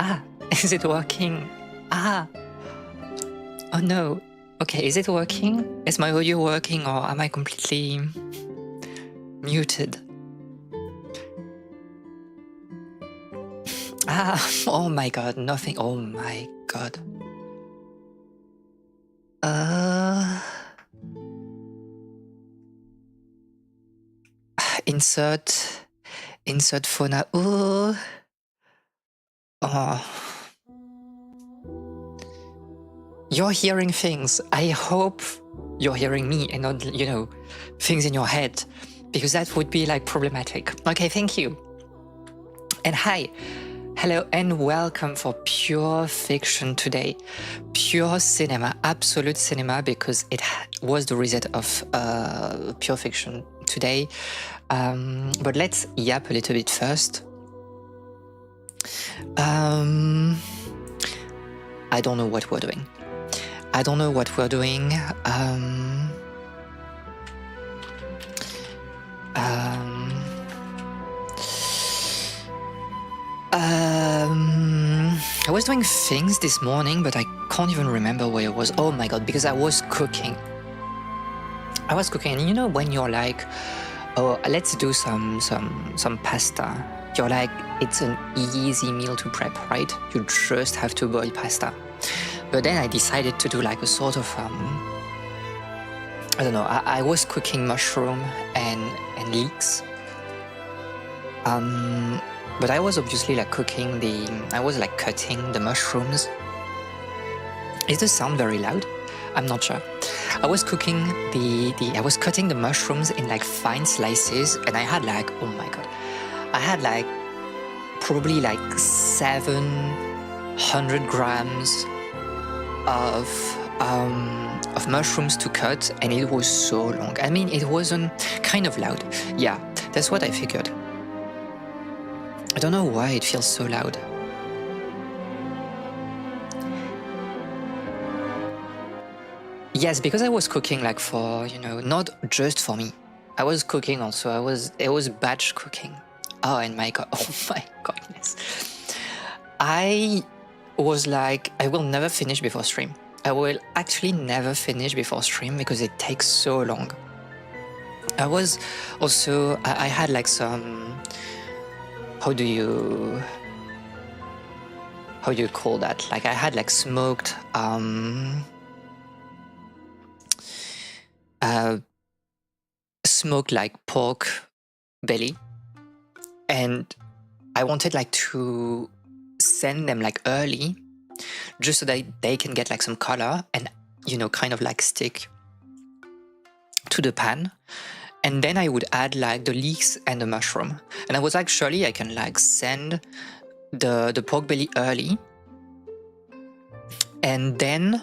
Ah, is it working? Ah, oh no. Okay, is it working? Is my audio working or am I completely muted? Ah, oh my god, nothing. Oh my god. Insert phone. Oh. You're hearing things. I hope you're hearing me and not, you know, things in your head, because that would be like problematic. Okay, thank you. And hi, hello and welcome for Pure Fiction today. Pure cinema, absolute cinema, because it was the reset of Pure Fiction today. But let's yap a little bit first. I don't know what we're doing. I don't know what we're doing. I was doing things this morning, but I can't even remember where it was. Oh my god, because I was cooking. And you know when you're like, oh, let's do some pasta. You're like, it's an easy meal to prep, right? You just have to boil pasta. But then I decided to do like a sort of, I don't know, I was cooking mushroom and leeks. But I was obviously like cutting the mushrooms. Is the sound very loud? I'm not sure. I was cooking I was cutting the mushrooms in like fine slices, and I had like, oh my god, I had like probably like 700 grams of mushrooms to cut, and it was so long. I mean, it wasn't kind of loud. Yeah, that's what I figured. I don't know why it feels so loud. Yes, because I was cooking like for, you know, not just for me. I was cooking also. It was batch cooking. Oh, and my god, oh my goodness. I was like, I will never finish before stream. I will actually never finish before stream because it takes so long. I was also, I had like some, how do you call that? Like I had like smoked, smoked like pork belly, and I wanted like to send them like early just so that they can get like some color and, you know, kind of like stick to the pan. And then I would add like the leeks and the mushroom. And I was like, surely I can like send the pork belly early. And then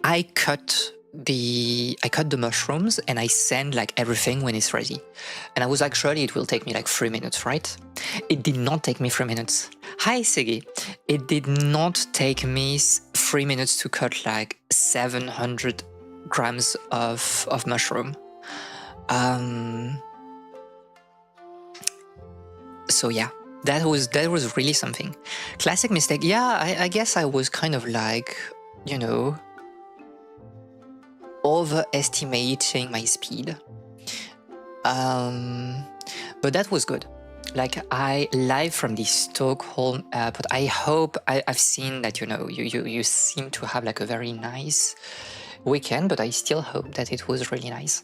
I cut the mushrooms and I send like everything when it's ready. And I was like, surely it will take me like 3 minutes, right? It did not take me 3 minutes. Hi, Siggy. It did not take me 3 minutes to cut like 700 grams of mushroom. So yeah, that was really something. Classic mistake. Yeah, I guess I was kind of like, you know, overestimating my speed. But that was good. Like I live from the Stockholm airport. I hope I've seen that, you know, you seem to have like a very nice weekend, but I still hope that it was really nice.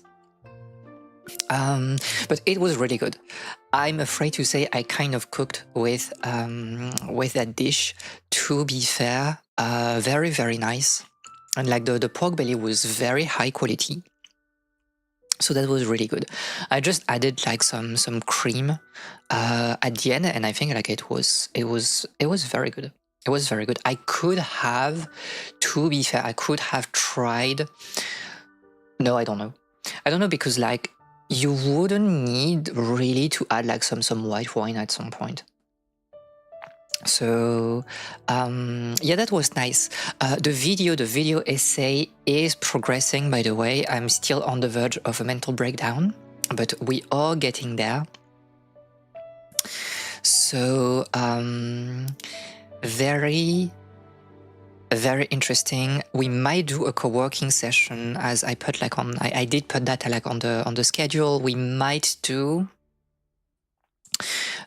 But it was really good. I'm afraid to say I kind of cooked with that dish. To be fair, very, very nice. And like the pork belly was very high quality. So that was really good. I just added like some cream at the end, and I think like it was very good. It was very good. I could have, to be fair, I could have tried. No, I don't know. I don't know because like you wouldn't need really to add like some white wine at some point. So yeah, that was nice. The video essay is progressing, by the way. I'm still on the verge of a mental breakdown, but we are getting there. So very, very interesting. We might do a co-working session, as I put like on. I did put that like on the schedule. We might do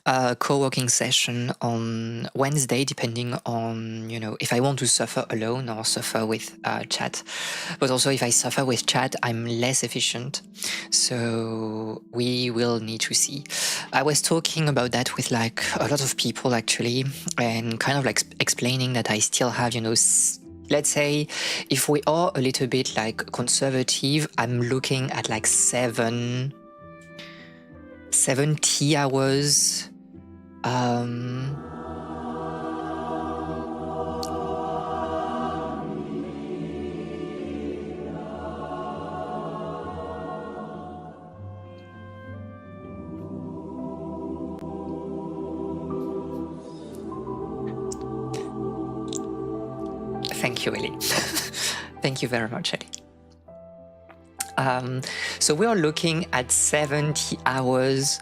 a co-working session on Wednesday, depending on, you know, if I want to suffer alone or suffer with chat. But also if I suffer with chat, I'm less efficient. So we will need to see. I was talking about that with like a lot of people actually, and kind of like explaining that I still have, you know, let's say if we are a little bit like conservative, I'm looking at like 70 hours. Thank you, Ellie. Thank you very much, Ellie. So we are looking at 70 hours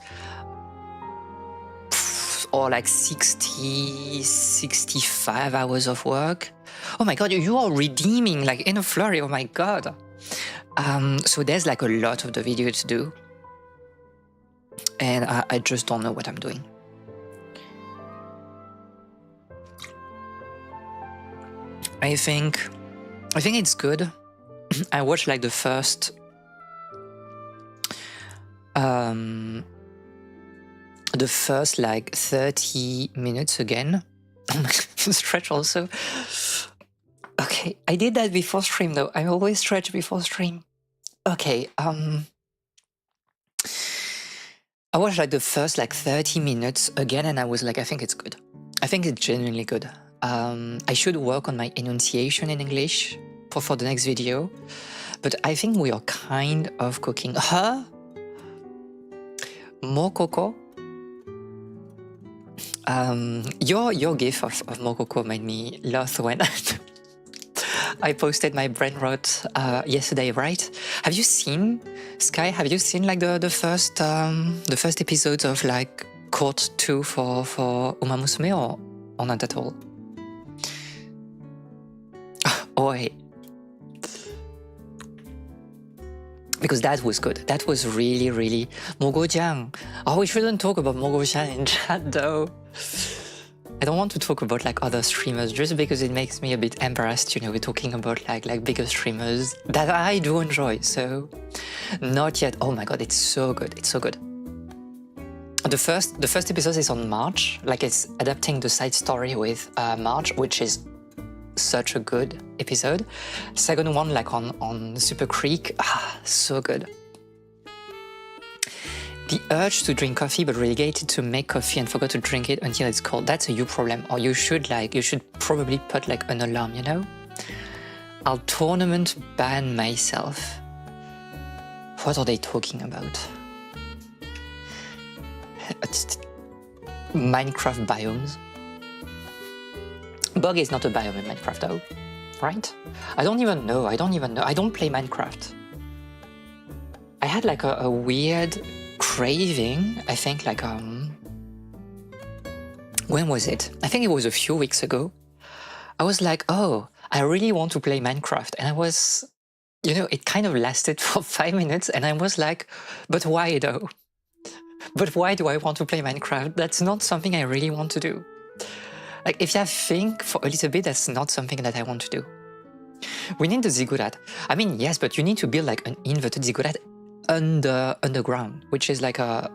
or like 65 hours of work. Oh my God, you are redeeming like in a flurry. Oh my God. So there's like a lot of the video to do. And I just don't know what I'm doing. I think it's good. I watched like the first like 30 minutes again. Oh my God, stretch also. Okay, I did that before stream though. I always stretch before stream. Okay, I watched like the first like 30 minutes again, and I was like, I think it's good. I think it's genuinely good. I should work on my enunciation in English for the next video, but I think we are kind of cooking. More cocoa. Your gif of Mokoko made me laugh when I posted my brain rot yesterday, right? Have you seen, Sky? Have you seen like the first episodes of like Court 2 for Uma Musume? Or or not at all? Oi. Because that was good. That was really, really... Mogojang. Oh, we shouldn't talk about Mogojang in chat though. I don't want to talk about like other streamers just because it makes me a bit embarrassed, you know, we're talking about like bigger streamers that I do enjoy. So not yet. Oh my god, it's so good. It's so good. The first episode is on March, like it's adapting the side story with March, which is such a good episode. Second one, like on Super Creek, so good. The urge to drink coffee but relegated to make coffee and forgot to drink it until it's cold. That's a you problem. Or you should probably put like an alarm, you know? I'll tournament ban myself. What are they talking about? Minecraft biomes. Bug is not a biome in Minecraft though, right? I don't even know. I don't play Minecraft. I had like a weird craving, I think like, when was it? I think it was a few weeks ago. I was like, oh, I really want to play Minecraft. And I was, you know, it kind of lasted for 5 minutes and I was like, but why though? But why do I want to play Minecraft? That's not something I really want to do. Like, if I think for a little bit, that's not something that I want to do. We need the ziggurat. I mean, yes, but you need to build like an inverted ziggurat underground, which is like a...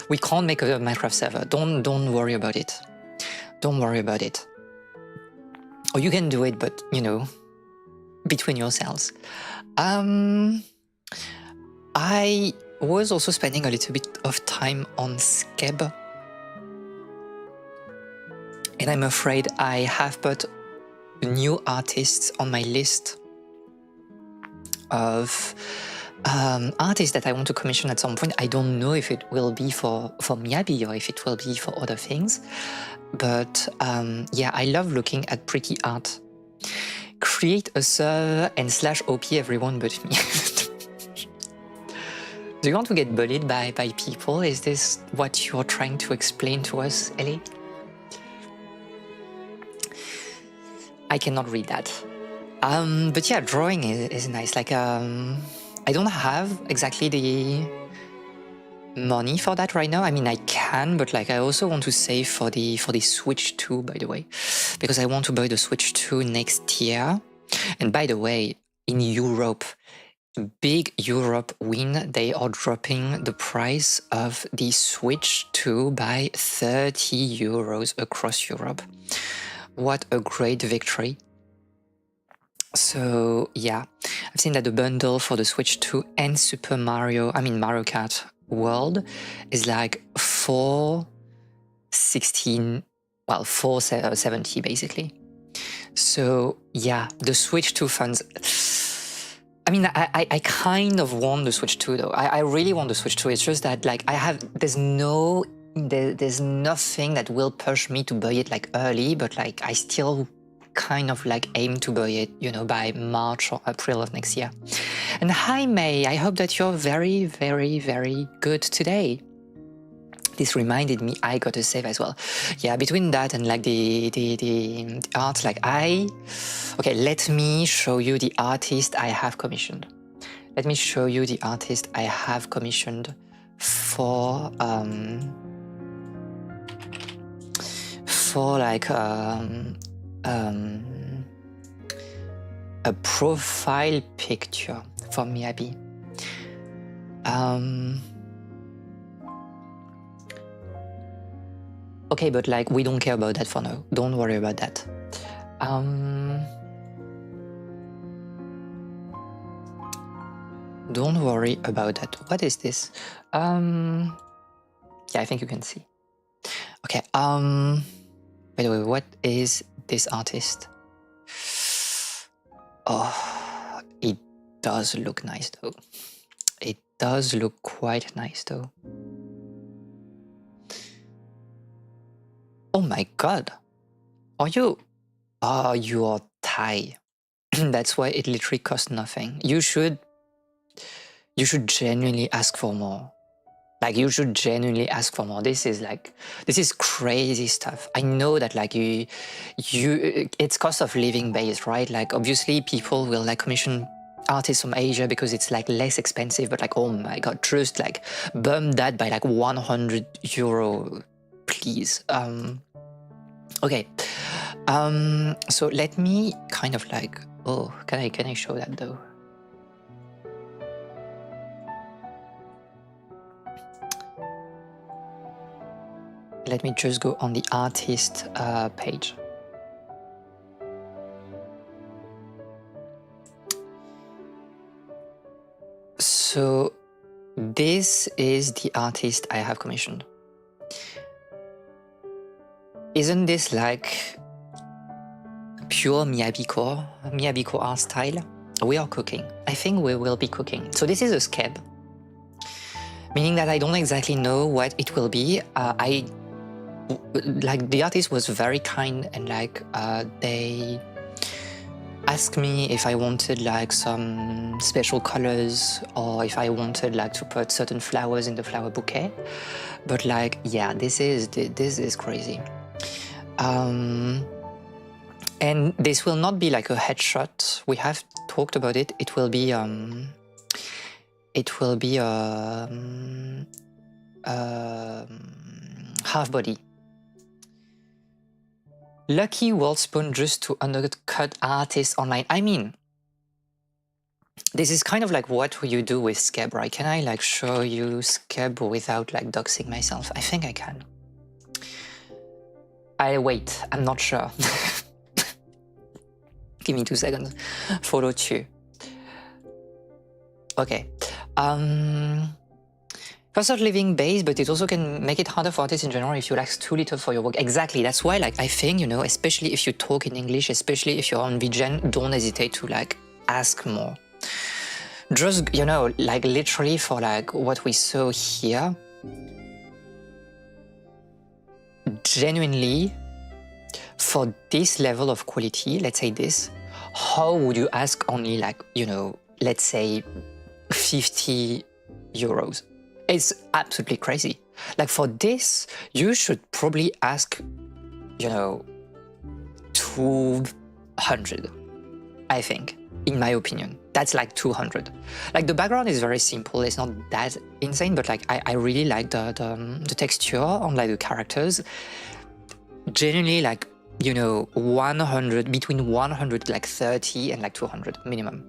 we can't make a Minecraft server. Don't worry about it. Don't worry about it. Or you can do it, but, you know, between yourselves. I was also spending a little bit of time on Skeb. And I'm afraid I have put new artists on my list of artists that I want to commission at some point. I don't know if it will be for Miyabi or if it will be for other things. But yeah, I love looking at pretty art. Create a server and /OP everyone but me. Do you want to get bullied by people? Is this what you're trying to explain to us, Ellie? I cannot read that. But yeah, drawing is nice. Like, I don't have exactly the money for that right now. I mean, I can, but like, I also want to save for the Switch 2, by the way, because I want to buy the Switch 2 next year. And by the way, in Europe, big Europe win, they are dropping the price of the Switch 2 by 30 euros across Europe. What a great victory. So yeah, I've seen that the bundle for the Switch 2 and Mario Kart World is like 470 basically. So yeah, the Switch 2 funds. I mean, I kind of want the Switch 2 though. I really want the Switch 2. It's just that like there's nothing that will push me to buy it like early, but like I still kind of like aim to buy it, you know, by March or April of next year. And hi May, I hope that you're very, very, very good today. This reminded me I got a save as well. Yeah, between that and like the art, like okay, let me show you the artist I have commissioned. Let me show you the artist I have commissioned for like a profile picture for Miyabi. Okay, but like we don't care about that for now. Don't worry about that. Don't worry about that. What is this? Yeah, I think you can see. Okay. By the way, what is this artist? Oh, it does look nice though. It does look quite nice though. Oh my god. Are you? Oh, you are Thai. That's why it literally costs nothing. You should genuinely ask for more. Like you should genuinely ask for more. This is crazy stuff. I know that like it's cost of living based, right? Like obviously people will like commission artists from Asia because it's like less expensive, but like, oh my God, just like bump that by like 100 euro, please. Okay. So let me kind of like, oh, can I show that though? Let me just go on the artist page. So this is the artist I have commissioned. Isn't this like pure Miyabiko art style? We are cooking. I think we will be cooking. So this is a skeb, meaning that I don't exactly know what it will be. Like the artist was very kind and like they asked me if I wanted like some special colors or if I wanted like to put certain flowers in the flower bouquet. But like, yeah, this is crazy. And this will not be like a headshot. We have talked about it. It will be half body. Lucky World Spoon just to undercut artists online. I mean, this is kind of like what you do with Skeb, right? Can I like show you Skeb without like doxing myself? I think I can. Wait, I'm not sure. Give me 2 seconds. Photo 2. Okay. Cost of living base, but it also can make it harder for artists in general if you ask too little for your work. Exactly. That's why, like, I think, you know, especially if you talk in English, especially if you're on VGen, don't hesitate to like ask more. Just, you know, like literally for like what we saw here, genuinely for this level of quality, let's say this, how would you ask only like, you know, let's say 50 euros? It's absolutely crazy. Like for this, you should probably ask, you know, 200, I think, in my opinion. That's like 200. Like the background is very simple. It's not that insane, but like I really like the texture on like the characters. Generally like, you know, 100, between 100, like 30 and like 200 minimum.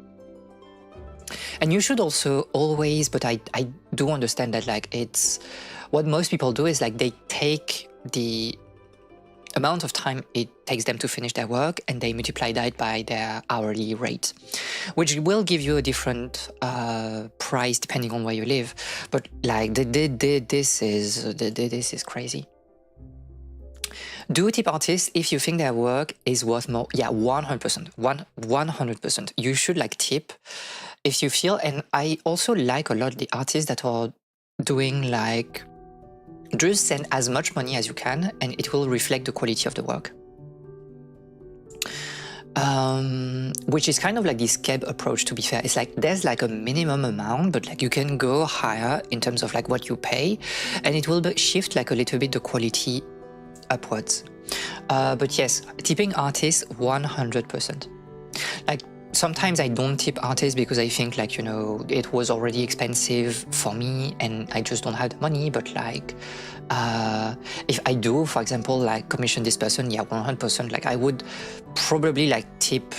And you should also always, but I do understand that like it's, what most people do is like they take the amount of time it takes them to finish their work and they multiply that by their hourly rate, which will give you a different price depending on where you live. But like this is crazy. Do tip artists if you think their work is worth more. Yeah, 100%. 100%. You should like tip if you feel. And I also like a lot the artists that are doing like, just send as much money as you can and it will reflect the quality of the work. Which is kind of like this Skeb approach, to be fair. It's like there's like a minimum amount, but like you can go higher in terms of like what you pay and it will shift like a little bit the quality upwards. But yes, tipping artists 100%. Like sometimes I don't tip artists because I think like, you know, it was already expensive for me and I just don't have the money. But like if I do, for example, like commission this person, yeah, 100%, like I would probably like tip,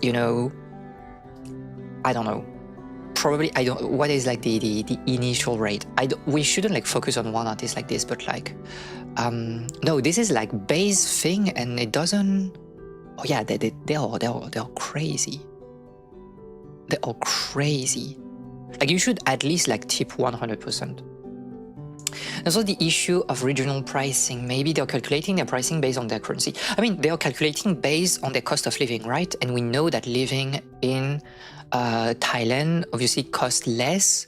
you know, I don't know, probably, I don't, what is like the initial rate? We shouldn't like focus on one artist like this, but like, no, this is like base thing and it doesn't, oh yeah, they're crazy. They are crazy. Like you should at least like tip 100%. There's also the issue of regional pricing. Maybe they're calculating their pricing based on their currency. I mean, they are calculating based on their cost of living, right? And we know that living in Thailand obviously costs less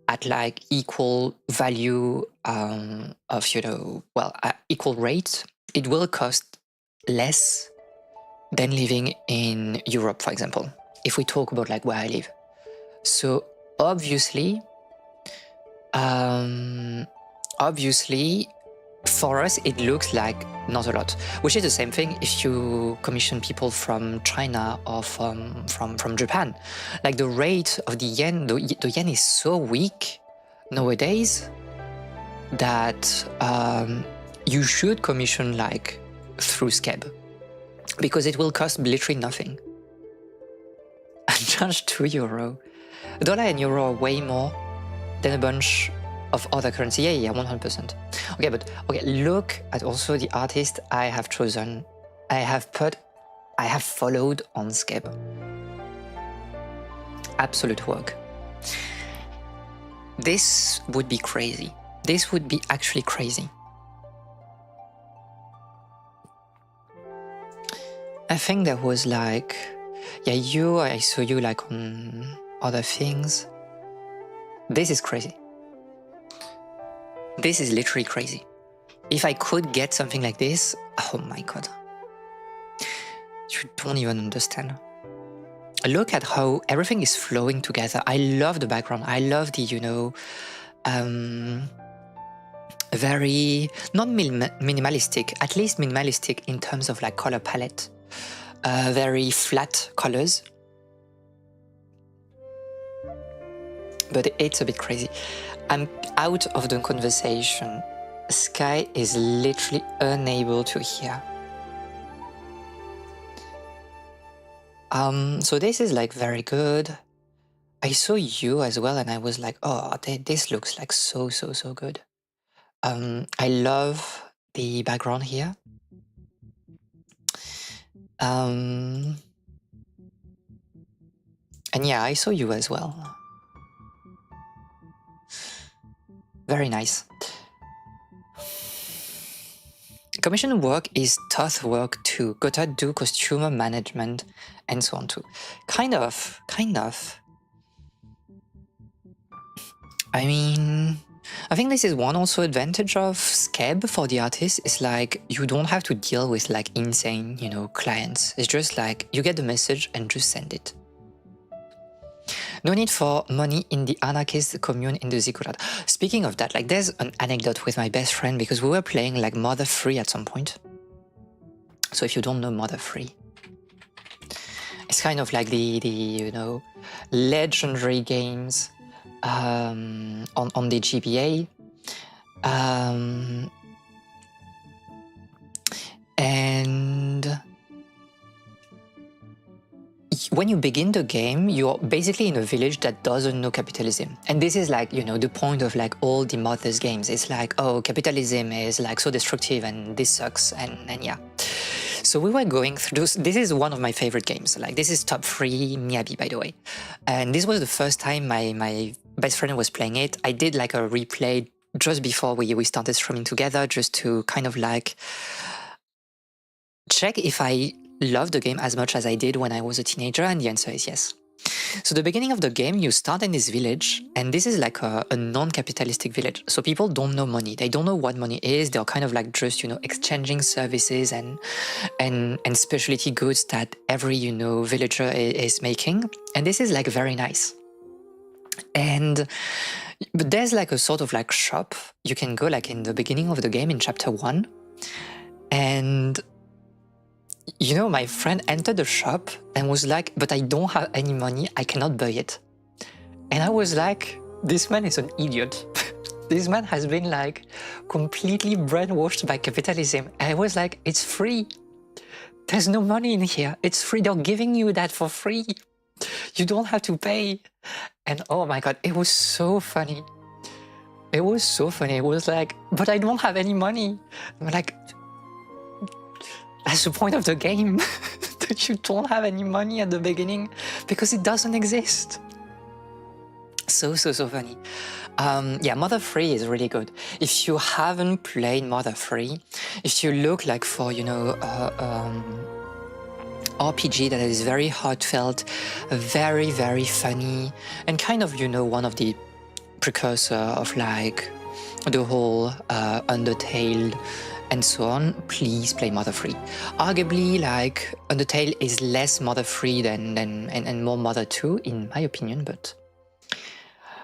at like equal value of, you know, well, equal rate. It will cost less than living in Europe, for example, if we talk about like where I live. So obviously, Obviously, for us, it looks like not a lot, which is the same thing if you commission people from China or from Japan. Like the rate of the yen, the yen is so weak nowadays that you should commission like through Skeb, because it will cost literally nothing. And charge €2. Dollar and euro are way more than a bunch of other currency. Yeah, 100%. Okay, but okay, look at also the artist I have chosen. I have followed on Skeb. Absolute work. This would be crazy. This would be actually crazy. I think there was like, yeah, I saw you like on other things. This is crazy. This is literally crazy. If I could get something like this, oh my god. You don't even understand. Look at how everything is flowing together. I love the background. I love the, very, not minimalistic, at least minimalistic in terms of like color palette. Very flat colors. But it's a bit crazy. I'm out of the conversation. Sky is literally unable to hear. So this is like very good. I saw you as well and I was like, oh, this looks like so good. I love the background here. And yeah, I saw you as well. Very nice. Commission work is tough work too. Gotta do costumer management and so on too. Kind of. I mean, I think this is one also advantage of Skeb for the artist. Is like you don't have to deal with like insane, clients. It's just like you get the message and just send it. No need for money in the anarchist commune in the Ziggurat. Speaking of that, like there's an anecdote with my best friend because we were playing like Mother 3 at some point. So if you don't know Mother 3, it's kind of like the legendary games on the GBA. And when you begin the game, you're basically in a village that doesn't know capitalism. And this is like, the point of like all the Mother's games. It's like, oh, capitalism is like so destructive and this sucks and yeah. So we were going through, this is one of my favorite games. Like this is top 3 Miyabi, by the way. And this was the first time my best friend was playing it. I did like a replay just before we started streaming together, just to kind of like check if I love the game as much as I did when I was a teenager, and the answer is yes. So the beginning of the game, you start in this village, and this is like a non-capitalistic village. So people don't know money. They don't know what money is. They're kind of like just, exchanging services and specialty goods that every, villager is making. And this is like very nice. But there's like a sort of like shop. You can go like in the beginning of the game in chapter 1. And my friend entered the shop and was like, but I don't have any money, I cannot buy it. And I was like, this man is an idiot. This man has been like completely brainwashed by capitalism. And I was like, it's free. There's no money in here. It's free. They're giving you that for free. You don't have to pay. And oh my God, it was so funny. It was so funny. It was like, but I don't have any money. I'm like, that's the point of the game, that you don't have any money at the beginning because it doesn't exist. So funny. Yeah, Mother 3 is really good. If you haven't played Mother 3, if you look like for, RPG that is very heartfelt, very, very funny, and kind of, one of the precursor of like the whole Undertale and so on, please play Mother 3. Arguably, like, Undertale is less Mother 3 and more Mother 2, in my opinion, but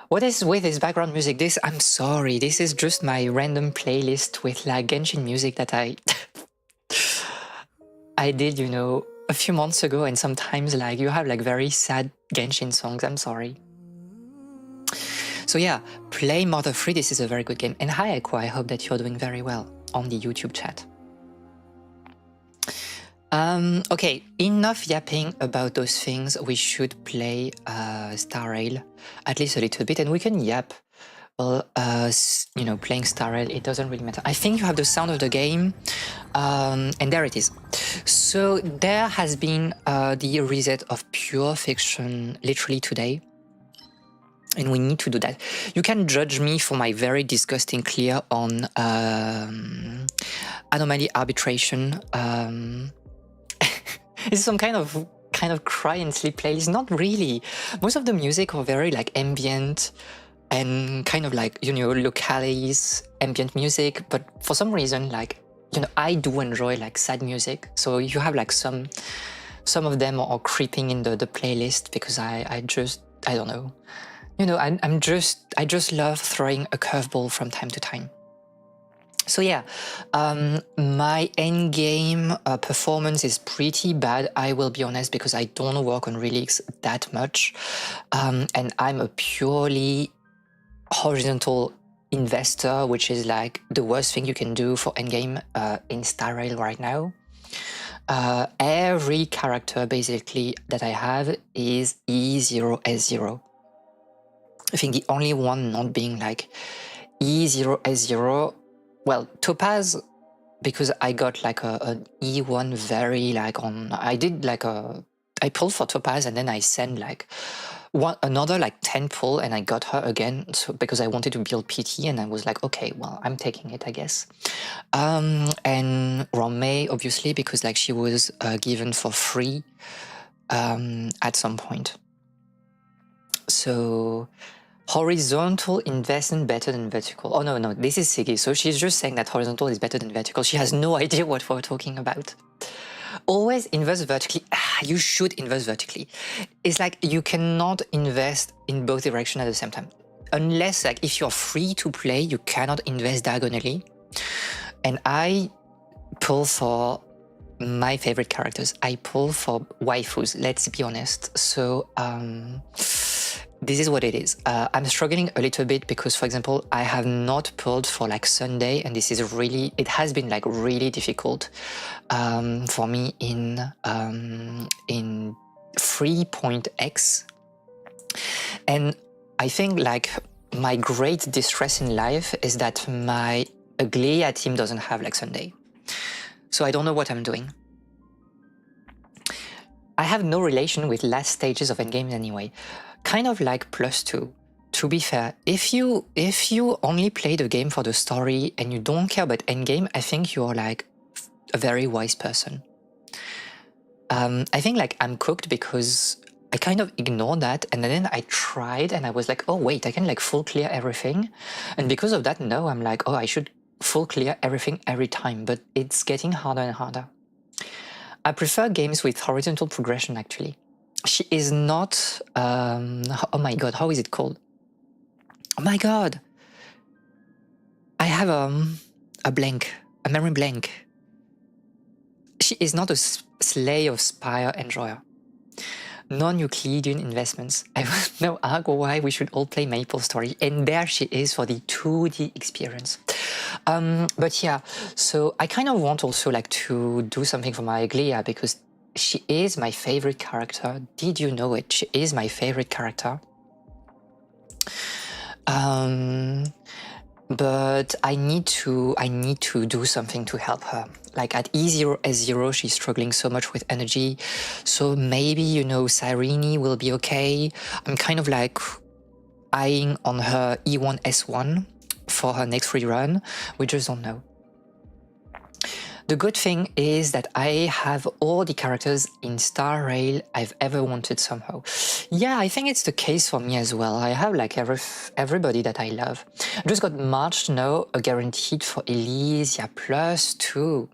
What is with this background music? This, I'm sorry, this is just my random playlist with like Genshin music that I I did, you know, a few months ago, and sometimes like you have like very sad Genshin songs. I'm sorry. So yeah, play Mother 3, this is a very good game. And hi Echo, I hope that you're doing very well on the YouTube chat. Okay, enough yapping about those things. We should play Star Rail at least a little bit, and we can yap. Well, you know, playing Star Rail, it doesn't really matter. I think you have the sound of the game, and there it is. So there has been the reset of Pure Fiction literally today, and we need to do that. You can judge me for my very disgusting clear on anomaly arbitration. It's some kind of cry and sleep playlist. Not really. Most of the music are very like ambient and kind of like, you know, locales, ambient music. But for some reason, like, you know, I do enjoy like sad music. So you have like some of them are creeping in the playlist because I don't know. You know, I just love throwing a curveball from time to time. So yeah, my endgame performance is pretty bad, I will be honest, because I don't work on relics that much. And I'm a purely horizontal investor, which is like the worst thing you can do for endgame in Star Rail right now. Every character basically that I have is E0, S0. I think the only one not being like E0, S0, well, Topaz, because I got like an E1 very like on, I pulled for Topaz and then I sent like another like 10 pull and I got her again, so because I wanted to build PT and I was like, okay, well, I'm taking it, I guess. And Romay, obviously, because like she was given for free at some point. So horizontal investment better than vertical. Oh no, this is Siggy. So she's just saying that horizontal is better than vertical. She has no idea what we're talking about. Always invest vertically. You should invest vertically. It's like you cannot invest in both directions at the same time. Unless like if you're free to play, you cannot invest diagonally. And I pull for my favorite characters. I pull for waifus, let's be honest. So this is what it is. I'm struggling a little bit because, for example, I have not pulled for like Sunday, and this is really, it has been like really difficult for me in 3.x. And I think like my great distress in life is that my Aglia team doesn't have like Sunday. So I don't know what I'm doing. I have no relation with last stages of endgame anyway. Kind of like +2. To be fair, if you only play the game for the story and you don't care about endgame, I think you're like a very wise person. I think like I'm cooked because I kind of ignored that, and then I tried and I was like, oh wait, I can like full clear everything. And because of that, no, I'm like, oh, I should full clear everything every time, but it's getting harder and harder. I prefer games with horizontal progression actually. She is not, oh my god, how is it called? Oh my god! I have a blank, a memory blank. She is not a Slay of Spire enjoyer. Non-Euclidean investments. I don't know why we should all play Maple Story, and there she is for the 2D experience. But yeah, so I kind of want also like to do something for my Aglia because she is my favorite character. Did you know it? She is my favorite character. But I need to do something to help her. Like at E0, S0, she's struggling so much with energy. So maybe, you know, Cyrene will be okay. I'm kind of like eyeing on her E1, S1 for her next free run. We just don't know. The good thing is that I have all the characters in Star Rail I've ever wanted somehow. Yeah, I think it's the case for me as well. I have like everybody that I love. I just got March now, a guaranteed for Elise. Yeah, +2.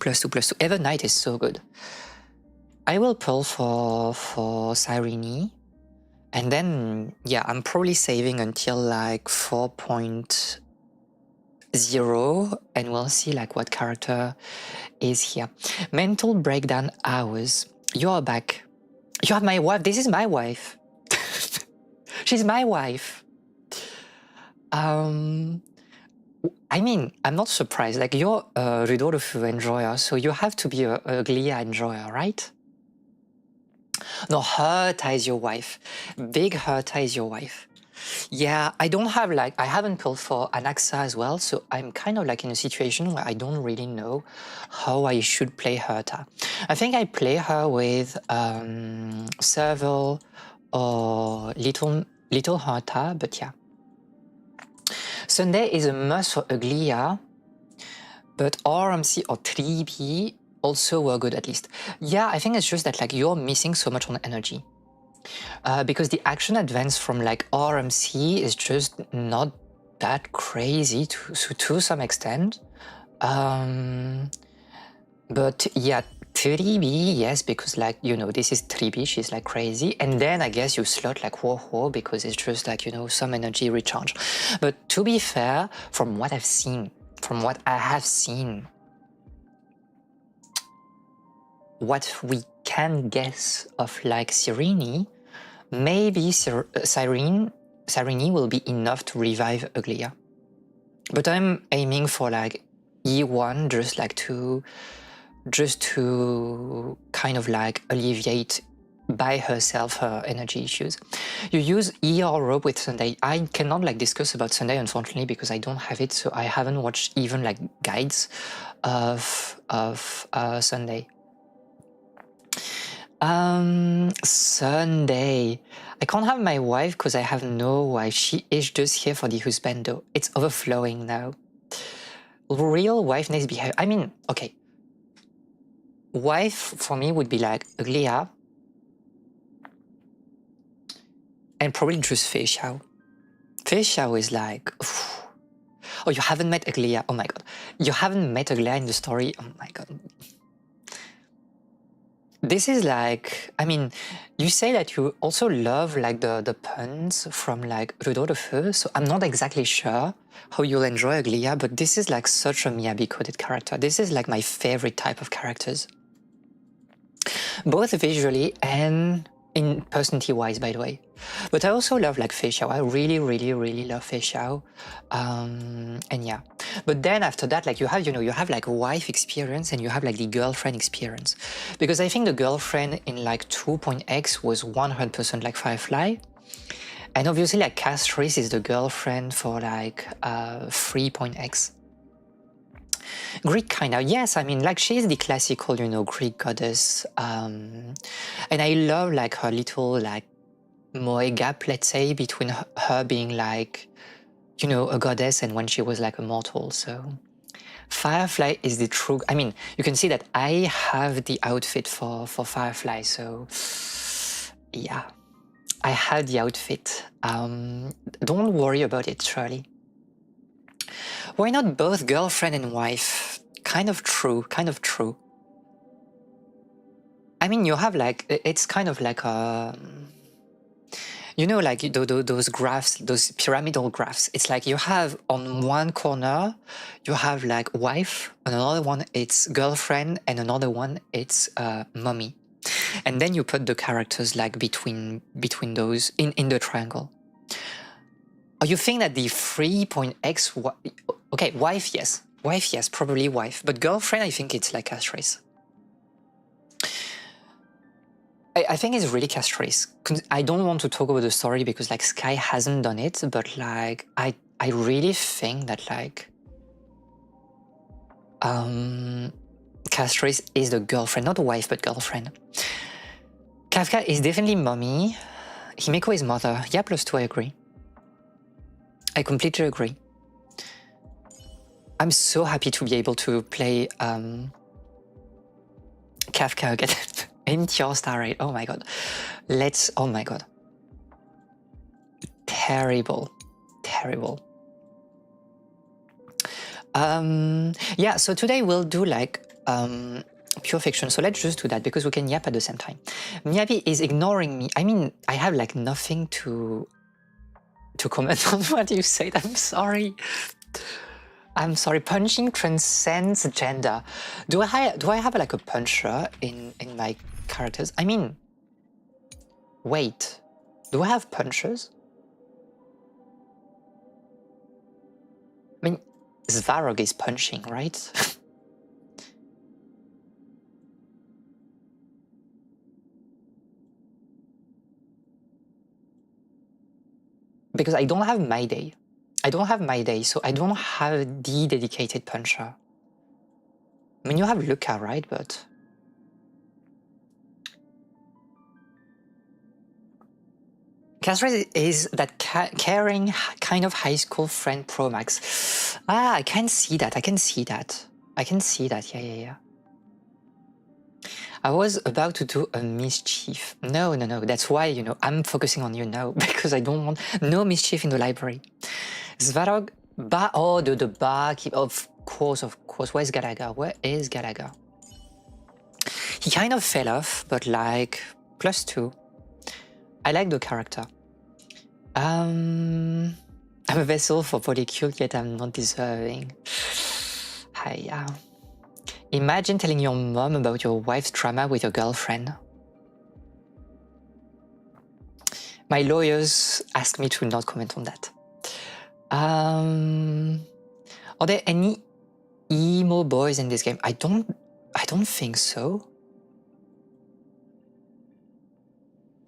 +2. Evernight is so good. I will pull for Cyrene. And then, yeah, I'm probably saving until like 4.0 and we'll see like what character is here. Mental breakdown hours. You're back. You have my wife. This is my wife. She's my wife. I mean, I'm not surprised. Like, you're a Rideau de Feu enjoyer, so you have to be a Glia enjoyer, right? No, Herta is your wife. Big Herta is your wife. Yeah, I don't have like, I haven't pulled for Anaxa as well, so I'm kind of like in a situation where I don't really know how I should play Herta. I think I play her with Serval or Little Herta, but yeah. Sunday is a must for Aglia, but RMC or 3B also were good at least. Yeah, I think it's just that like you're missing so much on energy. Because the action advance from like RMC is just not that crazy to some extent. But yeah, 3B, yes, because like, you know, this is 3B, she's like crazy. And then I guess you slot like Whoa because it's just like, you know, some energy recharge. But to be fair, from what I've seen, what we can guess of like Sireni, maybe Sirene will be enough to revive Aglia. But I'm aiming for like E1 just to kind of like alleviate by herself her energy issues. You use ER rope with Sunday. I cannot like discuss about Sunday unfortunately because I don't have it, so I haven't watched even like guides of Sunday. Sunday. I can't have my wife because I have no wife. She is just here for the husbando. It's overflowing now. Real wife needs behavior. I mean, okay. Wife for me would be like Aglia and probably just Fei Xiao. Fei Xiao is like, oof. Oh, you haven't met Aglia. Oh my god. You haven't met Aglia in the story. Oh my god. This is like, I mean, you say that you also love like the puns from like Rideau de Feu, so I'm not exactly sure how you'll enjoy Aglia, but this is like such a Miyabi-coded character. This is like my favorite type of characters. Both visually and in personality-wise, by the way. But I also love like Fei Xiao. I really, really, really love Fei Xiao. And yeah. But then after that, like you have, you know, you have like wife experience and you have like the girlfriend experience. Because I think the girlfriend in like 2.x was 100% like Firefly. And obviously like Castris is the girlfriend for like 3.x. Greek kind of, yes, I mean, like she's the classical, you know, Greek goddess. And I love like her little like moe gap, let's say, between her being like, you know, a goddess and when she was like a mortal. So Firefly is the true, I mean, you can see that I have the outfit for Firefly. So yeah, I had the outfit. Don't worry about it, Shirley. Why not both girlfriend and wife? Kind of true, kind of true. I mean, you have like, it's kind of like a, you know, like those graphs, those pyramidal graphs. It's like you have on one corner, you have like wife, on another one it's girlfriend, and another one it's mommy. And then you put the characters like between those in the triangle. Oh, you think that the 3.x, okay, wife, yes, probably wife, but girlfriend, I think it's like Castris. I think it's really Castris. I don't want to talk about the story because like Sky hasn't done it, but like I really think that like Castris is the girlfriend, not wife, but girlfriend. Kafka is definitely mommy. Himeko is mother. Yeah, +2, I agree. I completely agree. I'm so happy to be able to play Kafka again. MTR star rate. Oh my god. Oh my god. Terrible. Terrible. Yeah, so today we'll do like pure fiction. So let's just do that because we can yap at the same time. Miyabi is ignoring me. I mean, I have like nothing to comment on what you said. I'm sorry. I'm sorry. Punching transcends gender. Do I have like a puncher in my characters? I mean, wait. Do I have punchers? I mean, Svarog is punching, right? Because I don't have my day. I don't have my day, so I don't have the dedicated puncher. I mean, you have Luca, right? But Castro is that caring kind of high school friend pro max. Ah, I can see that. I can see that. I can see that. Yeah. I was about to do a mischief. No. That's why, you know, I'm focusing on you now because I don't want no mischief in the library. Svarog, the bar. Of course. Where's Galaga? Where is Galaga? He kind of fell off, but like +2. I like the character. I'm a vessel for polycule, yet I'm not deserving. Hiya. Imagine telling your mom about your wife's drama with your girlfriend. My lawyers asked me to not comment on that. Are there any emo boys in this game? I don't think so.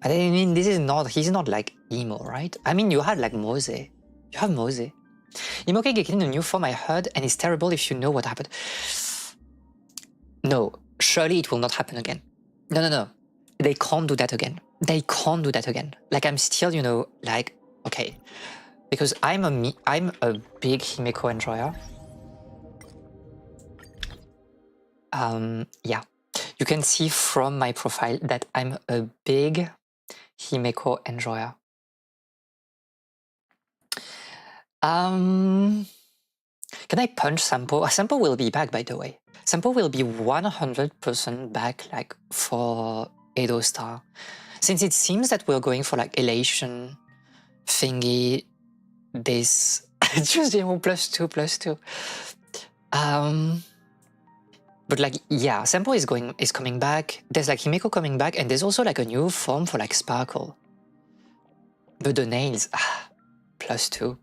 I mean, he's not like emo, right? I mean, you had like Mose. You have Mose. Imoke getting a new form, I heard, and it's terrible if you know what happened. No, surely it will not happen again. No. They can't do that again. They can't do that again. Like, I'm still, you know, like, okay. Because I'm a big Himeko enjoyer. Yeah. You can see from my profile that I'm a big Himeko enjoyer. Can I punch Sampo? Sampo will be back, by the way. Sampo will be 100% back, like, for Edo Star. Since it seems that we're going for, like, elation thingy, this... just +2. But, like, yeah, Sampo is coming back. There's, like, Himeko coming back, and there's also, like, a new form for, like, Sparkle. But the nails... +2.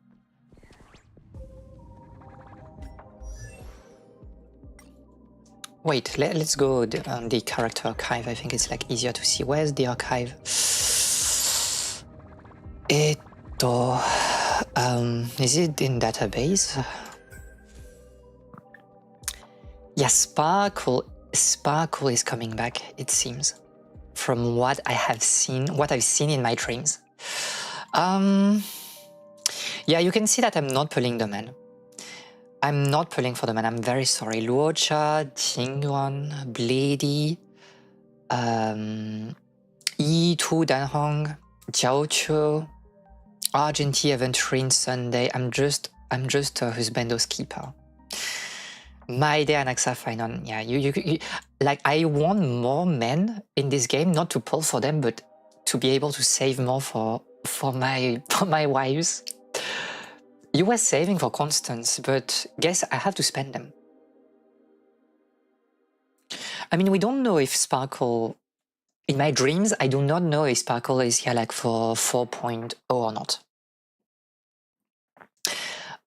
Wait, let's go on the character archive. I think it's like easier to see. Where's the archive? Edo. Is it in database? Yeah, Sparkle is coming back, it seems. From what I have seen, what I've seen in my dreams. Yeah, you can see that I'm not pulling the man. I'm not pulling for the man, I'm very sorry. Luocha, Tingwan, Blady, E2 Danhong, Jiaochu, Argenti Aventurine Sunday. I'm just Husbando's keeper. My day Anaxa Finon. Yeah, you like, I want more men in this game, not to pull for them, but to be able to save more for my wives. You were saving for Constance, but guess I have to spend them. I mean, we don't know if Sparkle... In my dreams, I do not know if Sparkle is here like for 4.0 or not.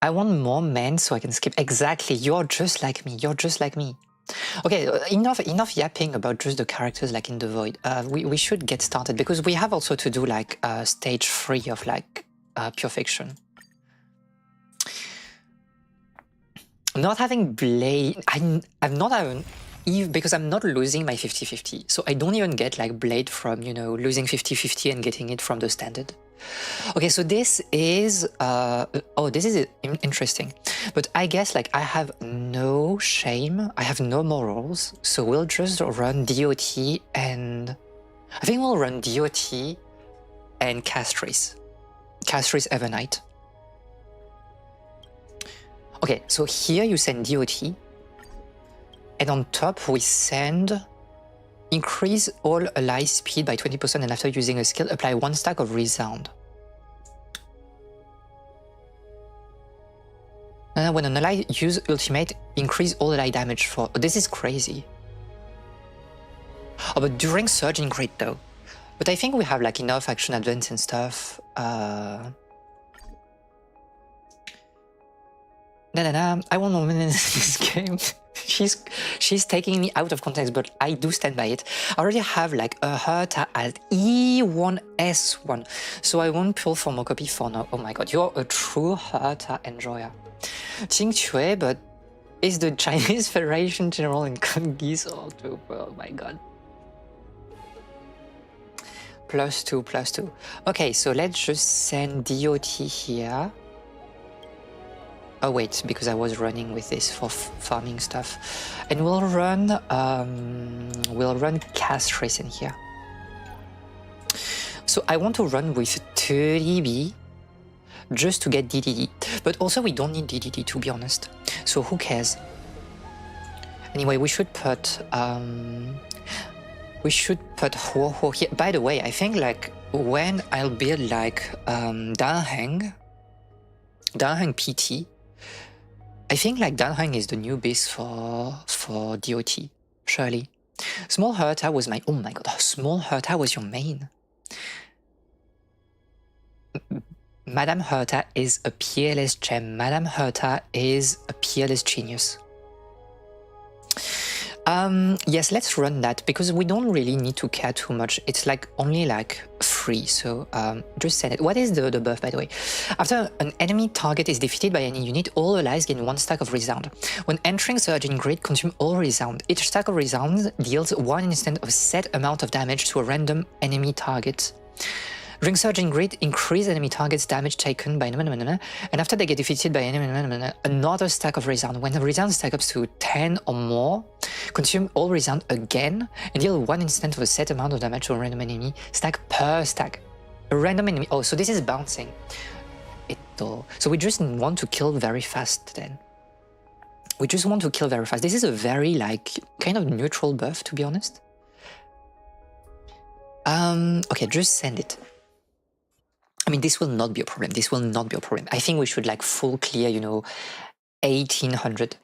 I want more men so I can skip. Exactly, you're just like me. Okay, enough yapping about just the characters like in the Void. We should get started because we have also to do like stage 3 of like Pure Fiction. Not having Blade, I'm not having Eve because I'm not losing my 50-50. So I don't even get like Blade from, you know, losing 50-50 and getting it from the standard. Okay, so this is, this is interesting. But I guess like I have no shame, I have no morals. So we'll just run DOT and, I think we'll run DOT and Castris Evernight. Okay, so here you send DOT. And on top, we send increase all ally speed by 20%, and after using a skill, apply 1 stack of resound. And when an ally use ultimate, increase all ally damage for... This is crazy. Oh, but during Surging Grid though. But I think we have like enough action advance and stuff. I won't win this game. She's taking me out of context, but I do stand by it. I already have like a Herta at E1S1, so I won't pull for more copy for now. Oh my god, you're a true Herta enjoyer. Qing Chui, but is the Chinese Federation General in Kongis or too? Oh my god. +2, +2. Okay, so let's just send DOT here. Oh wait, because I was running with this for farming stuff. And we'll run Castris in here. So I want to run with 30B just to get DDD. But also we don't need DDD, to be honest. So who cares? Anyway, we should put Huo here. By the way, I think like when I'll build like Danheng PT, I think like Danheng is the new base for DOT, surely. Small Herta was my... Oh my god, Small Herta was your main. Madame Herta is a peerless gem. Madame Herta is a peerless genius. Yes, let's run that, because we don't really need to care too much. It's like only like 3, so just send it. What is the buff, by the way? After an enemy target is defeated by any unit, all allies gain 1 stack of resound. When entering Surging Grid, consume all resound. Each stack of resound deals 1 instant of set amount of damage to a random enemy target. During Surging Grid, increase enemy targets damage taken by and after they get defeated by enemy another stack of resound. When the resound stack up to 10 or more, consume all resound again and deal 1 instant of a set amount of damage to a random enemy, stack per stack. A random enemy... Oh, so this is bouncing. So we just want to kill very fast then. We just want to kill very fast. This is a very like kind of neutral buff, to be honest. Okay, just send it. I mean, this will not be a problem. This will not be a problem. I think we should like full clear, you know, 1800.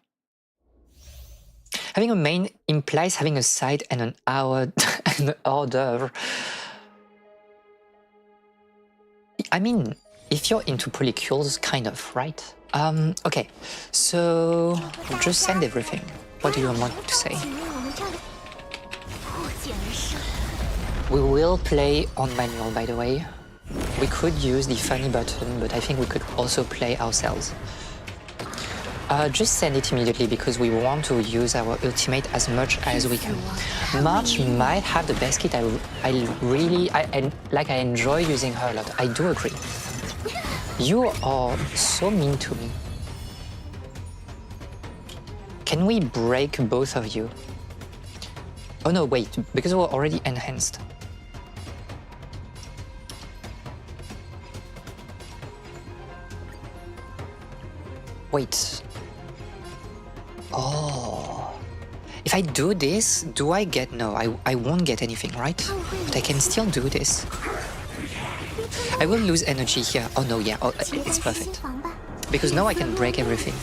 Having a main implies having a side and an hour and an order. I mean, if you're into polycules, kind of, right? Okay, so just send everything. What do you want to say? We will play on manual, by the way. We could use the funny button, but I think we could also play ourselves. Just send it immediately because we want to use our ultimate as much as we can. March might have the best kit. I enjoy using her a lot. I do agree. You are so mean to me. Can we break both of you? Oh no, wait, because we're already enhanced. Wait. Oh. If I do this, do I get... No, I won't get anything, right? But I can still do this. I will lose energy here. Oh no, yeah, oh, it's perfect. Because now I can break everything.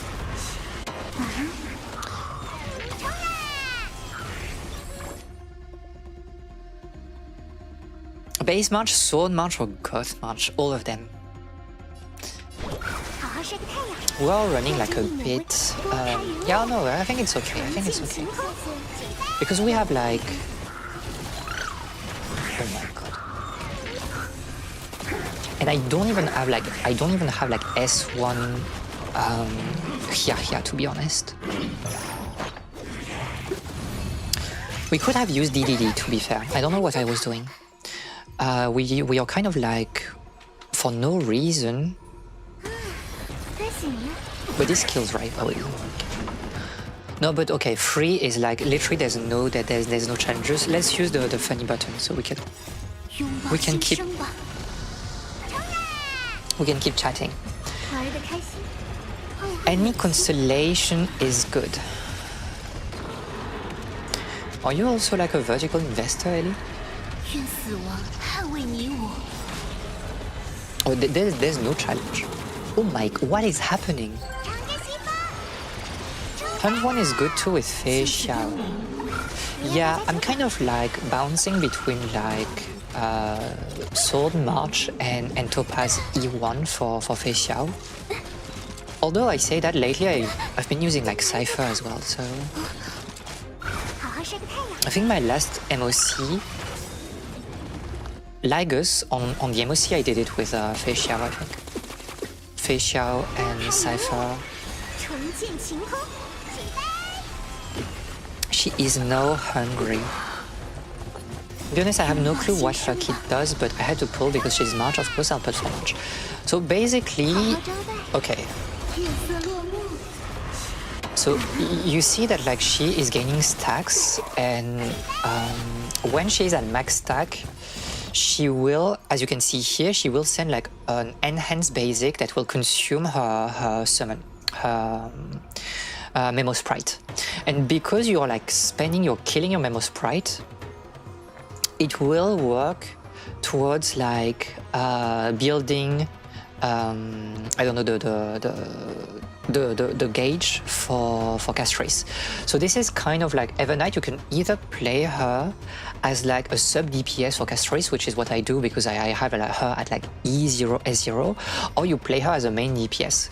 Base March, Sword March or Goth March, all of them. We're running like a bit... yeah, no, I think it's okay. I think it's okay. Because we have like... Oh my god. And I don't even have like S1 here, to be honest. We could have used DDD, to be fair. I don't know what I was doing. We are kind of like... For no reason... But this kills right away. No, but okay, 3 is like literally there's no challenges. Let's use the funny button so we can keep chatting. Any constellation is good. Are you also like a vertical investor, Ellie? 愿死亡捍卫你我。 Oh, there's no challenge. Oh my, what is happening? Hunt 1 is good too with Fei Xiao. Yeah, I'm kind of like bouncing between like Sword March and Topaz E1 for Fei Xiao. Although I say that lately I've been using like Cypher as well, so... I think my last MOC, Ligus, on the MOC I did it with Fei Xiao, I think. Fei Xiao and Cypher. She is now hungry. To be honest, I have no clue what her kit does, but I had to pull because she's March, of course I'll put for March. So basically, okay. So you see that like she is gaining stacks, and when she's at max stack, she will, as you can see here, she will send like an enhanced basic that will consume her summon, her Memo Sprite. And because you're like killing your Memo Sprite, it will work towards like building, I don't know, the gauge for Castrace. So this is kind of like Evernight. You can either play her as like a sub DPS for Castrace, which is what I do because I have her at like E0, S0, or you play her as a main DPS.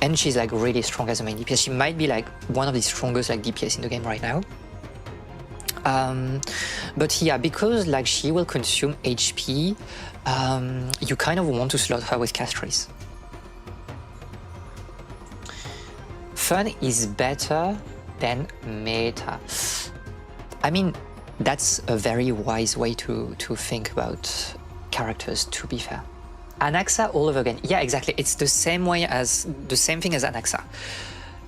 And she's like really strong as a main DPS. She might be like one of the strongest like DPS in the game right now. But yeah, because like she will consume HP, you kind of want to slot her with Castrace. Fun is better than meta. I mean, that's a very wise way to think about characters, to be fair. Anaxa all over again. Yeah, exactly. It's the same thing as Anaxa.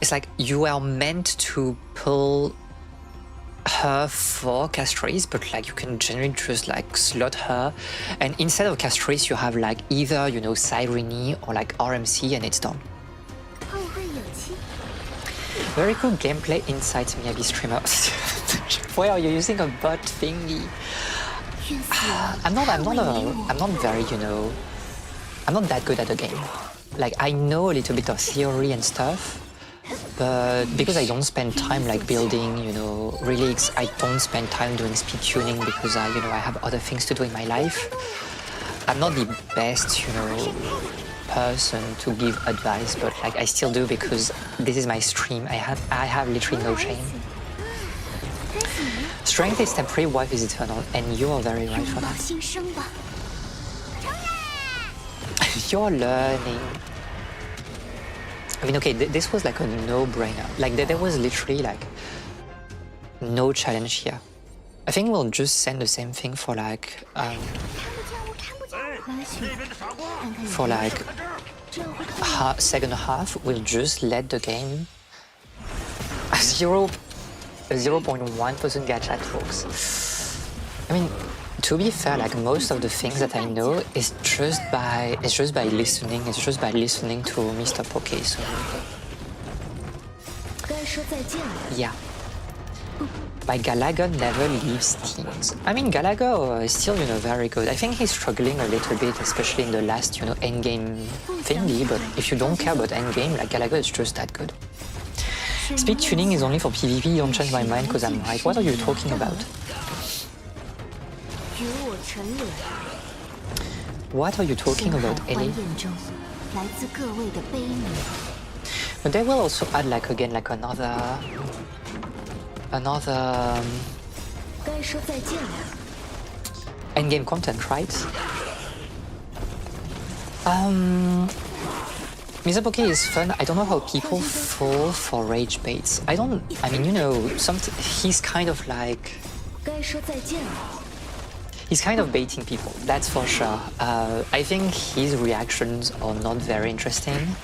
It's like you are meant to pull her for Castrace, but like you can generally just like slot her, and instead of Castrace you have like either, you know, Cyrene or like RMC, and it's done. Very cool gameplay insights, Miyabi streamer. Why are you using a bot thingy? I'm not very, you know, I'm not that good at the game. Like I know a little bit of theory and stuff, but because I don't spend time like building, you know, relics, I don't spend time doing speed tuning because I have other things to do in my life. I'm not the best, you know, person to give advice, but like I still do because this is my stream. I have literally no shame. Strength is temporary, wife is eternal, and you are very right for that. You're learning. I mean, okay, this was like a no-brainer. Like there was literally like no challenge here. I think we'll just send the same thing for like second half. We'll just let the game 0.1% gacha talks. I mean, to be fair, like most of the things that I know is just by listening. It's just by listening to Mr. Poke. So yeah. But Galaga never leaves teams. I mean, Galaga is still, you know, very good. I think he's struggling a little bit, especially in the last, you know, endgame thingy. But if you don't care about endgame, like Galaga is just that good. Speed tuning is only for PvP. Don't change my mind because I'm right. What are you talking about? What are you talking about, Ellie? But they will also add like again like another endgame content, right? Mr. Poke is fun. I don't know how people fall for rage baits. I mean, you know, he's kind of like... He's kind of baiting people, that's for sure. I think his reactions are not very interesting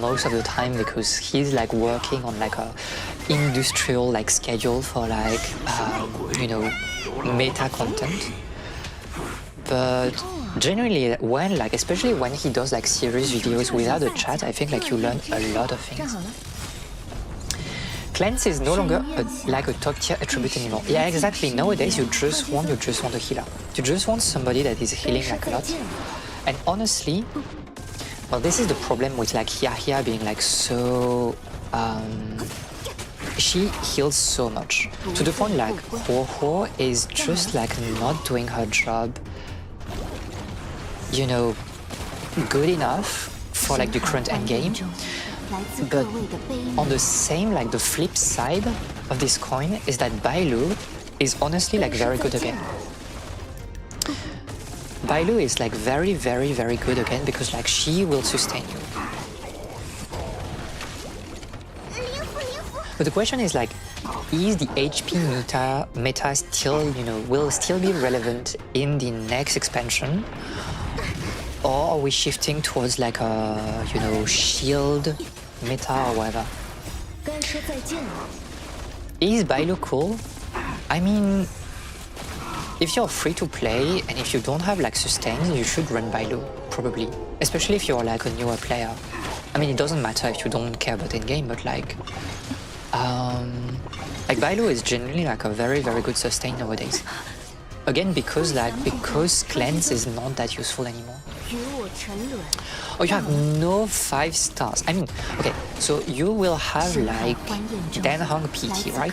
most of the time because he's like working on like a industrial like schedule for like you know, meta content. But generally, when like, especially when he does like serious videos without a chat, I think like you learn a lot of things. Cleanse is no longer like a top tier attribute anymore. Yeah, exactly. Nowadays, you just want a healer. You just want somebody that is healing like a lot. And honestly, well, this is the problem with like Yahya being like so. She heals so much to the point like Ho is just like not doing her job, you know, good enough for like the current endgame. But on the same, like the flip side of this coin is that Bailu is honestly like very good again. Bailu is like very, very, very good again because like she will sustain you. But the question is like, is the HP meta still, you know, will still be relevant in the next expansion? Or are we shifting towards like a, you know, shield meta or whatever? Is Bailu cool? I mean, if you're free to play and if you don't have like sustain, you should run Bailu, probably. Especially if you're like a newer player. I mean, it doesn't matter if you don't care about in-game, but like Bailu is generally like a very, very good sustain nowadays. Again, because cleanse is not that useful anymore. Oh, you have no 5 stars. I mean, okay, so you will have like Dan Hong PT, right?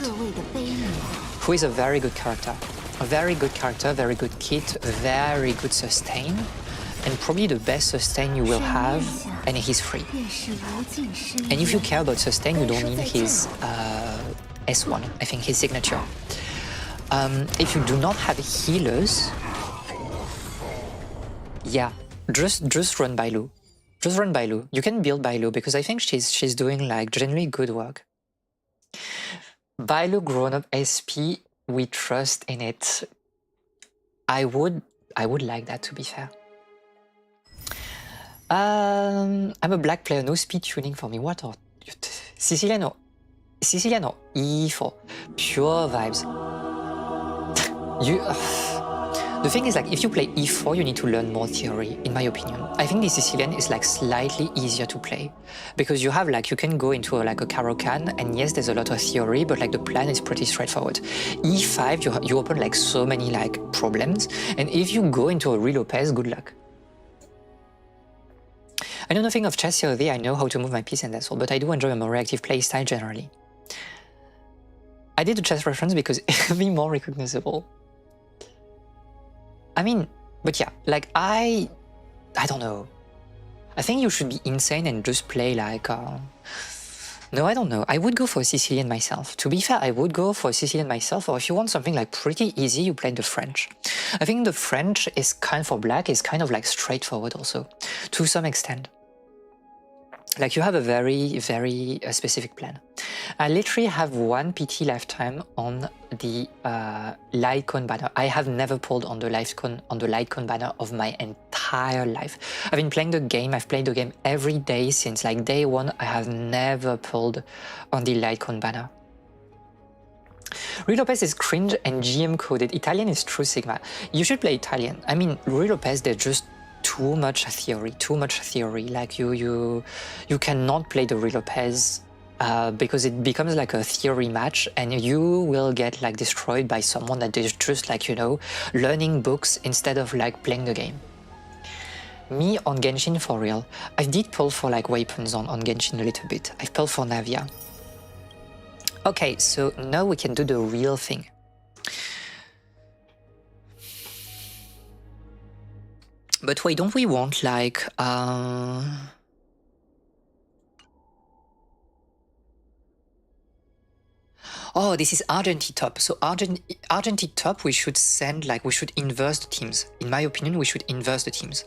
Who is a very good character. A very good character, very good kit, very good sustain. And probably the best sustain you will have, and he's free. And if you care about sustain, you don't need his S1, I think his signature. If you do not have healers, yeah, just run Bailu. Just run Bailu. You can build Bailu because I think she's doing like genuinely good work. Bailu grown up SP, we trust in it. I would like that, to be fair. I'm a black player, no speed tuning for me. What are you? Sicilian or E4, pure vibes. The thing is, like, if you play E4, you need to learn more theory, in my opinion. I think the Sicilian is like slightly easier to play because you have like you can go into like a Caro-Can, and yes, there's a lot of theory, but like the plan is pretty straightforward. E5, you open like so many like problems, and if you go into a Rui Lopez, good luck. I know nothing of chess CLV, I know how to move my piece and that's all, but I do enjoy a more reactive playstyle generally. I did a chess reference because it would be more recognizable. I mean, but yeah, like I don't know. I think you should be insane and just play like, no, I don't know. I would go for a Sicilian myself. To be fair, I would go for a Sicilian myself, or if you want something like pretty easy, you play the French. I think the French is kind for black, is kind of like straightforward also, to some extent. Like you have a very, very specific plan. I literally have 1 PT lifetime on the Litecoin banner. I have never pulled on the Litecoin banner of my entire life. I've been playing the game, I've played the game every day since like day 1. I have never pulled on the Litecoin banner. Rui Lopez is cringe and GM coded. Italian is true Sigma. You should play Italian. I mean, Rui Lopez, they're just too much theory. Like you cannot play the Rui Lopez because it becomes like a theory match, and you will get like destroyed by someone that is just like, you know, learning books instead of like playing the game. Me on Genshin for real. I did pull for like weapons on Genshin a little bit. I've pulled for Navia. Okay, so now we can do the real thing. But wait, don't we want like oh, this is Argenti top. So Argenti top, we should send like, we should inverse the teams. In my opinion, we should inverse the teams.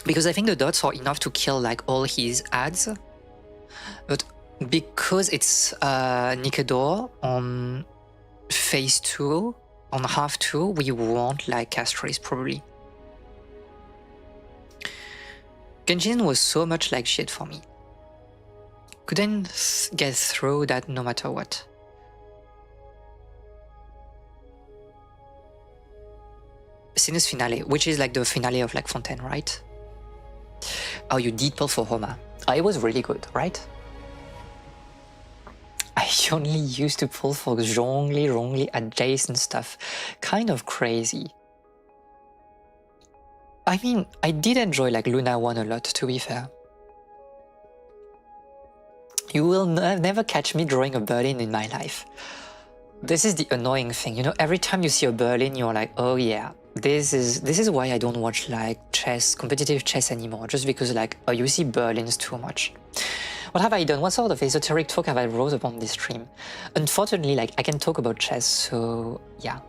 Because I think the dots are enough to kill like all his ads. But because it's Nikedor on phase 2, on half 2, we want like Castries probably. Genshin was so much like shit for me. Couldn't get through that no matter what. Sinus Finale, which is like the finale of like Fontaine, right? Oh, you did pull for Homa. Oh, it was really good, right? I only used to pull for wrongly adjacent stuff. Kind of crazy. I mean, I did enjoy like Luna 1 a lot, to be fair. You will never catch me drawing a Berlin in my life. This is the annoying thing, you know, every time you see a Berlin, you're like, oh yeah, this is why I don't watch like chess, competitive chess anymore, just because like, oh, you see Berlins too much. What have I done? What sort of esoteric talk have I wrote upon this stream? Unfortunately, like, I can talk about chess, so yeah.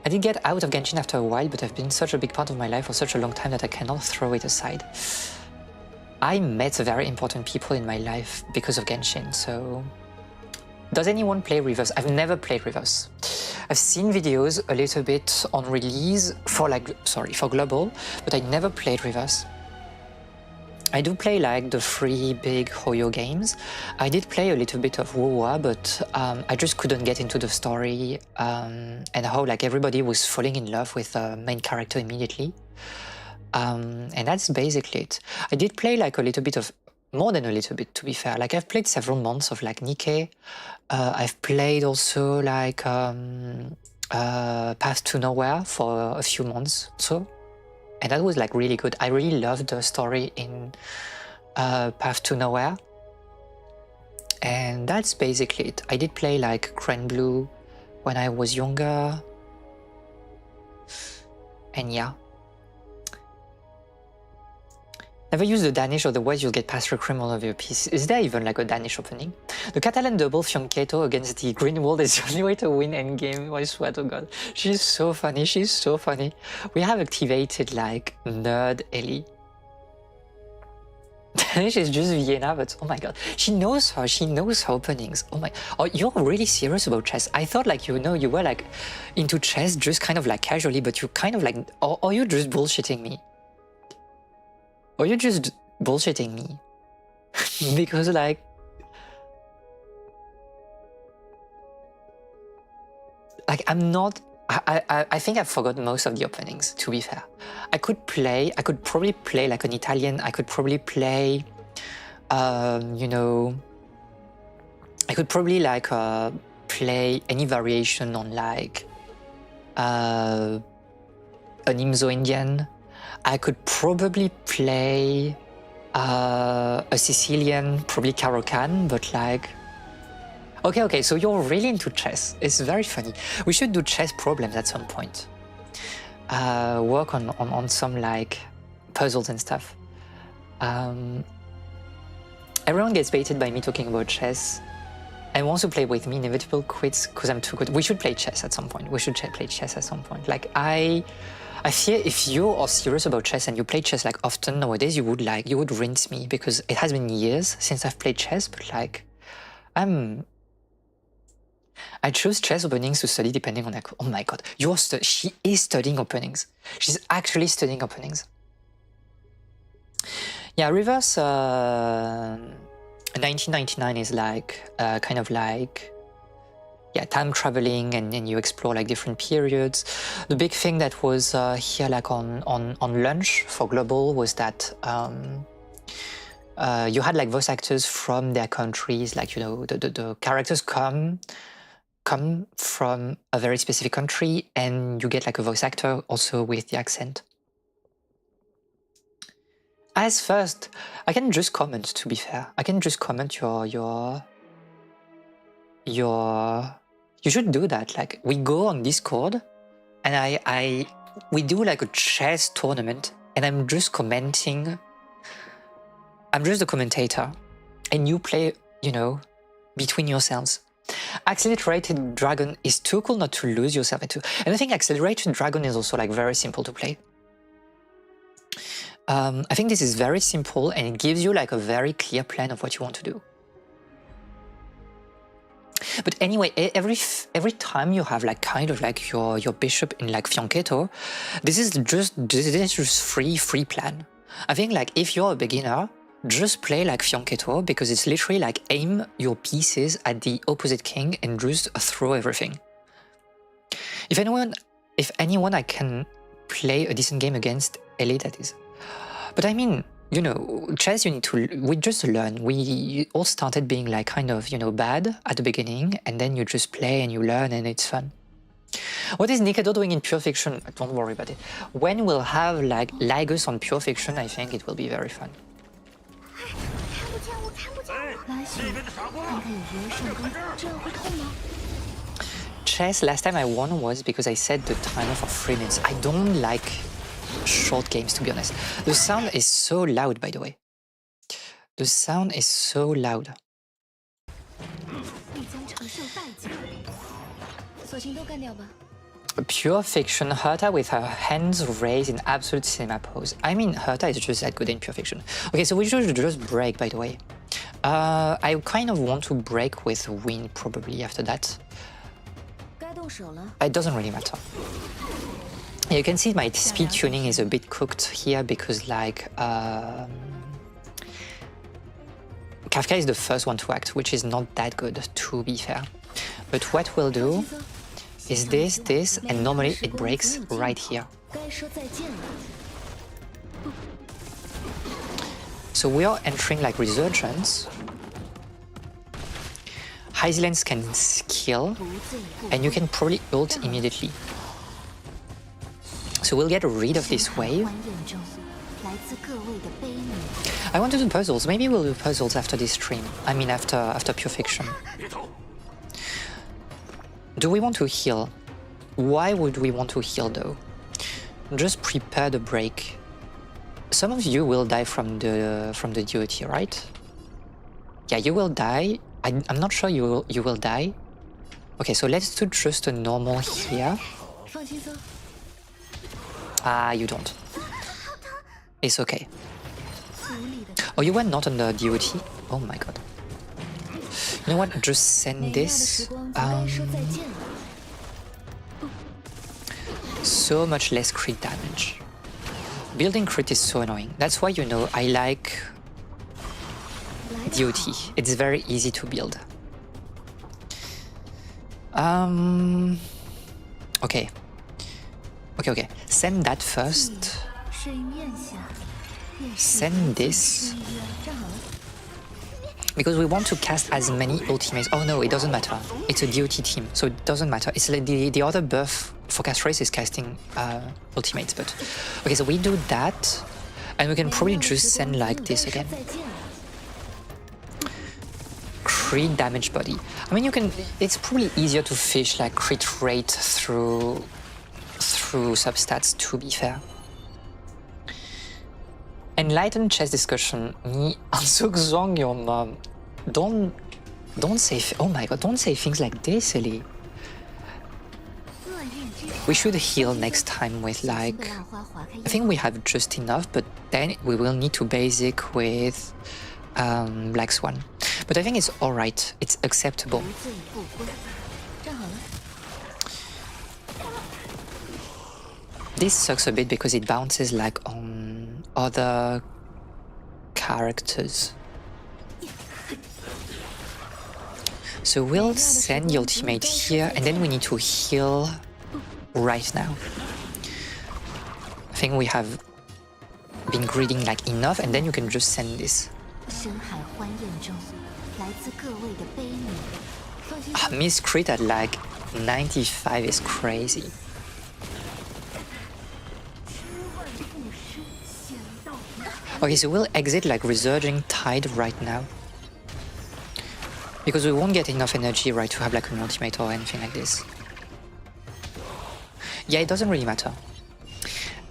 I did get out of Genshin after a while, but I've been such a big part of my life for such a long time that I cannot throw it aside. I met very important people in my life because of Genshin, so... Does anyone play reverse? I've never played reverse. I've seen videos a little bit on release for for global, but I never played reverse. I do play like the 3 big Hoyo games. I did play a little bit of WoWa, but I just couldn't get into the story and how like everybody was falling in love with the main character immediately. And that's basically it. I did play like a little bit of, more than a little bit to be fair, like I've played several months of like Nikke. I've played also like Path to Nowhere for a few months or so. And that was like really good. I really loved the story in Path to Nowhere. And that's basically it. I did play like Grand Blue when I was younger. And yeah. Never use the Danish, otherwise you'll get Pastor Cream all over your piece. Is there even like a Danish opening? The Catalan double Fianchetto against the Green World is the only way to win endgame, I swear to God. She's so funny, she's so funny. We have activated like Nerd Ellie. Danish is just Vienna, but oh my God. She knows her openings. Oh my, oh, you're really serious about chess. I thought like, you know, you were like into chess just kind of like casually, but you kind of like, or you're just bullshitting me. Or you're just bullshitting me. Because like... Like I'm not... I think I've forgotten most of the openings, to be fair. I could probably play like an Italian, I could probably play... you know... I could probably like play any variation on like... an Imzo Indian. I could probably play a Sicilian, probably Caro-Kann, but like... Okay, so you're really into chess. It's very funny. We should do chess problems at some point. Work on some like puzzles and stuff. Everyone gets baited by me talking about chess and wants to play with me. Inevitable quits because I'm too good. We should play chess at some point. We should play chess at some point. Like I fear if you are serious about chess and you play chess like often nowadays, you would rinse me because it has been years since I've played chess, but like I choose chess openings to study depending on like, oh my God, she is studying openings. She's actually studying openings. Yeah, reverse 1999 is like kind of like, yeah, time traveling, and then you explore like different periods. The big thing that was here like on launch for global was that you had like voice actors from their countries, like, you know, the characters come from a very specific country, and you get like a voice actor also with the accent. As first, I can just comment, to be fair. I can just comment your you should do that. Like, we go on Discord and we do like a chess tournament, and I'm just commenting. I'm just the commentator, and you play, you know, between yourselves. Accelerated Dragon is too cool not to lose yourself into. And I think Accelerated Dragon is also like very simple to play. I think this is very simple, and it gives you like a very clear plan of what you want to do. But anyway, every time you have like kind of like your bishop in like Fianchetto, this is just free plan. I think like if you're a beginner, just play like Fianchetto, because it's literally like aim your pieces at the opposite king and just throw everything. If anyone I can play a decent game against, Ellie, that is. But I mean, you know, chess, you need to, we just learn. We all started being like kind of, you know, bad at the beginning, and then you just play and you learn and it's fun. What is Nikado doing in Pure Fiction? Don't worry about it. When we'll have like Ligus on Pure Fiction, I think it will be very fun. 看不见我，看不见我。来雪，看看有别人上钩，这样会痛吗？ Chess, last time I won was because I set the timer for 3 minutes. I don't like short games, to be honest. The sound is so loud, by the way. The sound is so loud. 必将承受代价。索性都干掉吧。 Pure Fiction, Herta with her hands raised in absolute cinema pose. I mean, Herta is just that good in Pure Fiction. Okay, so we should just break, by the way. I kind of want to break with win probably after that. 该动手了。 It doesn't really matter. You can see my speed tuning is a bit cooked here because like Kafka is the first one to act, which is not that good, to be fair. But what we'll do is this, and normally it breaks right here. 该说再见了。 So we are entering like Resurgence. Hysilence can skill, 不醉不 and you can probably ult immediately. So we'll get rid of this wave. 欢宴中，来自各位的悲悯。 I want to do puzzles. Maybe we'll do puzzles after this stream. I mean after Pure Fiction. Do we want to heal? Why would we want to heal though? Just prepare the break. Some of you will die from the DOT, right? Yeah, you will die. I'm not sure you will die. Okay, so let's do just a normal here. 放轻松。 Ah, you don't. It's okay. 无力的 Oh, you were not on the DOT? Oh my god. You know what? Just send 美妙的时 this. 光就该说再见了。 So much less crit damage. Building crit is so annoying. That's why, you know, I like 来得 DOT. 好 It's very easy to build. Okay. Okay. Send that first. 睡面下，便是 Send this. 约。站好了。 Because we want to cast as many ultimates. Oh no, it doesn't matter. It's a DOT team, so it doesn't matter. It's like the other buff for cast race is casting ultimates, but... Okay, so we do that, and we can probably just send like this again. 再见了。 Crit damage body. I mean, you can... It's probably easier to fish like crit rate through substats, to be fair. Enlightened chess discussion. Ni ansukzong your mom. Don't say. Oh my god! Don't say things like this, Ellie. 厄运之 We should heal next time with 的 like. 浪花划开 I think we have just enough, but then we will need to basic with Black Swan. But I think it's alright. It's acceptable. 不醉不归。站好了。 This sucks a bit because it bounces like on other characters. So we'll send the ultimate here, and then we need to heal right now. I think we have been greeting like enough, and then you can just send this. 深海欢宴中，来自各位的悲悯。放心， Miss crit at like 95 is crazy. 不失险道。 Okay, so we'll exit like Resurging Tide right now. Because we won't get enough energy, right, to have like an ultimate or anything like this. Yeah, it doesn't really matter.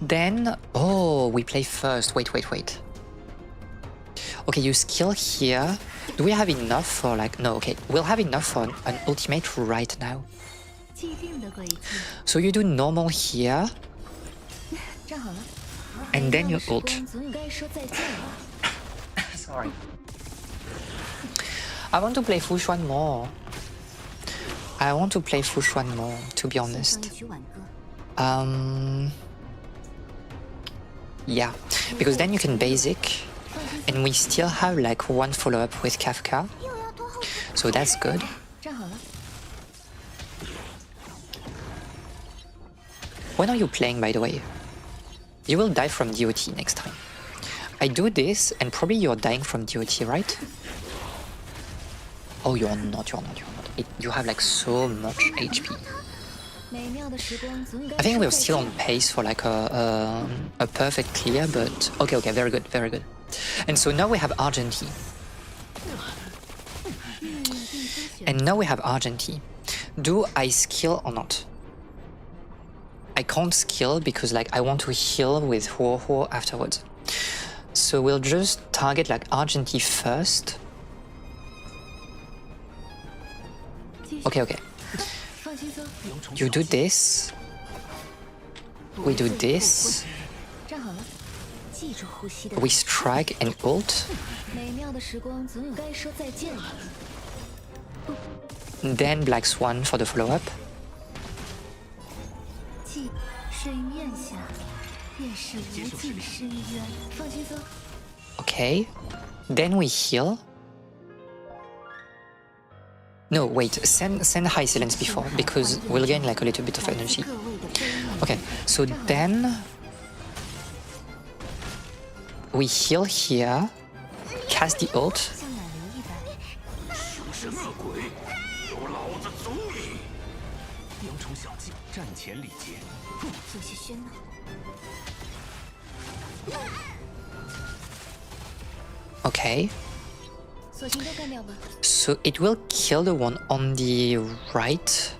Then, oh, we play first. Wait. Okay, you skill here. Do we have enough for like... No, okay. We'll have enough for an ultimate right now. 既定的轨迹。 So you do normal here, 站好了。 and then you 美妙的时 ult. 光总该说再见了。 Sorry. I want to play Fushuan more. I want to play Fushuan more, to be 送上 honest. 一曲挽歌。 Yeah, because then you can basic, and we still have like one follow-up with Kafka, 又要拖后腿。 so that's good. 站好了。 When are you playing, by the way? You will die from DOT next time. I do this, and probably you're dying from DOT, right? Oh, you're not. You have like so much HP. I think we're still on pace for like a perfect clear, but okay, very good. And so now we have Argenty. And now we have Argenty. Do I skill or not? I can't skill because like I want to heal with Huo afterwards. So we'll just target like Argenty first. Okay. You do this. We do this. We strike and ult. Then Black Swan for the follow-up. Okay. Then we heal. No, wait, send High Silence before, because we'll gain like a little bit of energy. Okay, so then we heal here, cast the ult. Okay. So it will kill the one on the right.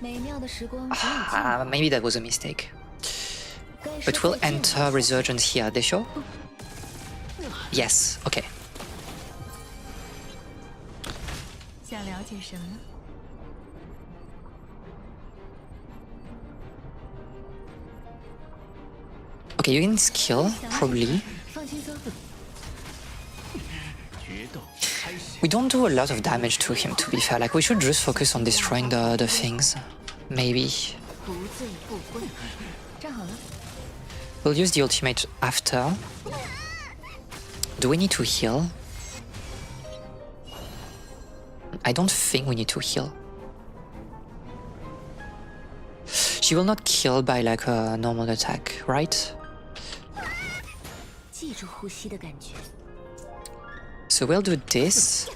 Maybe that was a mistake. But we'll enter Resurgence here, they sure? Yes, okay. Okay, you can skill, probably. We don't do a lot of damage to him, to be fair. Like, we should just focus on destroying the things. Maybe. We'll use the ultimate after. Do we need to heal? I don't think we need to heal. She will not kill by like a normal attack, right? So we'll do this.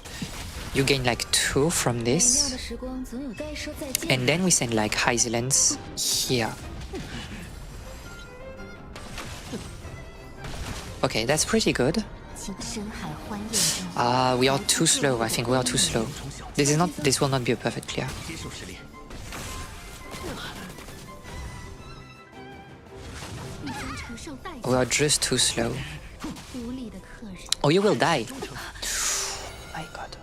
You gain like 2 from this. And then we send like High Silence here. Okay, that's pretty good. We are too slow. I think we are too slow. This will not be a perfect clear. We are just too slow. Oh, you will die. My god.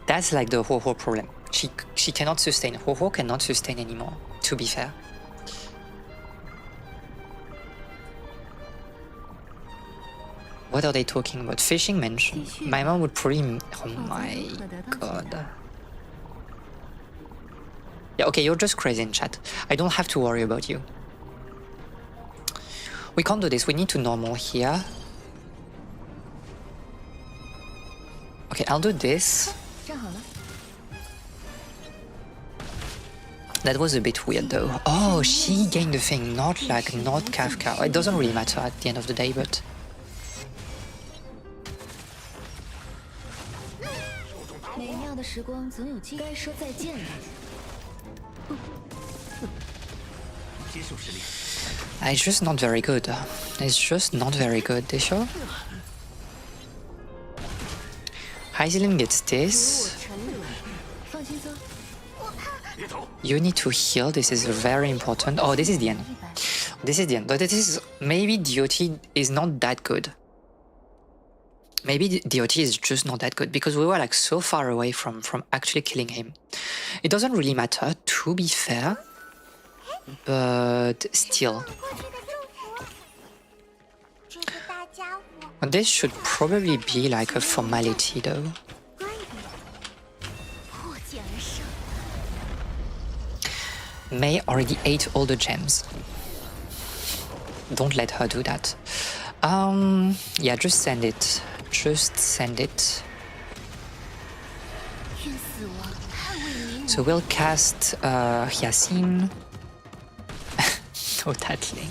That's like the Ho-Ho problem. She cannot sustain. Ho-Ho cannot sustain anymore, to be fair. What are they talking about? Fishing mention. My mom would probably... Oh my god. Yeah, okay, you're just crazy in chat. I don't have to worry about you. We can't do this. We need to normal here. Okay, I'll do this. That was a bit weird though. Oh, she not Kafka. It doesn't really matter at the end of the day, but... It's just not very good. It's just not very good, they sure? Hyzelin gets this. You need to heal, this is very important. Oh, this is the end. This is the end. But this is... Maybe DOT is not that good. Maybe DOT is just not that good, because we were like so far away from actually killing him. It doesn't really matter, to be fair. But still. This should probably be like a formality though. May already ate all the gems. Don't let her do that. Yeah, just send it. Just send it. So we'll cast Hyacinth. Oh, that lane.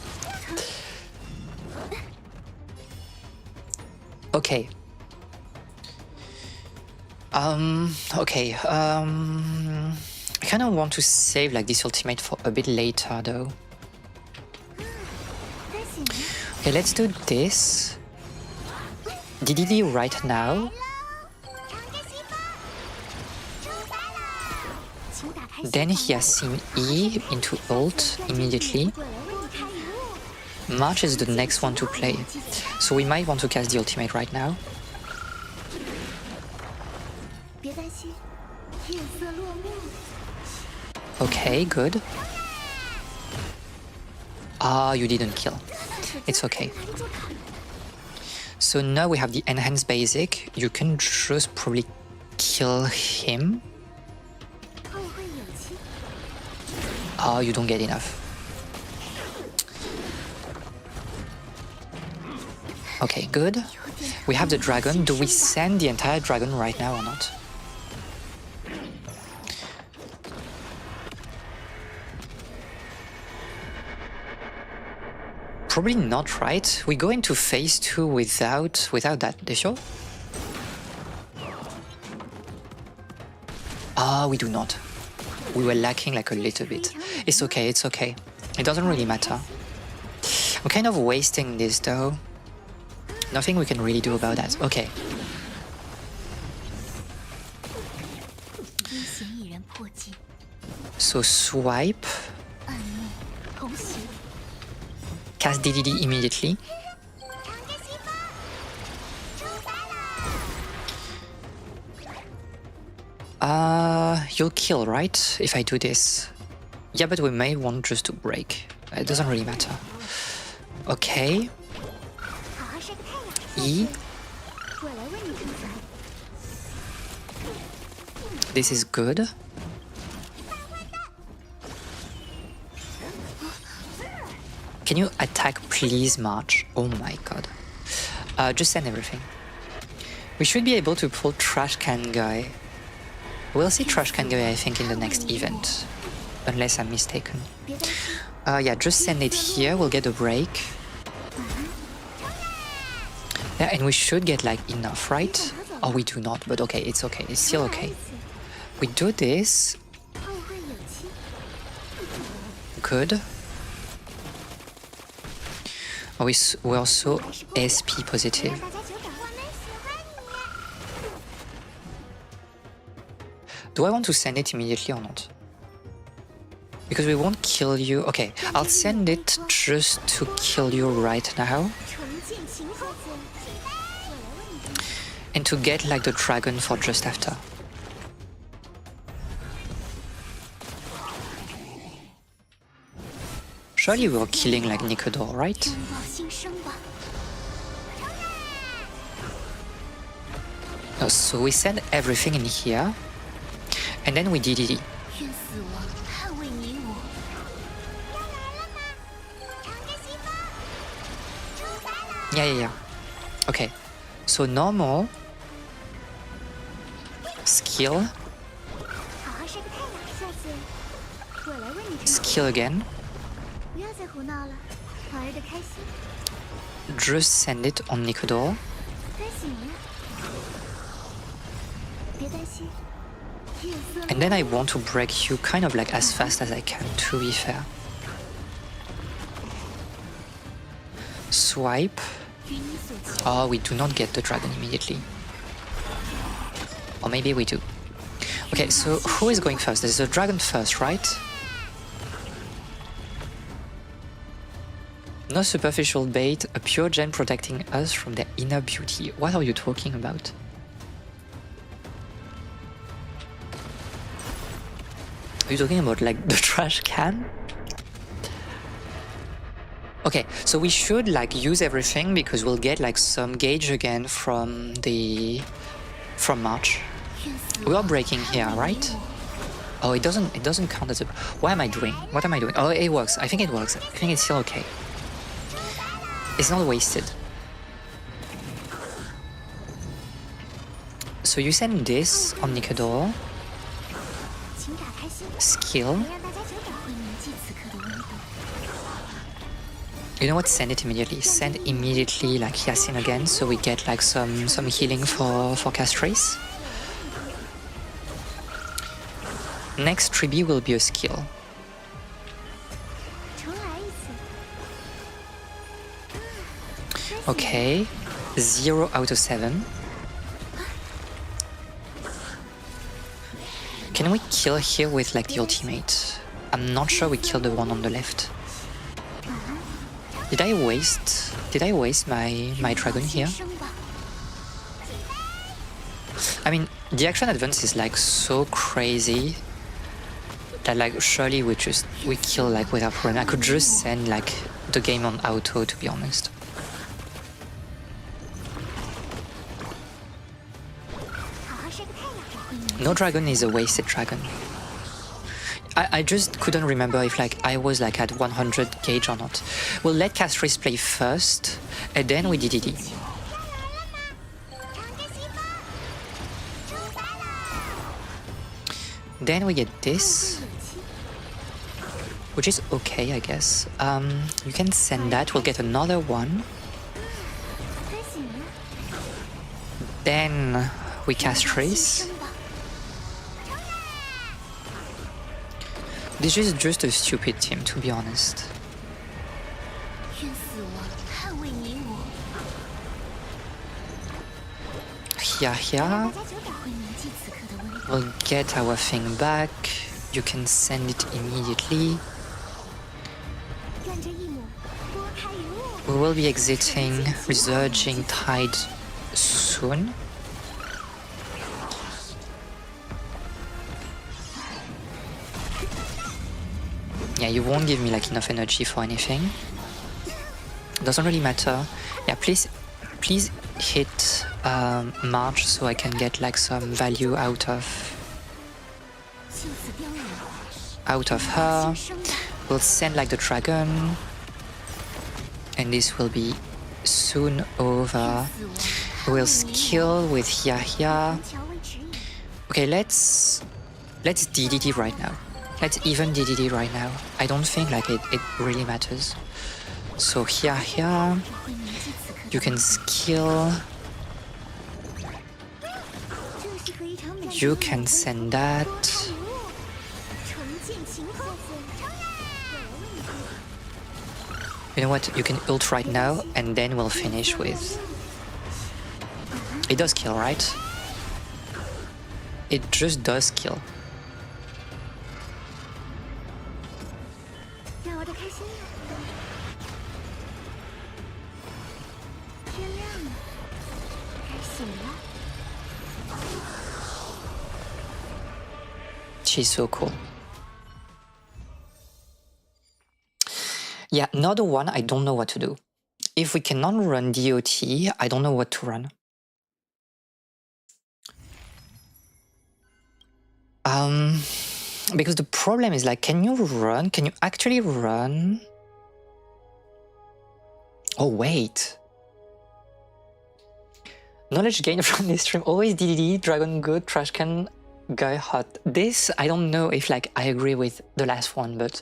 Okay. Okay. I kind of want to save like this ultimate for a bit later though. Okay, let's do this. DDD right now. Then he has seen E into ult immediately. March is the next one to play. So we might want to cast the ultimate right now. Okay, good. Ah, you didn't kill. It's okay. So now we have the enhanced basic. You can just probably kill him. Ah, you don't get enough. Okay, good. We have the dragon. Do we send the entire dragon right now or not? Probably not, right? We go into phase 2 without that, they sure? Ah, we do not. We were lacking like a little bit. It's okay, it's okay. It doesn't really matter. We're kind of wasting this though. Nothing we can really do about that. Okay. So swipe. Cast DDD immediately. You'll kill, right? If I do this. Yeah, but we may want just to break. It doesn't really matter. Okay. E. This is good. Can you attack, please, March? Oh my god. Just send everything. We should be able to pull Trash Can Guy. We'll see Trash Can Guy, I think, in the next event. Unless I'm mistaken. Yeah, just send it here. We'll get a break. Yeah, and we should get, like, enough, right? Oh, we do not, but okay, it's okay. It's still okay. We do this. Good. Oh, we're also SP positive. Do I want to send it immediately or not? Because we won't kill you. Okay, I'll send it just to kill you right now. And to get like the dragon for just after. Surely we're killing like Nicodor, right? Oh, so we send everything in here. And then we DDD. Yeah. Okay. So normal. Skill. Skill again. Just send it on Nicodor. And then I want to break you kind of like as fast as I can, to be fair. Swipe. Oh, we do not get the dragon immediately. Or maybe we do. Okay, so who is going first? There's a dragon first, right? No superficial bait, a pure gem protecting us from their inner beauty. What are you talking about? Are you talking about like the trash can? Okay, so we should like use everything because we'll get like some gauge again from March. We are breaking here, right? Oh, it doesn't count as a... What am I doing? What am I doing? Oh, it works. I think it works. I think it's still okay. It's not wasted. So you send this on Nicodor. Skill. You know what? Send it immediately. Send immediately like Yasin again, so we get like some healing for Castris. Next tribute will be a skill. Okay, 0 out of 7. Can we kill here with like the ultimate? I'm not sure we killed the one on the left. Did I waste my dragon here? I mean, the action advance is like so crazy that like surely we kill like without problem. I could just send like the game on auto, to be honest. No dragon is a wasted dragon. I just couldn't remember if like I was like at 100 gauge or not. We'll let Castris play first, and then we DDD. Then we get this, which is okay, I guess. You can send that. We'll get another one. Then we Castris. This is just a stupid team, to be honest. Here. We'll get our thing back. You can send it immediately. We will be exiting Resurging Tide soon. Yeah, you won't give me like enough energy for anything. Doesn't really matter. Yeah, please hit March so I can get like some value out of her. We'll send like the dragon, and this will be soon over. We'll skill with Yahya. Okay, let's DDD right now. Let's even DDD right now. I don't think like it really matters. So here, you can skill. You can send that. You know what? You can ult right now, and then we'll finish with. It does kill, right? It just does kill. She's so cool. Yeah, another one, I don't know what to do. If we cannot run DOT, I don't know what to run. Because the problem is like, can you actually run? Oh, wait. Knowledge gained from this stream, always DDD, Dragon Good, Trash Can, Guy Hot. This, I don't know if like I agree with the last one, but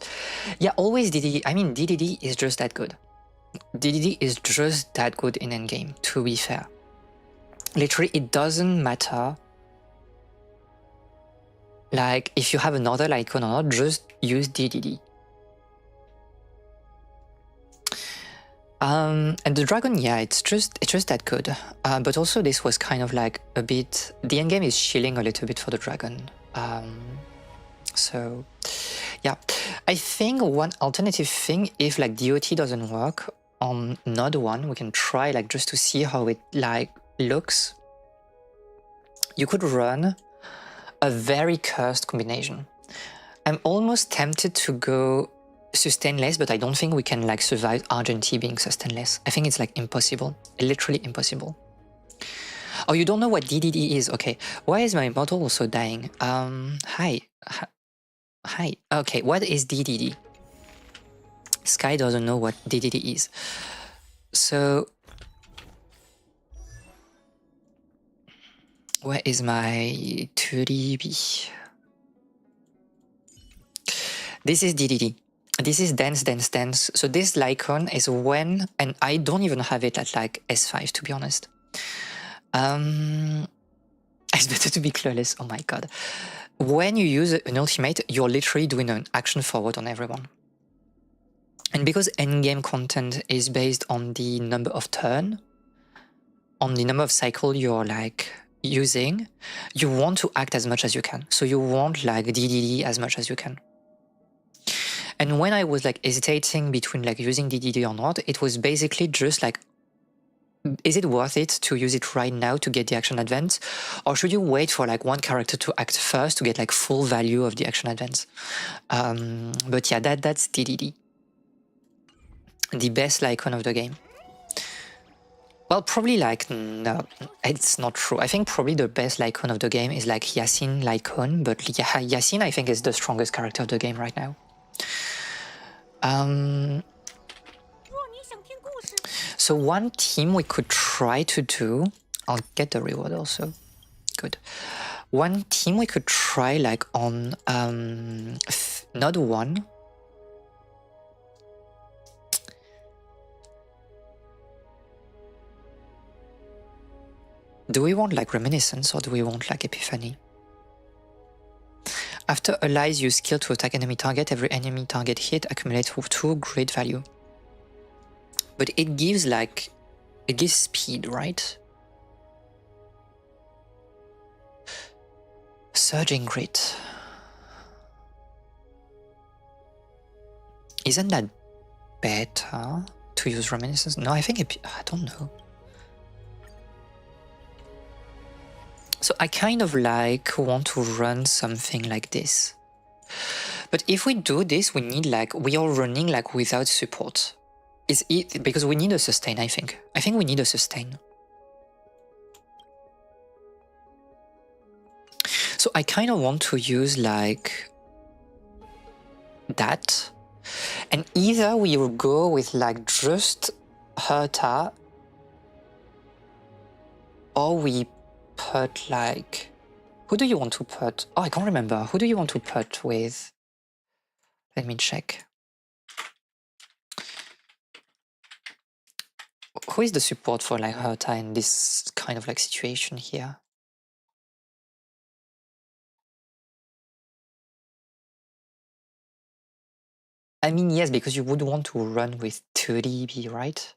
yeah, always DDD. I mean, DDD is just that good. DDD is just that good in endgame, to be fair. Literally, it doesn't matter like if you have another icon or not, just use DDD. And the dragon, yeah, it's just that good. But also this was kind of like a bit, the endgame is chilling a little bit for the dragon. So yeah, I think one alternative thing, if like DOT doesn't work on Node 1, we can try like just to see how it like looks. You could run a very cursed combination. I'm almost tempted to go sustainless, but I don't think we can like survive Argenti being sustainless. I think it's like impossible, literally impossible. Oh, you don't know what DDD is? Okay, why is my model also dying? Hi. Okay, what is DDD? Sky doesn't know what DDD is. So where is my 2DB? This is DDD. this is dance, dance, dance. So this Lycon is when, and I don't even have it at like S5 to be honest. It's better to be clueless. Oh my god. When you use an ultimate, you're literally doing an action forward on everyone. And because endgame content is based on the number of turn, on the number of cycle you're like using, you want to act as much as you can. So you want like DDD as much as you can. And when I was like hesitating between like using DDD or not, it was basically just like, is it worth it to use it right now to get the action advance? Or should you wait for like one character to act first to get like full value of the action advance? But yeah, that's DDD. The best Lycon of the game. Well, probably like, no, it's not true. I think probably the best Lycon of the game is like Yasin Lycon, but Yasin I think is the strongest character of the game right now. So one team we could try to do, I'll get the reward also, good. One team we could try like on Node 1. Do we want like Reminiscence or do we want like Epiphany? After allies use skill to attack enemy target, every enemy target hit accumulates 2 great value. But it gives like, it gives speed, right? Surging Grit. Isn't that better to use Reminiscence? No, I think I don't know. So I kind of like want to run something like this. But if we do this, we need like, we are running like without support. Is it because we need a sustain, I think. I think we need a sustain. So I kind of want to use like that. And either we will go with like just Herta, or we put like, who do you want to put? Oh, I can't remember. Who do you want to put with? Let me check. Who is the support for like Herta in this kind of like situation here? I mean, yes, because you would want to run with 30B, right?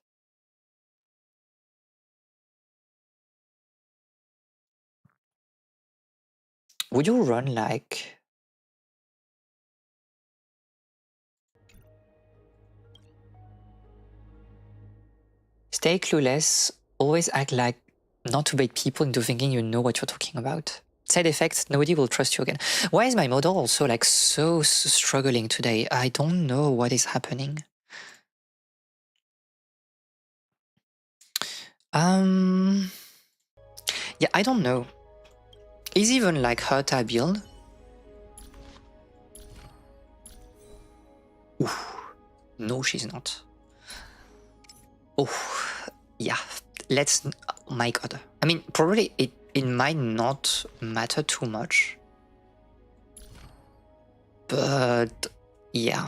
Would you run like... Stay clueless, always act like not to bait people into thinking you know what you're talking about. Side effects, nobody will trust you again. Why is my model also like so struggling today? I don't know what is happening. Yeah, I don't know. Is even like Herta build? Oof. No, she's not. Oh, yeah. Let's... Oh my god. I mean, probably it might not matter too much. But... yeah.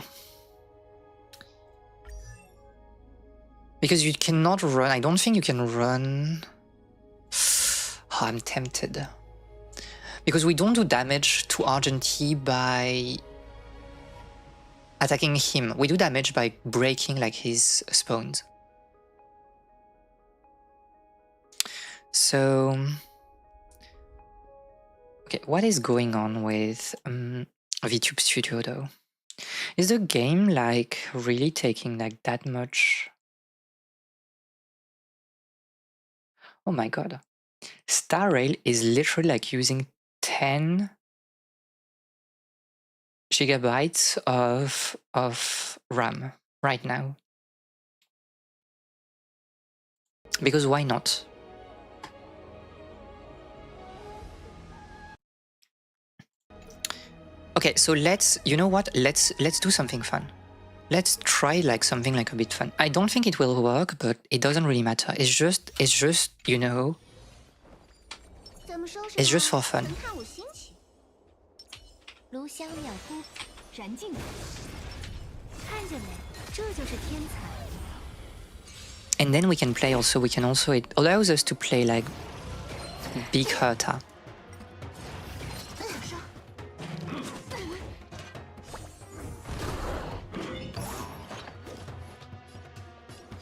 Because you cannot run... I don't think you can run... Oh, I'm tempted. Because we don't do damage to Argenti by attacking him. We do damage by breaking like his spawns. So... okay, what is going on with VTube Studio though? Is the game like really taking like that much? Oh my god. Star Rail is literally like using 10 gigabytes of RAM right now. Because why not? Okay, so let's, you know what? Let's do something fun. Let's try like something like a bit fun. I don't think it will work, but it doesn't really matter. It's just, you know, it's just for fun. 看见没？这就是天才。 And then we can play also, it allows us to play like big Herta.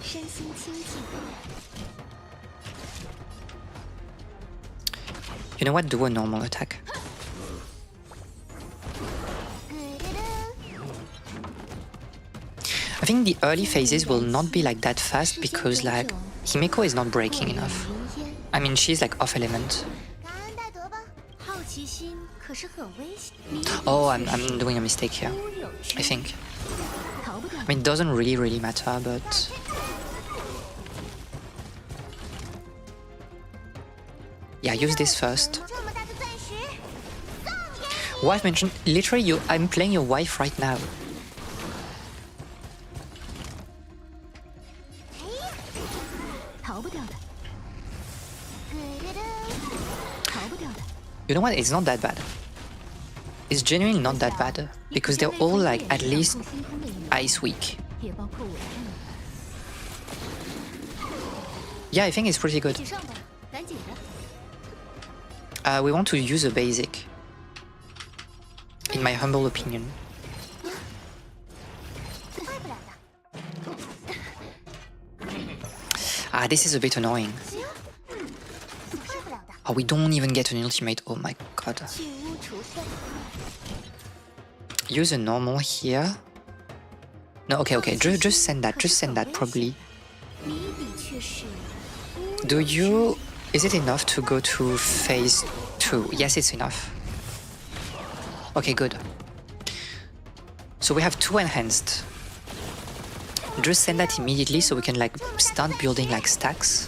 身心清净。 You know what? Do a normal attack. I think the early phases will not be like that fast because like Himeko is not breaking enough. I mean, she's like off element. 感恩戴德吧。好奇心可是很危险。 Oh, I'm doing a mistake here, I think. 逃不掉。 I mean, it doesn't really matter, but... Yeah, use this first. 这么大的钻石，送给你。 Wife mentioned, literally, I'm playing your wife right now. 逃不掉的。逃不掉的。 You know what? It's not that bad. It's genuinely not that bad because they're all like at least ice weak. 也包括我这样。 Yeah, I think it's pretty good. 起上吧，赶紧的。 We want to use a basic, in my humble opinion. 快不了的。 Ah, this is a bit annoying. 行，快不了的。 Oh, we don't even get an ultimate. Oh my god. 去污除秽。 Use a normal here. No, okay. Just send that. Just send that, probably. 你的确是。 Do you... Is it enough to go to phase 2? Yes, it's enough. Okay, good. So we have 2 enhanced. Just send that immediately so we can like start building like stacks.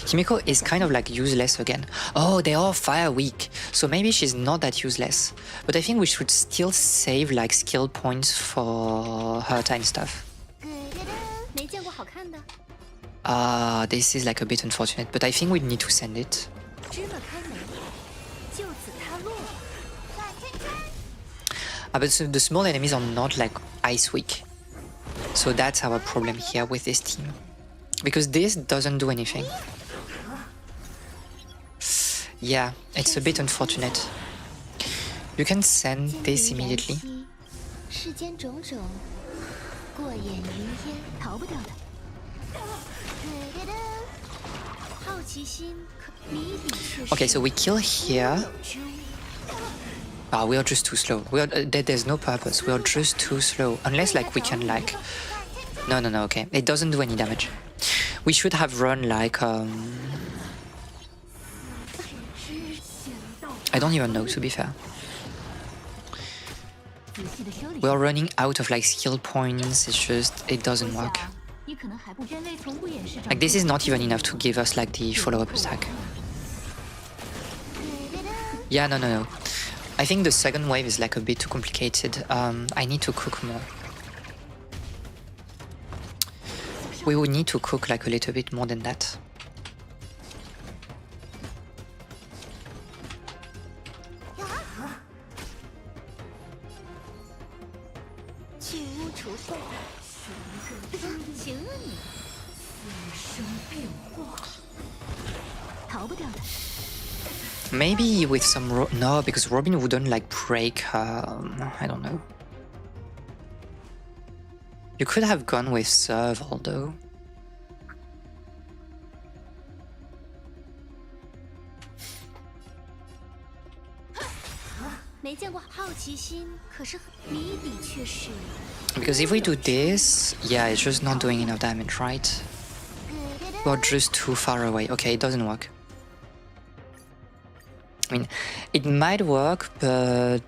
Himeko is kind of like useless again. Oh, they are fire weak. So maybe she's not that useless. But I think we should still save like skill points for her time stuff. 没见过好看的。 This is like a bit unfortunate, but I think we need to send it. 芝麻开门，就此塌落。转圈圈。 But the small enemies are not like ice weak. So that's our problem here with this team. Because this doesn't do anything. Yeah, it's a bit unfortunate. You can send this immediately. 世间种种，过眼云烟，逃不掉的。 好奇心可谜底却是 Okay, so we kill here. 之物。 We are just too slow. There's no purpose. We are just too slow. Unless like we can like... No, okay. It doesn't do any damage. We should have run like... I don't even know, to be fair. 仔细地修理。 We are running out of like skill points. It's just... It doesn't work. 你可能还不人类从不掩饰长 Like this is not even enough to give us like the follow-up attack. Yeah, no. I think the second wave is like a bit too complicated. I need to cook more. We would need to cook like a little bit more than that. 去污除秽。请你死生变化。逃不掉的。 Maybe with some... No, because Robin wouldn't like break her... I don't know. You could have gone with Serve, although. 没见过好奇心，可是谜底却是。 Because if we do this... Yeah, it's just not doing enough damage, right? We're just too far away. Okay, it doesn't work. I mean, it might work, but...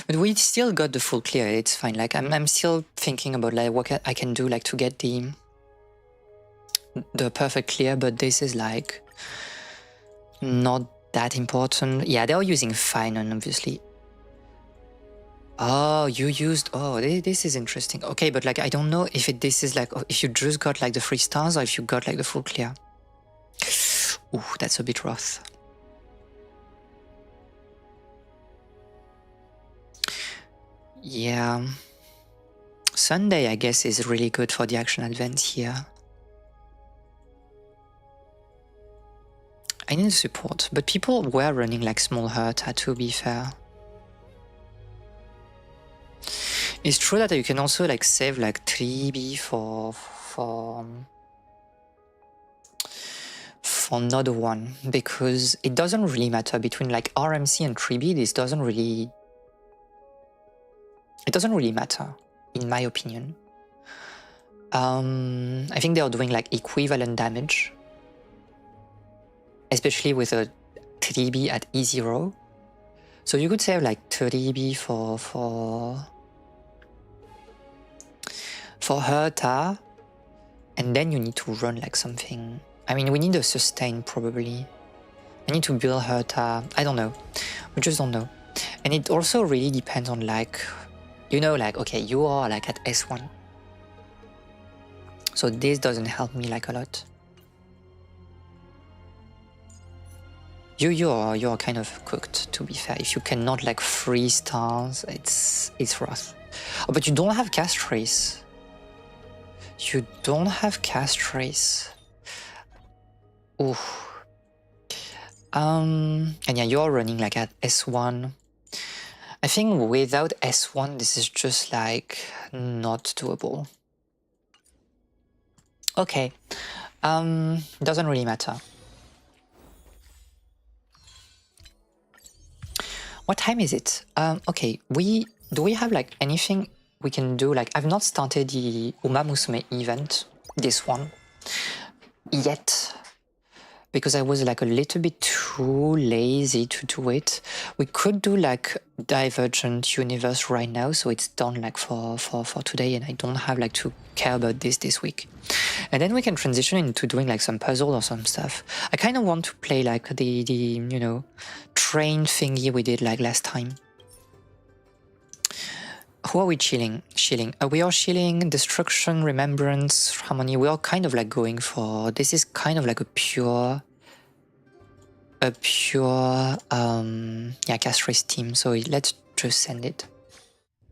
But we still got the full clear, it's fine. Like, I'm still thinking about like what I can do like to get the perfect clear, but this is like not that important. Yeah, they're using Finon, obviously. Oh, you used... Oh, this is interesting. Okay, but like, I don't know if this is like... If you just got like the 3 stars or if you got like the full clear. Ooh, that's a bit rough. Yeah. Sunday, I guess, is really good for the action advance here. I need support, but people were running like small Herta, to be fair. It's true that you can also like save like 3B for node 1, because it doesn't really matter between like RMC and 3B. It doesn't really matter, in my opinion. I think they are doing like equivalent damage, especially with a 3B at E0. So you could save like 30B for Herta, and then you need to run like something. I mean, we need a sustain probably. I need to build Herta. I don't know. We just don't know. And it also really depends on like, you know, like, okay, you are like at S1. So this doesn't help me like a lot. You're kind of cooked, to be fair. If you cannot like 3 stars, it's rough. Oh, but you don't have cast trace. You don't have cast trace. Ooh. And yeah, you're running like at S1. I think without S1, this is just like not doable. Okay. Doesn't really matter. What time is it? Okay, do we have like anything we can do? Like, I've not started the Uma Musume event, this one, yet, because I was like a little bit too lazy to do it. We could do like Divergent Universe right now, so it's done like for today, and I don't have like to care about this week. And then we can transition into doing like some puzzle or some stuff. I kind of want to play like the you know, train thingy we did like last time. Who are we chilling? We are chilling Destruction, Remembrance, Harmony. We are kind of like going for, this is kind of like a pure yeah, cast race team. So let's just send it.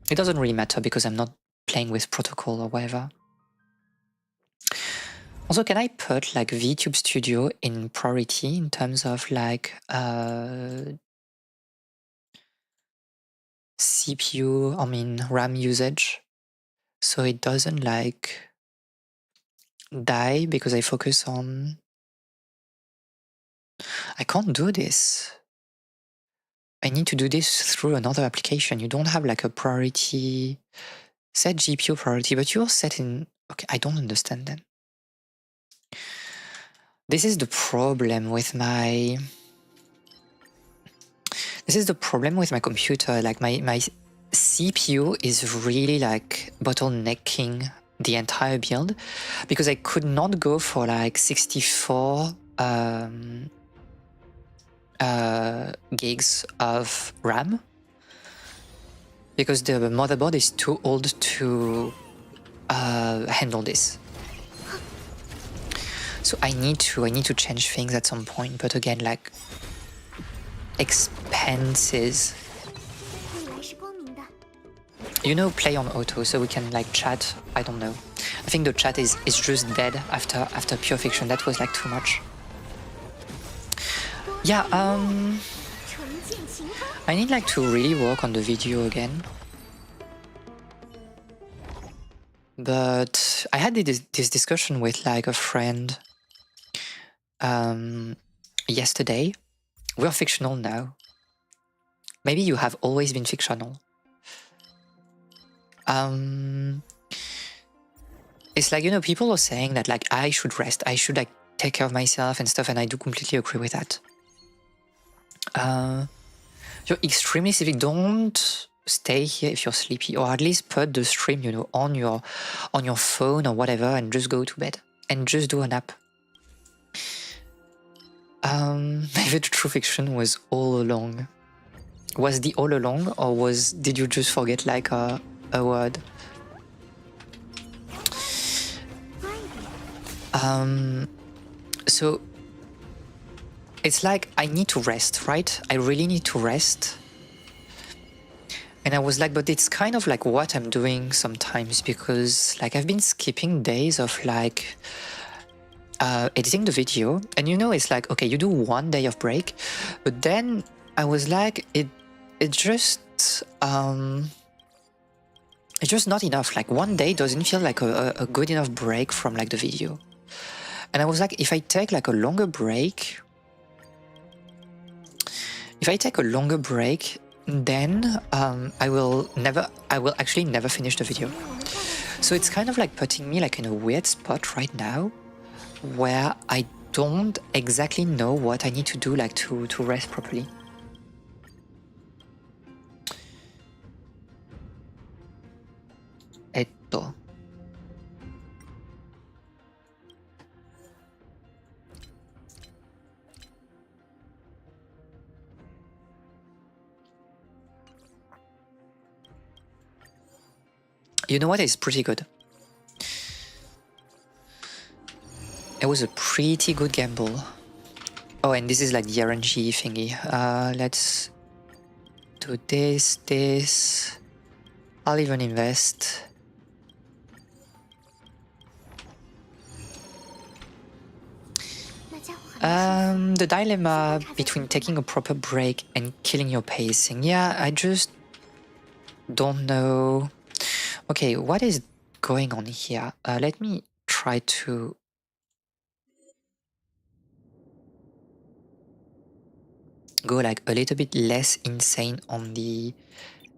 It doesn't really matter because I'm not playing with protocol or whatever. Also, can I put like VTube Studio in priority in terms of like CPU, I mean RAM usage, so it doesn't like die because I focus on... I can't do this. I need to do this through another application. You don't have like a priority, set GPU priority, but you're setting... Okay, I don't understand then. This is the problem with my... This is the problem with my computer. Like my CPU is really like bottlenecking the entire build because I could not go for like 64 gigs of RAM because the motherboard is too old to handle this. So I need to change things at some point, but again, like expenses. You know, play on auto so we can like chat. I don't know. I think the chat is just dead after Pure Fiction. That was like too much. Yeah, I need like to really work on the video again. But I had this discussion with like a friend yesterday. We're fictional now. Maybe you have always been fictional. It's like, you know, people are saying that like I should rest, I should like take care of myself and stuff, and I do completely agree with that. You're extremely sleepy. Don't stay here if you're sleepy, or at least put the stream, you know, on your phone or whatever, and just go to bed and just do a nap. Maybe the true fiction was all along. Was the all along, or did you just forget like a word? So it's like I need to rest, right? I really need to rest. And I was like, but it's kind of like what I'm doing sometimes, because like I've been skipping days of like editing the video, and you know, it's like, okay, you do 1 day of break, but then I was like, it's just not enough. Like 1 day doesn't feel like a good enough break from like the video. And I was like, if I take like a longer break, then I will actually never finish the video. So it's kind of like putting me like in a weird spot right now, where I don't exactly know what I need to do like to rest properly. Etto. You know what? It's pretty good. It was a pretty good gamble. Oh, and this is like the RNG thingy. Let's do this. I'll even invest. The dilemma between taking a proper break and killing your pacing. Yeah, I just don't know. Okay, what is going on here? Let me try to... go like a little bit less insane on the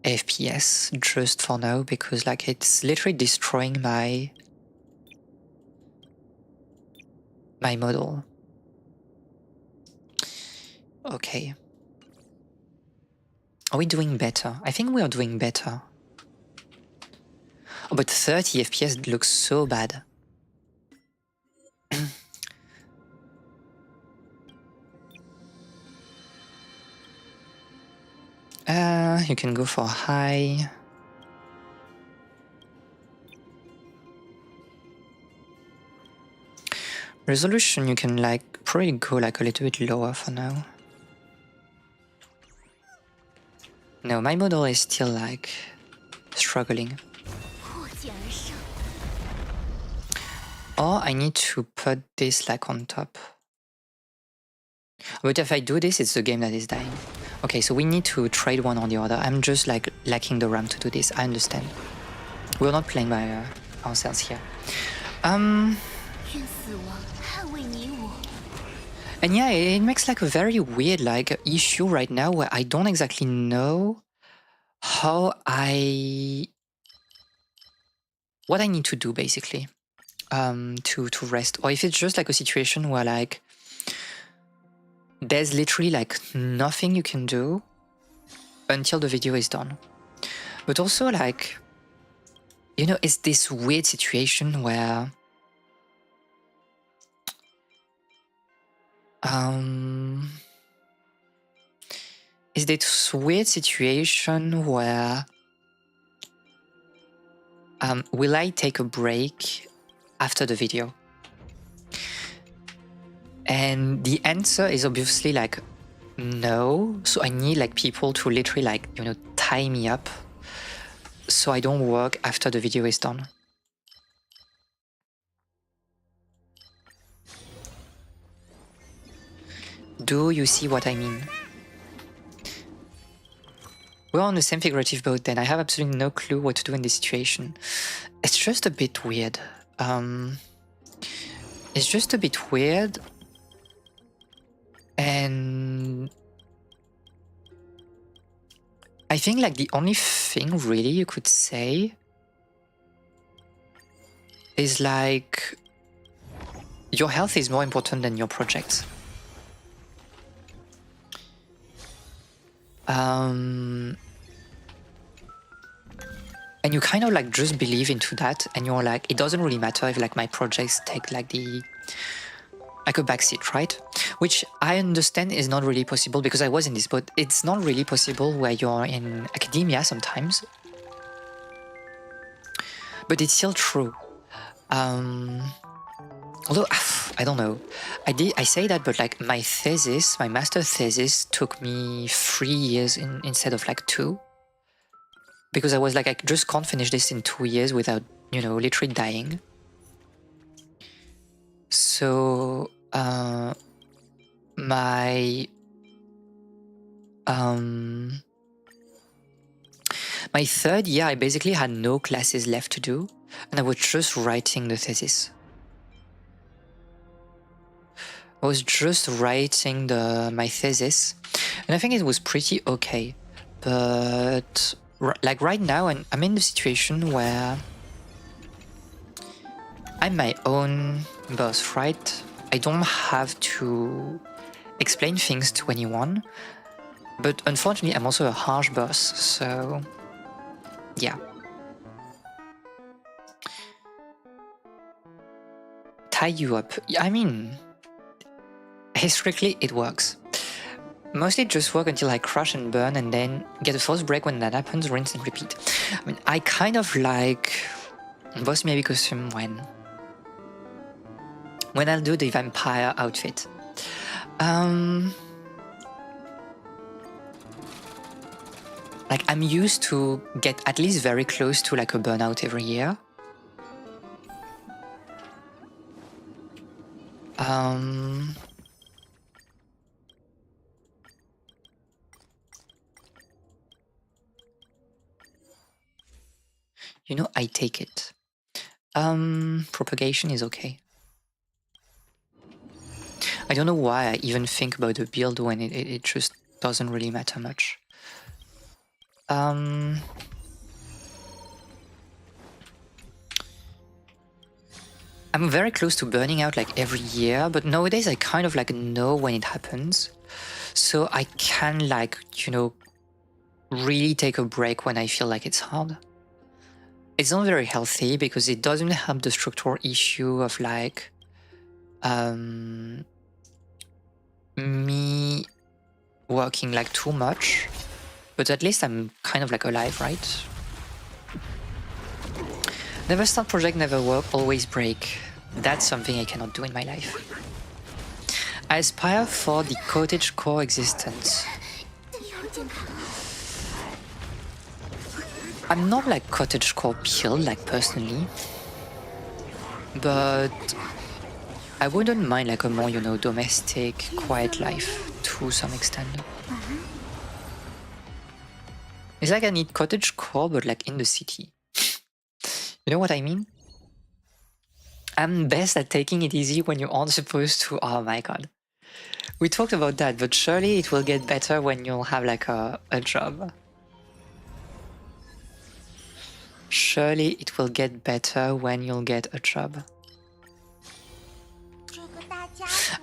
FPS just for now, because like it's literally destroying my model. Okay. Are we doing better? I think we are doing better. Oh, but 30 FPS looks so bad. You can go for high. Resolution, you can like probably go like a little bit lower for now. No, my model is still like struggling. Or I need to put this like on top. But if I do this, it's the game that is dying. Okay, so we need to trade one or the other. I'm just like lacking the RAM to do this. I understand. We're not playing by ourselves here. And yeah, it makes like a very weird like issue right now where I don't exactly know what I need to do basically to rest, or if it's just like a situation where like there's literally like nothing you can do until the video is done. But also like, you know, it's this weird situation where is this weird situation where will I take a break after the video? And the answer is obviously like no. So I need like people to literally like, you know, tie me up so I don't work after the video is done. Do you see what I mean? We're on the same figurative boat then. I have absolutely no clue what to do in this situation. It's just a bit weird. It's just a bit weird. And I think like the only thing really you could say is like your health is more important than your project. And you kind of like just believe into that, and you're like, it doesn't really matter if like my projects take like a backseat, right? Which I understand is not really possible because I was in this, but it's not really possible where you're in academia sometimes. But it's still true. Although, I don't know. I say that, but like my master thesis took me 3 years instead of like 2. because I was like, I just can't finish this in 2 years without, you know, literally dying. So my third year, I basically had no classes left to do, and I was just writing the thesis. I was just writing my thesis, and I think it was pretty okay. But like right now, and I'm in the situation where I'm my own boss, right? I don't have to explain things to anyone, but unfortunately, I'm also a harsh boss, so yeah. Tie you up. I mean, historically, it works. Mostly just work until I crash and burn, and then get a force break when that happens, rinse and repeat. I mean, I kind of like boss maybe costume when I'll do the vampire outfit. Like, I'm used to get at least very close to like a burnout every year. You know, I take it. Propagation is okay. I don't know why I even think about the build when it just doesn't really matter much. I'm very close to burning out like every year, but nowadays I kind of like know when it happens. So I can like, you know, really take a break when I feel like it's hard. It's not very healthy because it doesn't have the structural issue of like me working like too much, but at least I'm kind of like alive, right? Never start project, never work, always break. That's something I cannot do in my life. I aspire for the cottagecore existence. I'm not like cottagecore build, like personally, but I wouldn't mind like a more, you know, domestic, quiet life to some extent. It's like I need cottagecore, but like in the city. You know what I mean? I'm best at taking it easy when you aren't supposed to. Oh my god. We talked about that, but surely it will get better when you'll have like a job. Surely it will get better when you'll get a job.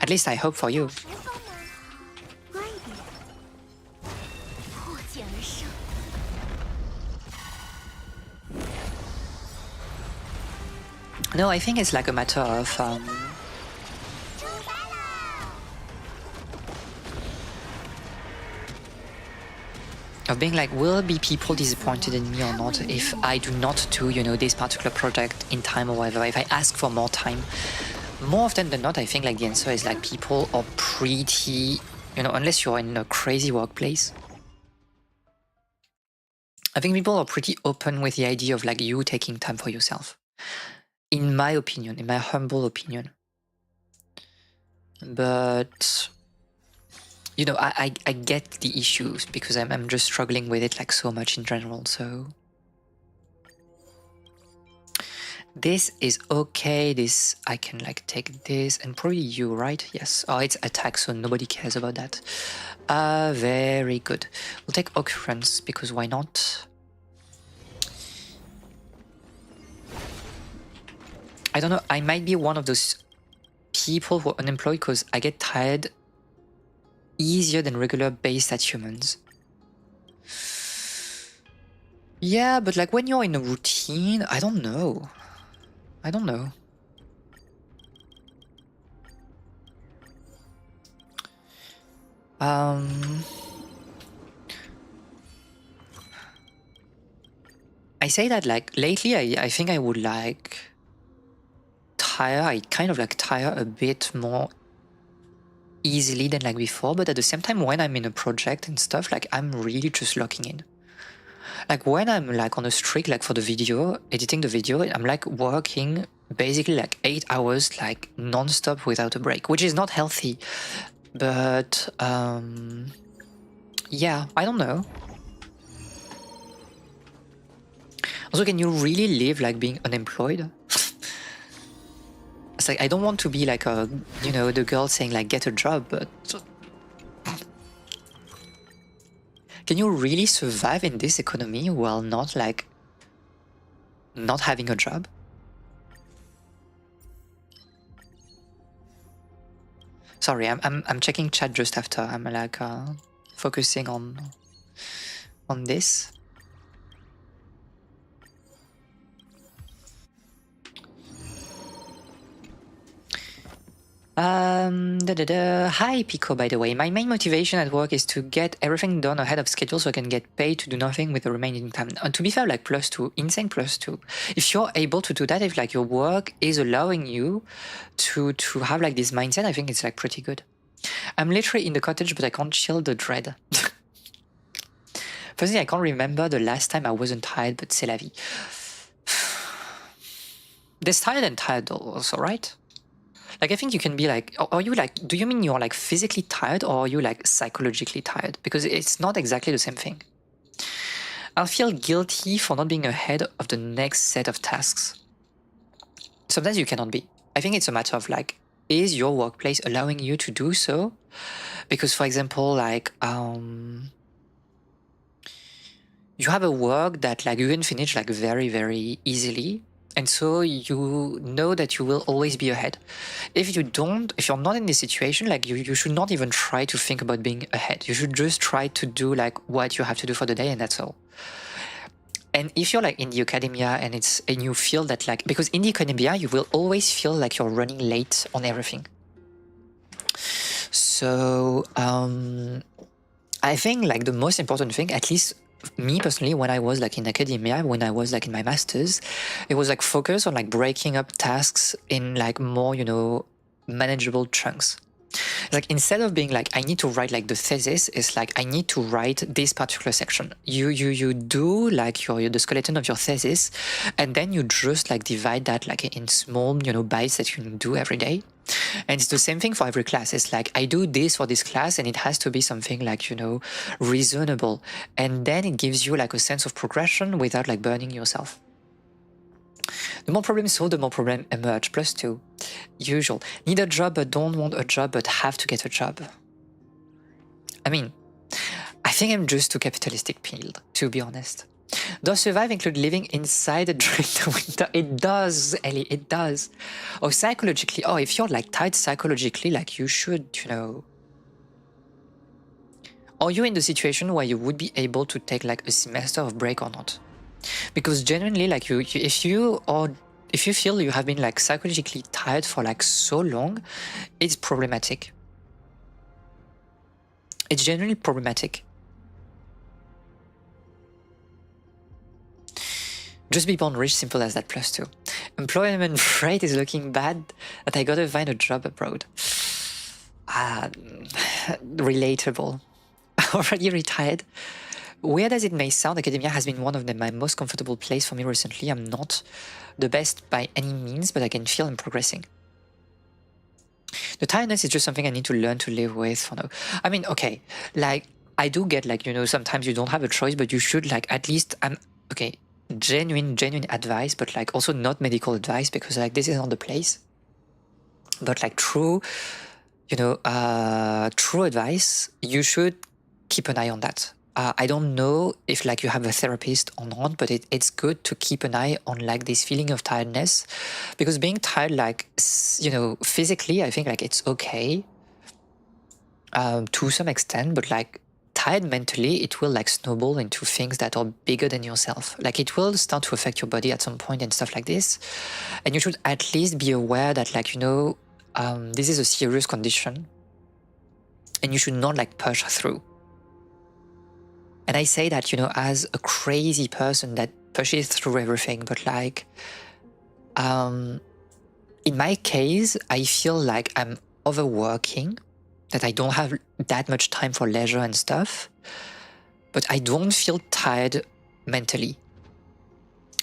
At least I hope for you. No, I think it's like a matter of being like, will be people disappointed in me or not if I do not do, you know, this particular project in time or whatever, if I ask for more time. More often than not, I think like the answer is like people are pretty, you know, unless you're in a crazy workplace, I think people are pretty open with the idea of like you taking time for yourself. In my opinion, in my humble opinion. But you know, I get the issues because I'm just struggling with it like so much in general, so this is okay. This I can like take this, and probably you, right? Yes. Oh, it's attack, so nobody cares about that. Very good. We'll take occurrence because why not? I don't know. I might be one of those people who are unemployed because I get tired easier than regular base stat humans. Yeah, but like when you're in a routine, I don't know. I don't know. I say that like lately I think I would like I kind of like tire a bit more easily than like before, but at the same time when I'm in a project and stuff, like I'm really just locking in. Like when I'm like on a streak, like for the video, editing the video, I'm like working basically like 8 hours, like non-stop without a break, which is not healthy. But yeah, I don't know. Also, can you really live like being unemployed? It's like, I don't want to be like a, you know, the girl saying like get a job, but can you really survive in this economy while not like not having a job? Sorry, I'm checking chat just after. I'm like focusing on this. Hi Pico, by the way. My main motivation at work is to get everything done ahead of schedule so I can get paid to do nothing with the remaining time. And to be fair, like +2, insane +2. If you're able to do that, if like your work is allowing you to have like this mindset, I think it's like pretty good. I'm literally in the cottage, but I can't chill the dread. Personally, I can't remember the last time I wasn't tired, but c'est la vie. There's tired and tired also, right? Like, I think you can be like, are you like, do you mean you're like physically tired or are you like psychologically tired? Because it's not exactly the same thing. I'll feel guilty for not being ahead of the next set of tasks. Sometimes you cannot be. I think it's a matter of like, is your workplace allowing you to do so? Because for example, like, you have a work that like you can finish like very, very easily. And so you know that you will always be ahead. If you don't, if you're not in this situation, like you should not even try to think about being ahead. You should just try to do like what you have to do for the day, and that's all. And if you're like in the academia and you feel that like, because in the academia, you will always feel like you're running late on everything. So I think like the most important thing, at least me personally, when I was like in academia, when I was like in my masters, it was like focus on like breaking up tasks in like more, you know, manageable chunks. Like instead of being like, I need to write like the thesis, it's like I need to write this particular section. You do like the skeleton of your thesis, and then you just like divide that like in small, you know, bites that you can do every day. And it's the same thing for every class. It's like, I do this for this class and it has to be something like, you know, reasonable. And then it gives you like a sense of progression without like burning yourself. The more problems solved, the more problems emerge. +2. Usual. Need a job but don't want a job but have to get a job. I mean, I think I'm just too capitalistic pilled, to be honest. Does survive include living inside during the winter? It does, Ellie, it does. Or psychologically, if you're like tired psychologically, like you should, you know. Are you in the situation where you would be able to take like a semester of break or not? Because genuinely, like if you feel you have been like psychologically tired for like so long, it's problematic. It's genuinely problematic. Just be born rich, simple as that. +2. Employment rate is looking bad, that I gotta find a job abroad. Relatable. Already retired. Weird as it may sound, academia has been one of my most comfortable place for me recently. I'm not the best by any means, but I can feel I'm progressing. The tiredness is just something I need to learn to live with for now. I mean, okay, like, I do get like, you know, sometimes you don't have a choice, but you should like, at least, okay, genuine advice, but like also not medical advice, because like this is not the place. But like true, you know, true advice, you should keep an eye on that. I don't know if like you have a therapist or not, but it's good to keep an eye on like this feeling of tiredness, because being tired, like, you know, physically, I think like it's okay to some extent, but like tired mentally, it will like snowball into things that are bigger than yourself. Like it will start to affect your body at some point and stuff like this. And you should at least be aware that like, you know, this is a serious condition and you should not like push through. And I say that, you know, as a crazy person that pushes through everything, but like, in my case, I feel like I'm overworking, that I don't have that much time for leisure and stuff, but I don't feel tired mentally.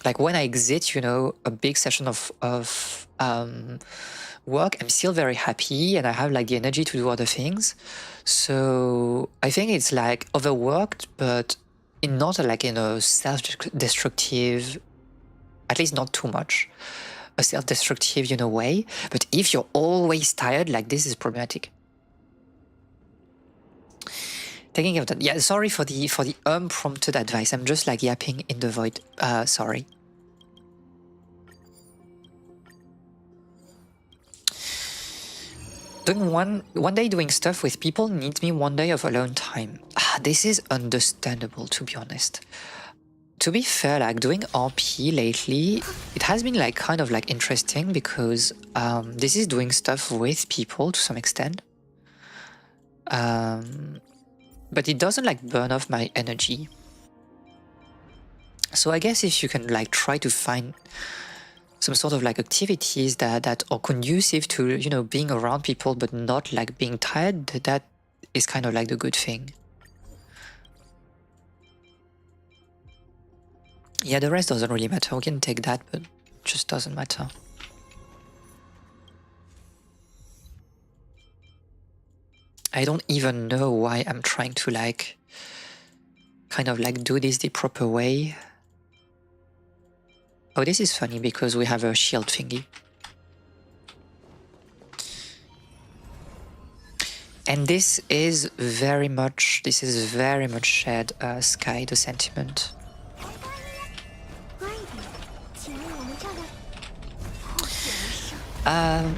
Like when I exit, you know, a big session of work, I'm still very happy and I have like the energy to do other things. So I think it's like overworked, but in not like in a self-destructive, at least not too much, a self-destructive, you know, way. But if you're always tired, like this is problematic. Taking of that, yeah. Sorry for the unprompted advice. I'm just like yapping in the void. Sorry. Doing one day doing stuff with people needs me one day of alone time. This is understandable, to be honest. To be fair, like doing RP lately, it has been like kind of like interesting because this is doing stuff with people to some extent. But it doesn't like burn off my energy. So I guess if you can like try to find some sort of like activities that are conducive to, you know, being around people but not like being tired, that is kind of like the good thing. Yeah, the rest doesn't really matter. We can take that, but it just doesn't matter. I don't even know why I'm trying to like kind of like do this the proper way. Oh, this is funny because we have a shield thingy. And this is very much shared, Sky, the sentiment.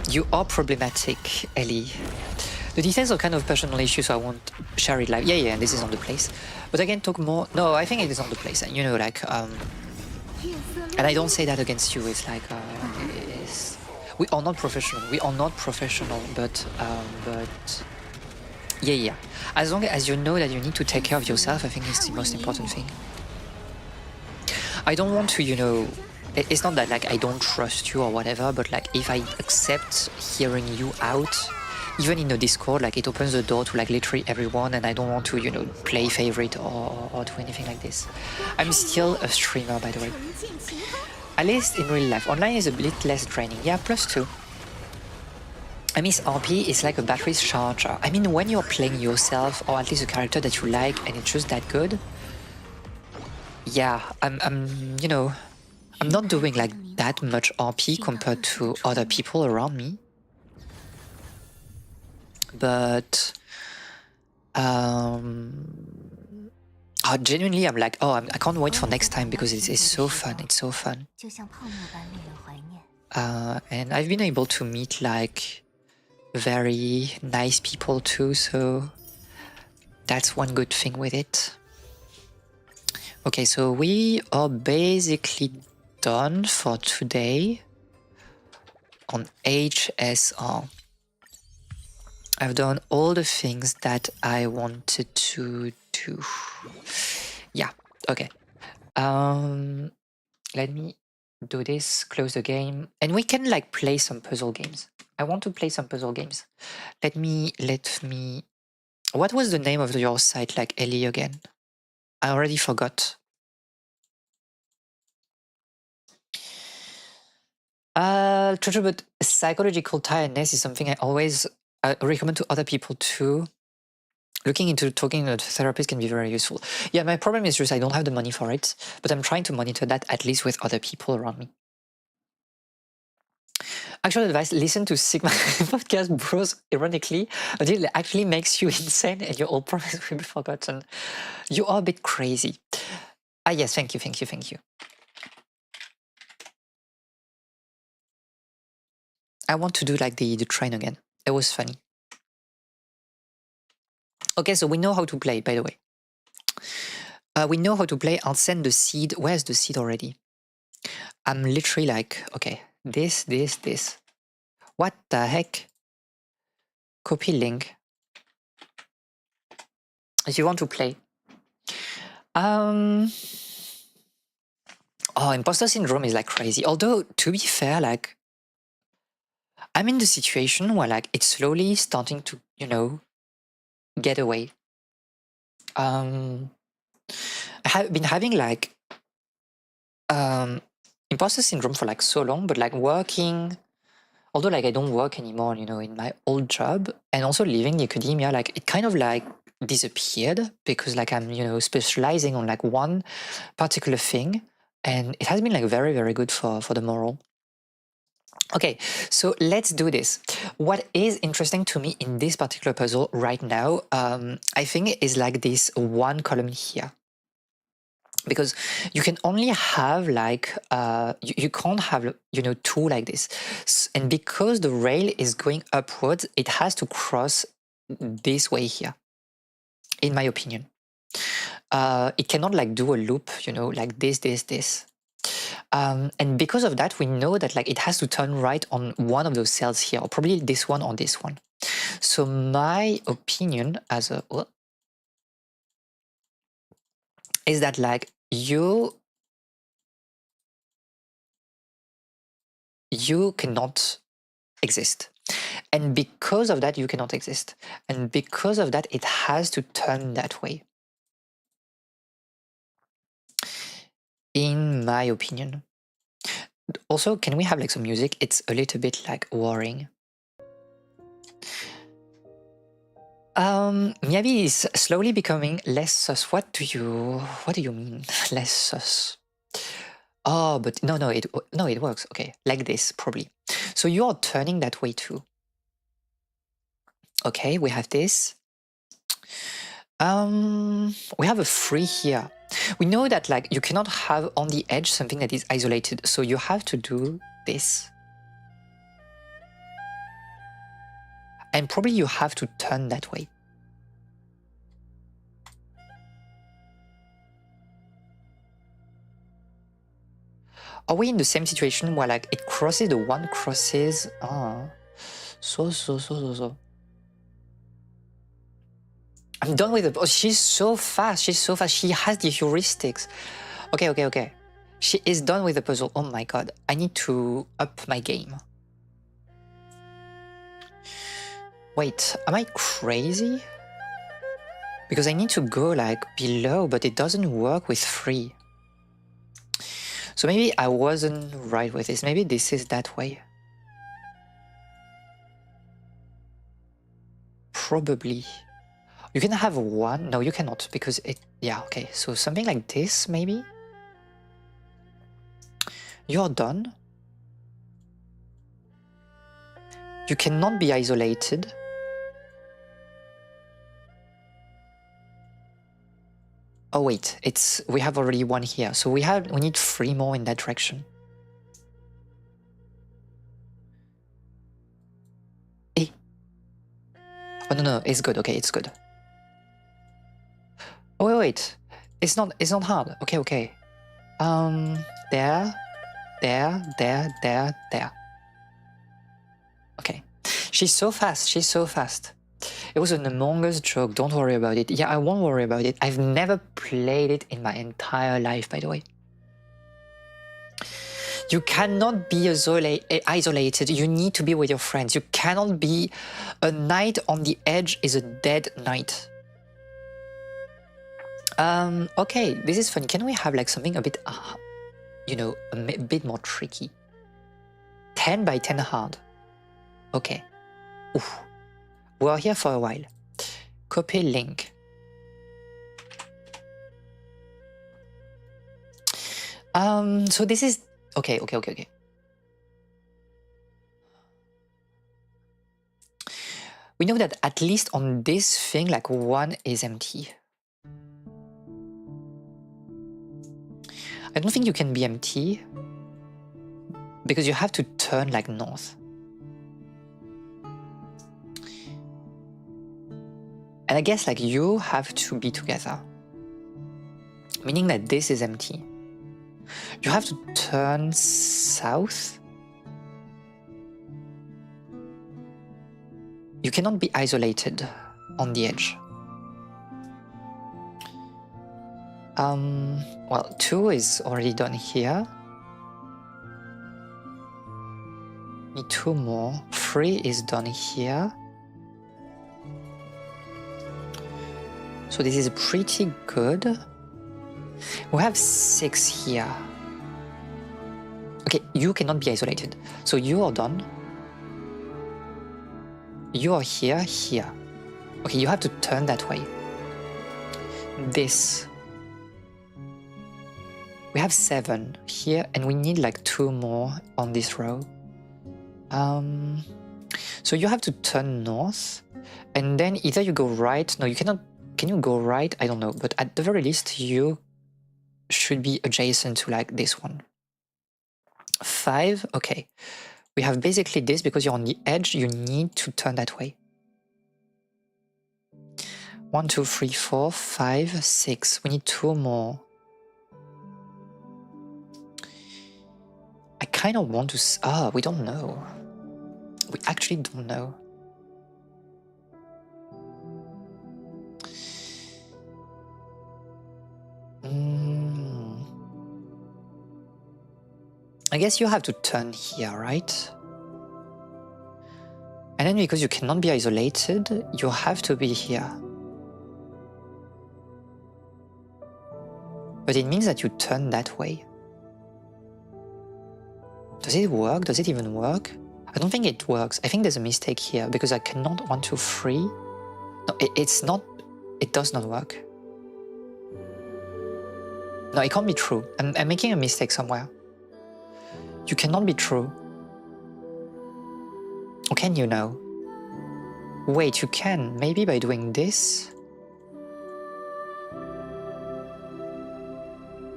You are problematic, Ellie. The details are kind of personal issues, so I won't share it live. Yeah, this is on the place. But I can talk more. No, I think it is on the place. And you know, like, and I don't say that against you. It's like, we are not professional. But yeah. As long as you know that you need to take care of yourself, I think it's the most important thing. I don't want to, you know, it's not that like I don't trust you or whatever, but like if I accept hearing you out, even in the Discord, like it opens the door to like literally everyone, and I don't want to, you know, play favorite or do anything like this. I'm still a streamer, by the way. At least in real life. Online is a bit less draining. Yeah, +2. I miss RP, it's like a battery's charger. I mean, when you're playing yourself, or at least a character that you like, and it's just that good, yeah, I'm you know, I'm not doing like that much RP compared to other people around me. But genuinely, I'm like, I can't wait for next time because it's so fun. It's so fun. And I've been able to meet like very nice people too, so that's one good thing with it. Okay, so we are basically done for today on HSR. I've done all the things that I wanted to do. Yeah, okay. Let me do this, close the game, and we can like play some puzzle games. I want to play some puzzle games. Let me. What was the name of your site, like Ellie, again? I already forgot. True, but psychological tiredness is something I always recommend to other people too. Looking into talking to a therapist can be very useful. Yeah, my problem is just I don't have the money for it, but I'm trying to monitor that at least with other people around me. Actual advice, listen to Sigma podcast bros ironically until it actually makes you insane and your old promise will be forgotten. You are a bit crazy. Yes, thank you. I want to do like the train again. It was funny. Okay, so we know how to play, by the way. We know how to play. I'll send the seed. Where's the seed already? I'm literally like, okay, this. What the heck? Copy link. If you want to play. Imposter syndrome is like crazy. Although, to be fair, like, I'm in the situation where like it's slowly starting to, you know, get away. I have been having like imposter syndrome for like so long, but like working, although like I don't work anymore, you know, in my old job, and also leaving the academia, like it kind of like disappeared because like I'm, you know, specializing on like one particular thing, and it has been like very, very good for the moral. Okay, so let's do this. What is interesting to me in this particular puzzle right now, I think is like this one column here. Because you can only have like, you can't have, you know, two like this. And because the rail is going upwards, it has to cross this way here, in my opinion. It cannot like do a loop, you know, like this. And because of that, we know that like it has to turn right on one of those cells here, or probably this one or this one. So my opinion as a is that like you cannot exist. And because of that, you cannot exist. And because of that, it has to turn that way. In my opinion. Also, can we have like some music? It's a little bit like worrying. Miyabi is slowly becoming less sus. What do you mean? Less sus? Oh, but no, it works. Okay, like this probably. So you are turning that way too. Okay, we have this. We have a 3 here. We know that like you cannot have on the edge something that is isolated, so you have to do this. And probably you have to turn that way. Are we in the same situation where like it crosses, the one crosses? So. I'm done with it. Oh, she's so fast. She has the heuristics. Okay. She is done with the puzzle. Oh my god. I need to up my game. Wait, am I crazy? Because I need to go like below, but it doesn't work with 3. So maybe I wasn't right with this. Maybe this is that way. Probably. You can have 1. No, you cannot because it... Yeah, okay. So something like this, maybe? You're done. You cannot be isolated. Oh wait, we have already 1 here. So we need 3 more in that direction. Eh. Oh no, it's good. Okay, it's good. Oh wait. It's not hard. Okay. There. Okay. She's so fast. It was an Among Us joke, don't worry about it. Yeah, I won't worry about it. I've never played it in my entire life, by the way. You cannot be isolated. You need to be with your friends. You cannot be... A knight on the edge is a dead knight. Okay, this is fun. Can we have like something a bit, you know, a bit more tricky? 10 by 10 hard. Okay. Oof. We're here for a while. Copy link. So this is... Okay. We know that at least on this thing, like 1 is empty. I don't think you can be empty because you have to turn like north. And I guess like you have to be together, meaning that this is empty. You have to turn south. You cannot be isolated on the edge. Well, 2 is already done here. Need 2 more. 3 is done here. So this is pretty good. We have 6 here. Okay, you cannot be isolated. So you are done. You are here, here. Okay, you have to turn that way. This. We have 7 here, and we need like 2 more on this row. So you have to turn north, and then either you go right. No, you cannot. Can you go right? I don't know, but at the very least, you should be adjacent to like this one. 5, okay. We have basically this because you're on the edge, you need to turn that way. 1, 2, 3, 4, 5, 6. We need 2 more. I kind of want to... we don't know. We actually don't know. I guess you have to turn here, right? And then because you cannot be isolated, you have to be here. But it means that you turn that way. Does it work? Does it even work? I don't think it works. I think there's a mistake here because I cannot 1, 2, 3. No, it's not. It does not work. No, it can't be true. I'm making a mistake somewhere. You cannot be true. Or can you now? Wait, you can. Maybe by doing this.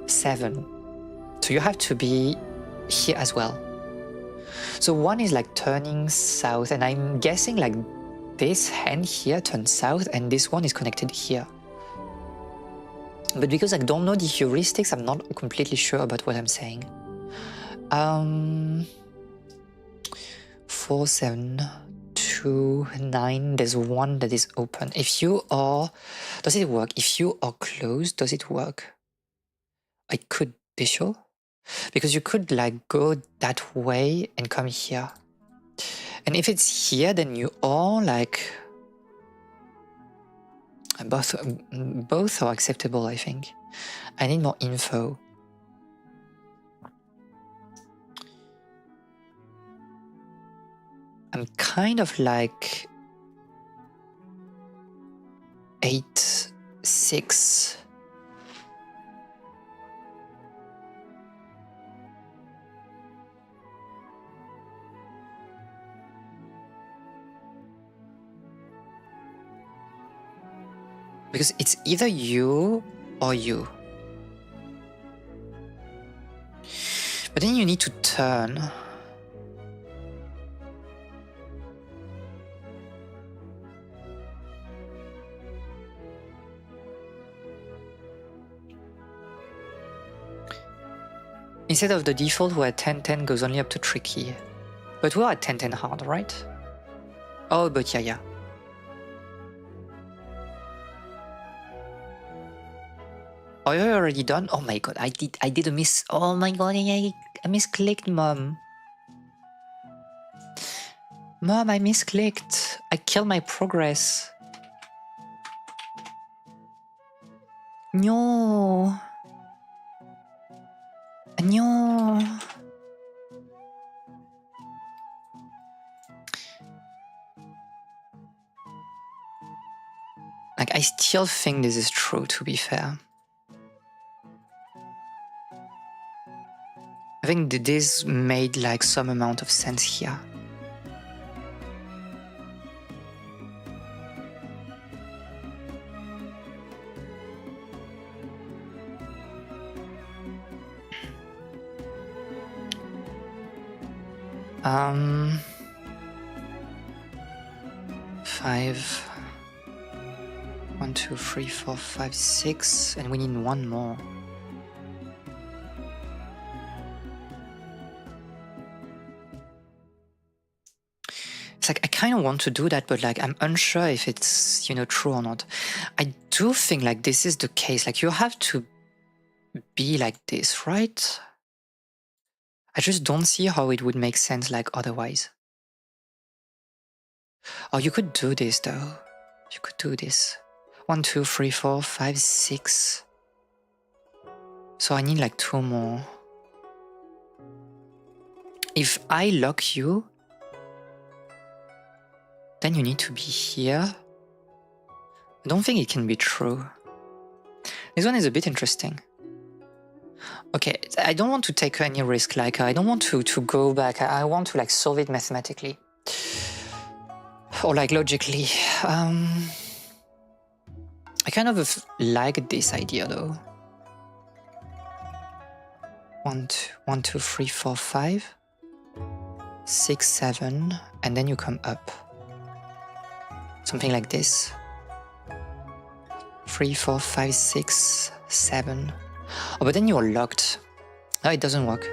7. So you have to be here as well. So 1 is like turning south, and I'm guessing like this hand here turns south, and this one is connected here. But because I don't know the heuristics, I'm not completely sure about what I'm saying. 4, 7, 2, 9. There's 1 that is open. If you are... Does it work? If you are closed, does it work? I could be sure. Because you could like go that way and come here. And if it's here, then you are like... Both are acceptable, I think. I need more info. I'm kind of like 8, 6. Because it's either you or you. But then you need to turn. Instead of the default where 10-10 goes only up to tricky. But we're at 10-10 hard, right? Oh, but yeah. Oh, you're already done? Oh my god, I did a miss. Oh my god, I misclicked, Mom. Mom, I misclicked. I killed my progress. No. No. Like, I still think this is true, to be fair. I think this made like some amount of sense here. Five. 1, 2, 3, 4, 5, 6, and we need 1 more. It's like I kind of want to do that, but like I'm unsure if it's, you know, true or not. I do think like this is the case. Like you have to be like this, right? I just don't see how it would make sense like otherwise. Oh, you could do this though. You could do this. 1, 2, 3, 4, 5, 6. So I need like 2 more. if I lock you, then you need to be here. I don't think it can be true. This one is a bit interesting. Okay, I don't want to take any risk. Like, I don't want to go back. I want to like solve it mathematically. Or like logically. I kind of like this idea though. 1, 2, 3, 4, 5, 6, 7, and then you come up. Something like this. 3, 4, 5, 6, 7. Oh, but then you're locked. No, it doesn't work.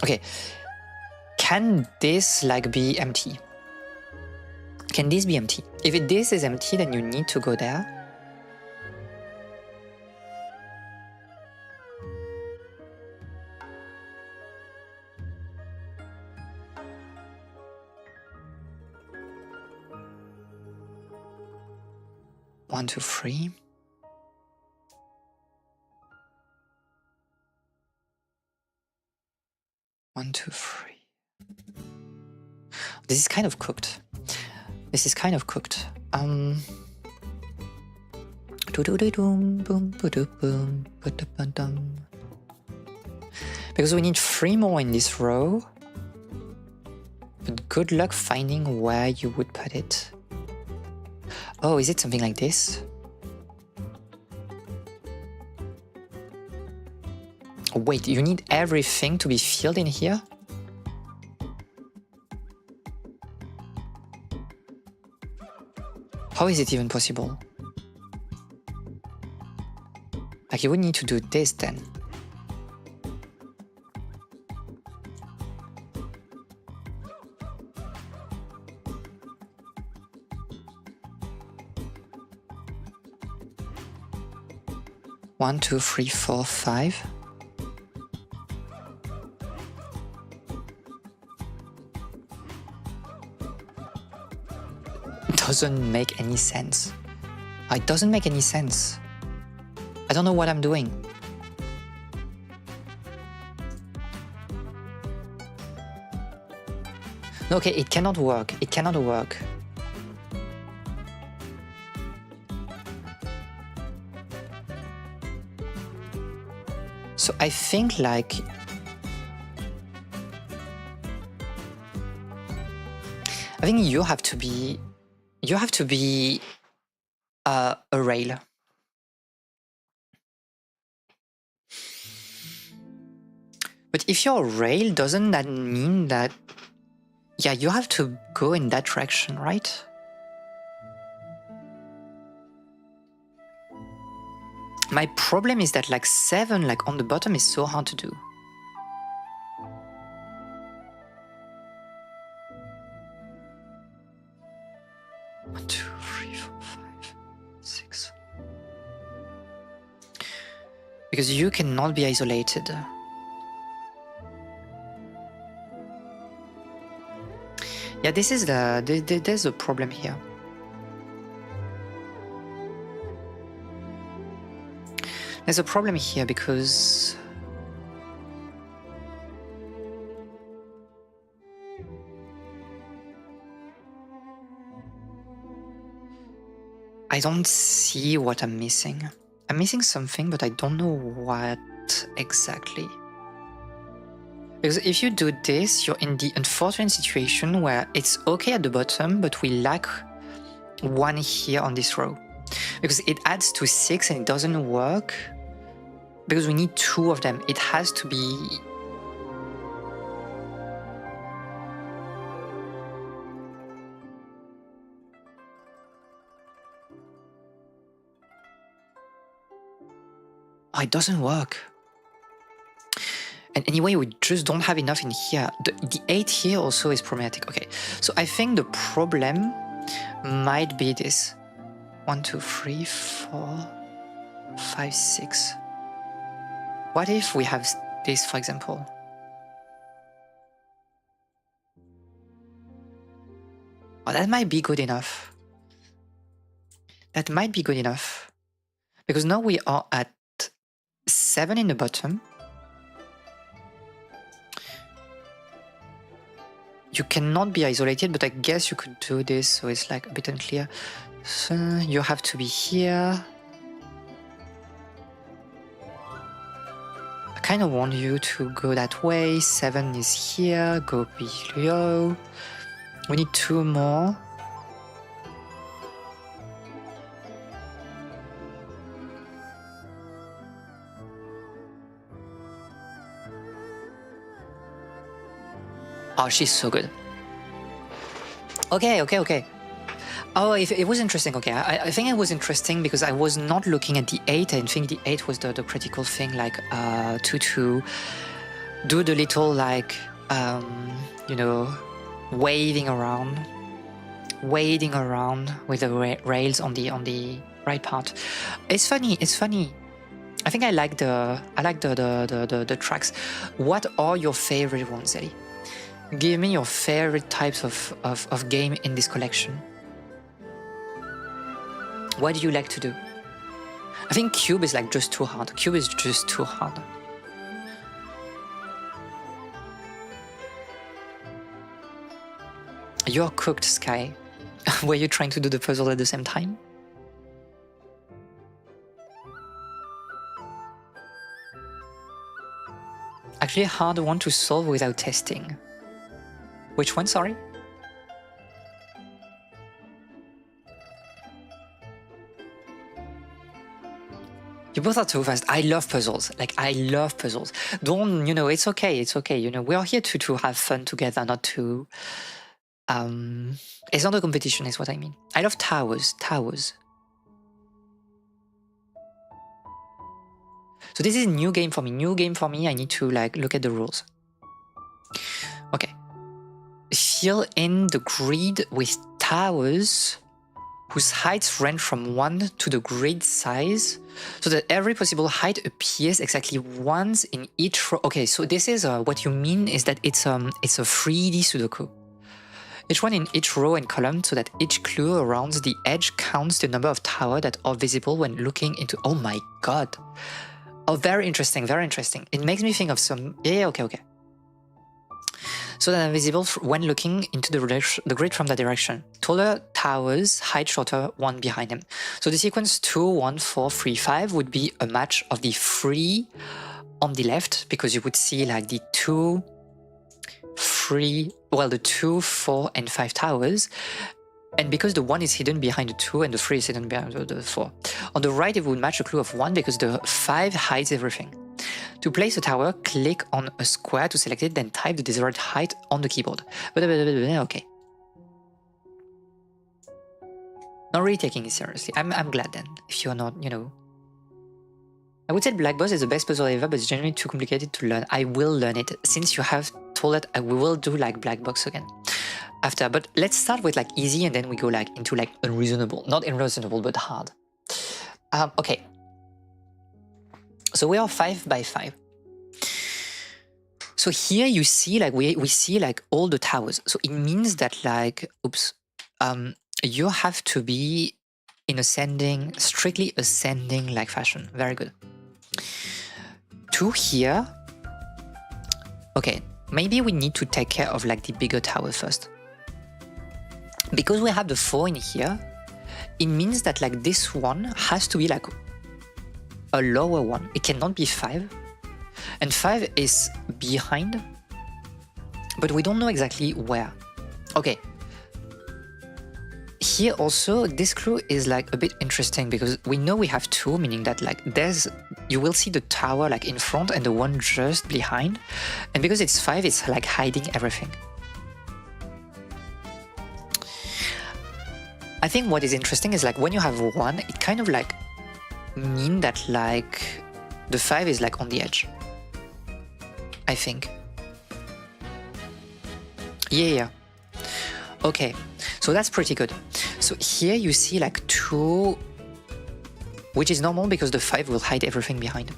Okay. Can this like be empty? Can this be empty? If this is empty, then you need to go there. One, two, three. One, two, three. This is kind of cooked. This is kind of cooked. Because we need 3 more in this row. But good luck finding where you would put it. Oh, is it something like this? Wait, you need everything to be filled in here? How is it even possible? Like, you would need to do this then. One, 2, 3, 4, 5. Doesn't make any sense. It doesn't make any sense. I don't know what I'm doing. No, okay, it cannot work. It cannot work. So I think like you have to be a rail. But if you're a rail, doesn't that mean that you have to go in that direction, right? My problem is that like 7 like on the bottom is so hard to do. One, 2, 3, 4, 5, 6. Because you cannot be isolated. Yeah, this is there's a problem here. There's a problem here because I don't see what I'm missing. I'm missing something, but I don't know what exactly. Because if you do this, you're in the unfortunate situation where it's okay at the bottom, but we lack 1 here on this row. Because it adds to 6 and it doesn't work. Because we need 2 of them. It has to be... Oh, it doesn't work. And anyway, we just don't have enough in here. The 8 here also is problematic. Okay, so I think the problem might be this. 1, 2, 3, 4, 5, 6. What if we have this, for example? Oh, that might be good enough. That might be good enough. Because now we are at 7 in the bottom. You cannot be isolated, but I guess you could do this, so it's like a bit unclear. So you have to be here. I kind of want you to go that way. 7 is here, go below. We need 2 more. Oh, she's so good. Okay. Oh, if it was interesting. Okay, I think it was interesting because I was not looking at the 8. I think the 8 was the critical thing, like to do the little like you know, wading around with the rails on the right part. It's funny. I think I like the tracks. What are your favorite ones, Ellie? Give me your favorite types of game in this collection. What do you like to do? I think Cube is like just too hard. Cube is just too hard. You're cooked, Sky. Were you trying to do the puzzle at the same time? Actually, a hard one to solve without testing. Which one, sorry? You both are too fast. I love puzzles. Like, I love puzzles. Don't, you know, it's okay. You know, we are here to have fun together, not to... it's not a competition, is what I mean. I love towers. So this is a new game for me. I need to, like, look at the rules. Okay. Fill in the grid with towers whose heights range from 1 to the grid size, so that every possible height appears exactly once in each row. Okay, so this is what you mean is that it's a 3D Sudoku. Each one in each row and column, so that each clue around the edge counts the number of towers that are visible when looking into. Oh my god! Oh, very interesting. It makes me think of some. Yeah, okay. So that are visible when looking into the grid from that direction. Taller towers, height shorter, one behind them. So the sequence 2, 1, 4, 3, 5 would be a match of the 3 on the left, because you would see like the 2, 3, well, the 2, 4, and 5 towers. And because the 1 is hidden behind the 2 and the 3 is hidden behind the 4. On the right, it would match a clue of 1 because the 5 hides everything. To place a tower, click on a square to select it, then type the desired height on the keyboard. Okay. Not really taking it seriously. I'm glad then, if you're not, you know. I would say Black Boss is the best puzzle ever, but it's generally too complicated to learn. I will learn it. Since you have told it, we will do like Black Box again after. But let's start with like easy and then we go like into like unreasonable. Not unreasonable, but hard. Okay. So we are 5 by 5. So here you see like we see like all the towers. So it means that like, you have to be in ascending, strictly ascending like fashion. Very good. 2 here. Okay, maybe we need to take care of like the bigger tower first. Because we have the 4 in here, it means that like this one has to be like a lower one. It cannot be 5. And 5 is behind, but we don't know exactly where. Okay. Here also, this clue is like a bit interesting because we know we have 2, meaning that like you will see the tower like in front and the one just behind. And because it's 5, it's like hiding everything. I think what is interesting is like when you have 1, it kind of like mean that like the 5 is like on the edge. I think. Yeah. Okay, so that's pretty good. So here you see like 2, which is normal because the 5 will hide everything behind.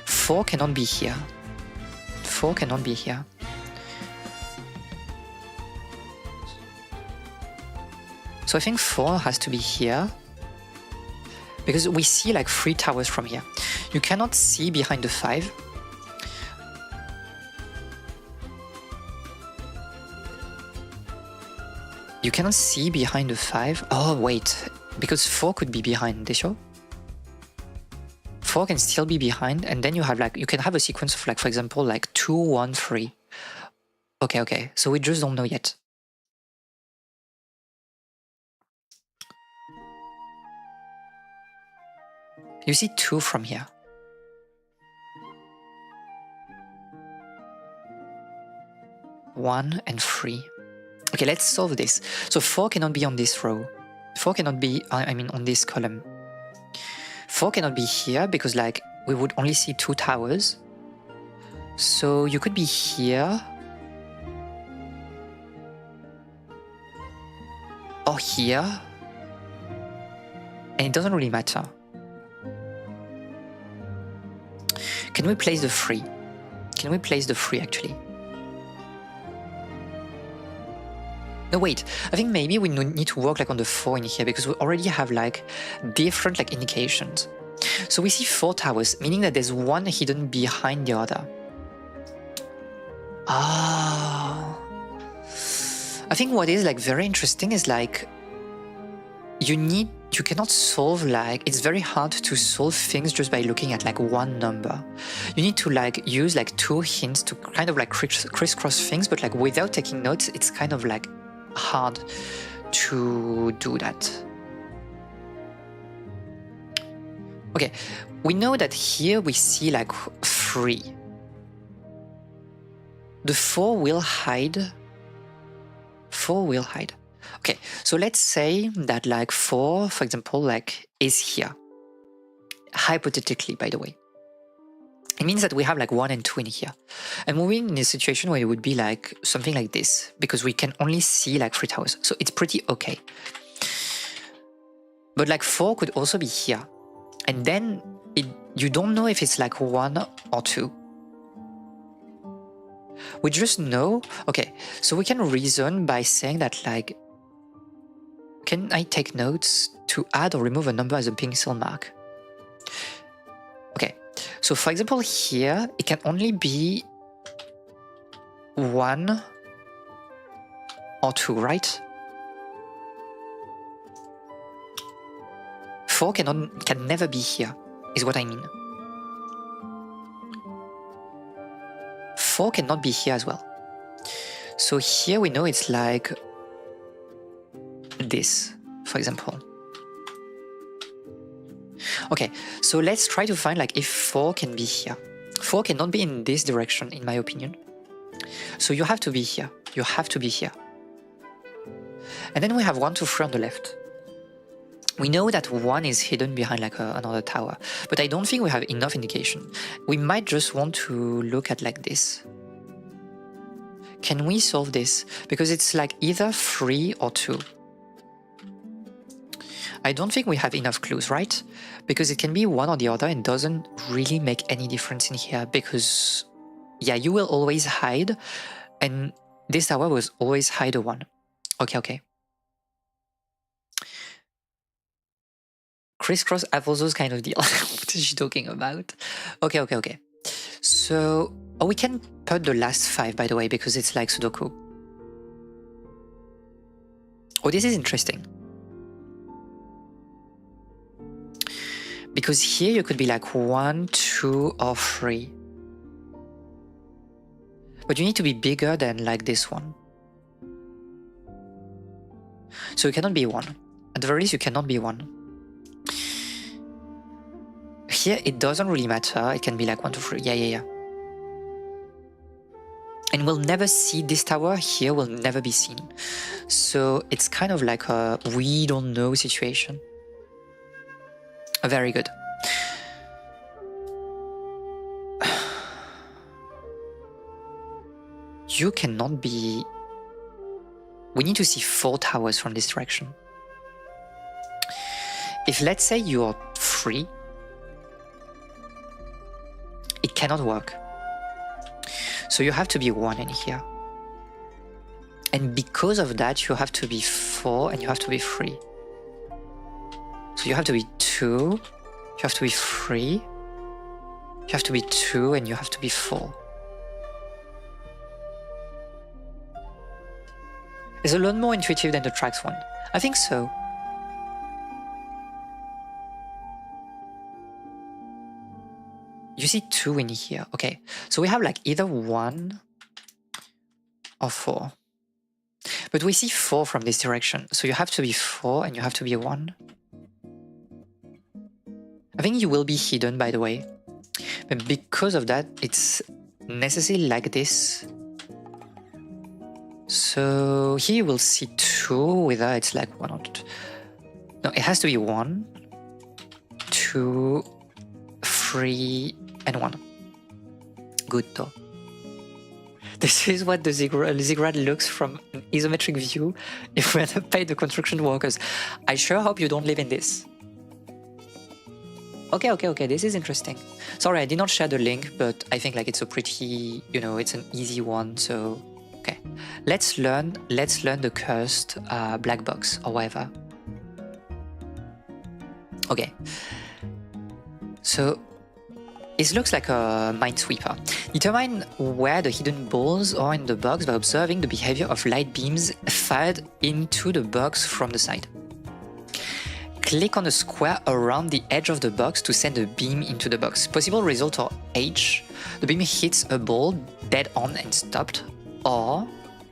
Four cannot be here. 4 cannot be here. So I think 4 has to be here. Because we see like 3 towers from here. You cannot see behind the 5. You cannot see behind the 5. Oh, wait. Because 4 could be behind, this show. 4 can still be behind, and then you have like, you can have a sequence of like, for example, like 2, 1, 3. Okay. So we just don't know yet. You see 2 from here. One and 3. Okay, let's solve this. So 4 cannot be on this row. 4 cannot be, on this column. 4 cannot be here because like we would only see 2 towers. So you could be here. Or here. And it doesn't really matter. Can we place the 3? Can we place the 3 actually? No, wait. I think maybe we need to work like on the 4 in here because we already have like different like indications. So we see 4 towers, meaning that there's one hidden behind the other. Ah. I think what is like very interesting is like you cannot solve like, it's very hard to solve things just by looking at like one number. You need to like use like 2 hints to kind of like crisscross things, but like without taking notes, it's kind of like hard to do that. Okay, we know that here we see like 3. The 4 will hide. 4 will hide. Okay, so let's say that like 4, for example, like is here. Hypothetically, by the way. It means that we have like 1 and 2 in here. And we're in a situation where it would be like something like this, because we can only see like 3 towers. So it's pretty okay. But like 4 could also be here. And then you don't know if it's like 1 or 2. We just know, okay, so we can reason by saying that like, can I take notes to add or remove a number as a pixel mark? Okay, so for example here, it can only be 1 or 2, right? 4 can never be here, is what I mean. 4 cannot be here as well. So here we know it's like this, for example. Okay, so let's try to find like if 4 can be here. 4 cannot be in this direction, in my opinion. So you have to be here. You have to be here. And then we have 1, 2, 3 on the left. We know that 1 is hidden behind like another tower, but I don't think we have enough indication. We might just want to look at like this. Can we solve this? Because it's like either 3 or 2. I don't think we have enough clues, right? Because it can be one or the other and doesn't really make any difference in here because, yeah, you will always hide and this tower will always hide a 1. Okay. Crisscross applesauce kind of deal. What is she talking about? Okay. So, we can put the last 5, by the way, because it's like Sudoku. Oh, this is interesting. Because here you could be like 1, 2, or 3. But you need to be bigger than like this one. So you cannot be 1. At the very least, you cannot be 1. Here, it doesn't really matter. It can be like 1, 2, 3. Yeah. And we'll never see this tower. Here will never be seen. So it's kind of like a we don't know situation. Very good. You cannot be... We need to see 4 towers from this direction. If let's say you are 3, it cannot work. So you have to be 1 in here. And because of that, you have to be 4 and you have to be 3. So you have to be 2, you have to be 3, you have to be 2 and you have to be 4. It's a lot more intuitive than the tracks one. I think so. You see 2 in here. Okay, so we have like either 1 or 4. But we see 4 from this direction. So you have to be 4 and you have to be 1. I think you will be hidden, by the way. But because of that, it's necessarily like this. So here you will see 2, whether it's like 1 or 2. No, it has to be 1, 2, 3, and 1. Good though. This is what the ziggurat looks from an isometric view if we had to pay the construction workers. I sure hope you don't live in this. Okay, this is interesting. Sorry, I did not share the link, but I think like it's a pretty, it's an easy one, so okay. Let's learn the cursed black box or whatever. Okay. So it looks like a minesweeper. Determine where the hidden balls are in the box by observing the behavior of light beams fired into the box from the side. Click on a square around the edge of the box to send a beam into the box. Possible result are H. The beam hits a ball dead on and stopped, or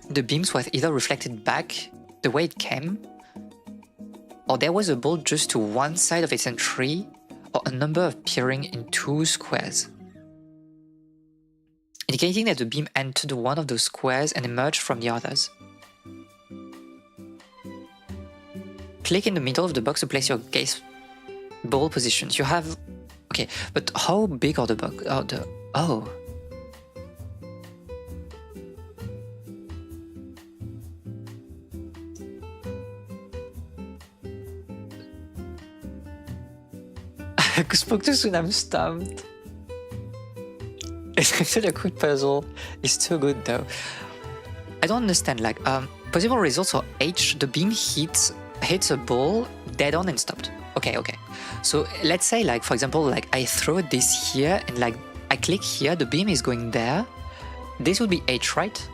the beams were either reflected back the way it came, or there was a ball just to one side of its entry, or a number appearing in 2 squares, indicating that the beam entered one of those squares and emerged from the others. Click in the middle of the box to place your gaze ball positions. You have... Okay, but how big are the box? Oh. I spoke too soon, I'm stumped. It's actually a quick puzzle. It's too good though. I don't understand, like, possible results are H, the beam hits a ball dead on and stopped. Okay. So let's say, like, for example, like I throw this here and like I click here, the beam is going there. This would be H, right?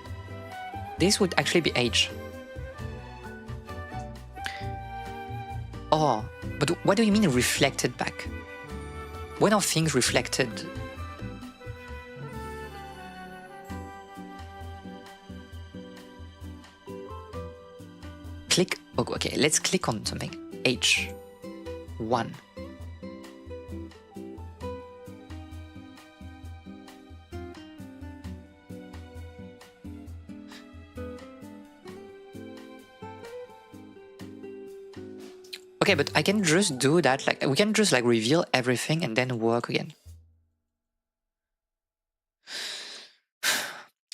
This would actually be H. Oh, but what do you mean reflected back? When are things reflected? Click. Okay, let's click on something. H1. Okay, but I can just do that, like, we can just like reveal everything and then work again.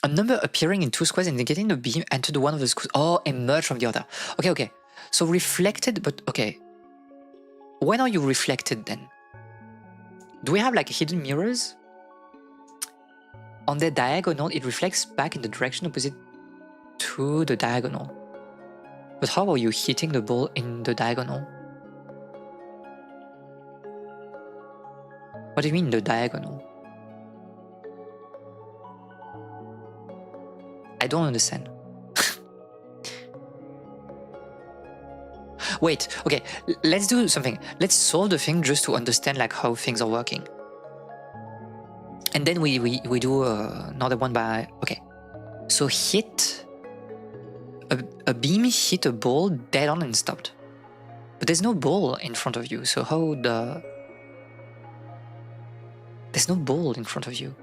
A number appearing in 2 squares indicating the beam entered one of the squares or emerged from the other. Okay. So reflected, but okay. When are you reflected then? Do we have like hidden mirrors? On the diagonal, it reflects back in the direction opposite to the diagonal. But how are you hitting the ball in the diagonal? What do you mean the diagonal? I don't understand. Wait, okay, let's do something. Let's solve the thing just to understand like how things are working. And then we do another one by... Okay, so hit... A beam hit a ball dead on and stopped. But there's no ball in front of you, so how the... There's no ball in front of you.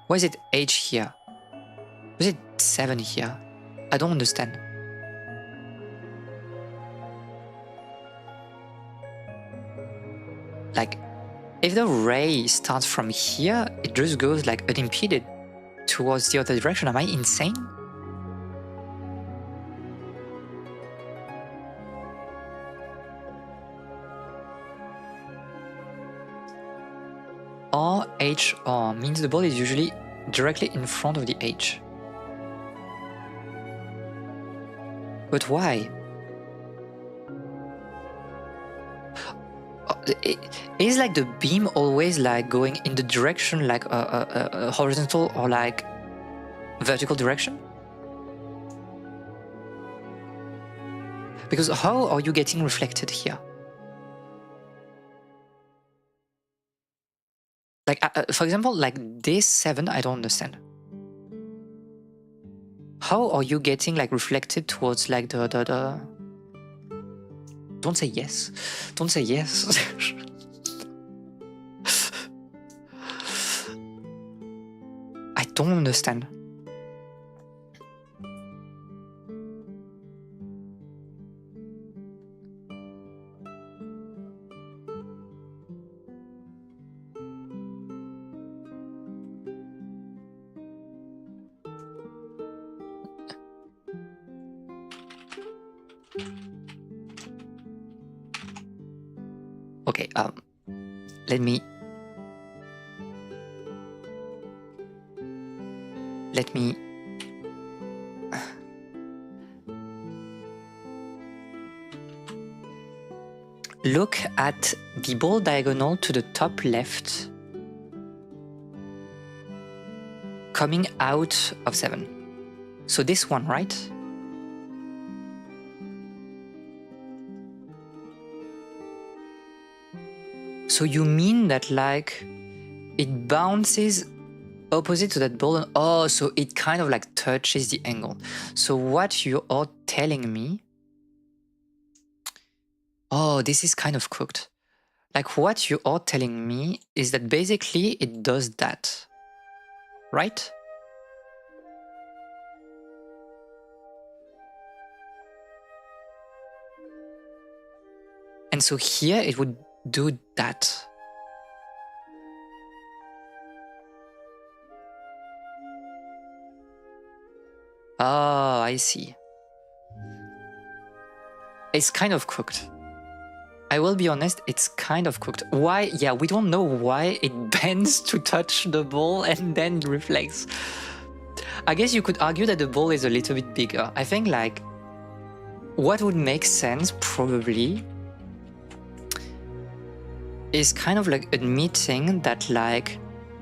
Why is it H here? Why is it 7 here? I don't understand. Like, if the ray starts from here, it just goes like unimpeded towards the other direction. Am I insane? RHR means the ball is usually directly in front of the H. But why? Is like the beam always like going in the direction like a horizontal or like vertical direction? Because how are you getting reflected here? Like, for example, like this 7, I don't understand. How are you getting like reflected towards like the Don't say yes. Don't say yes. I don't understand. Okay, let me look at the ball diagonal to the top left coming out of 7. So this one, right? So you mean that like it bounces opposite to that ball? Oh, so it kind of like touches the angle. So what you are telling me, oh, this is kind of cooked. Like what you are telling me is that basically it does that, right? And so here it would do that. Oh, I see. It's kind of cooked. I will be honest, it's kind of cooked. Why? Yeah, we don't know why it bends to touch the ball and then reflects. I guess you could argue that the ball is a little bit bigger. I think like what would make sense probably is kind of like admitting that like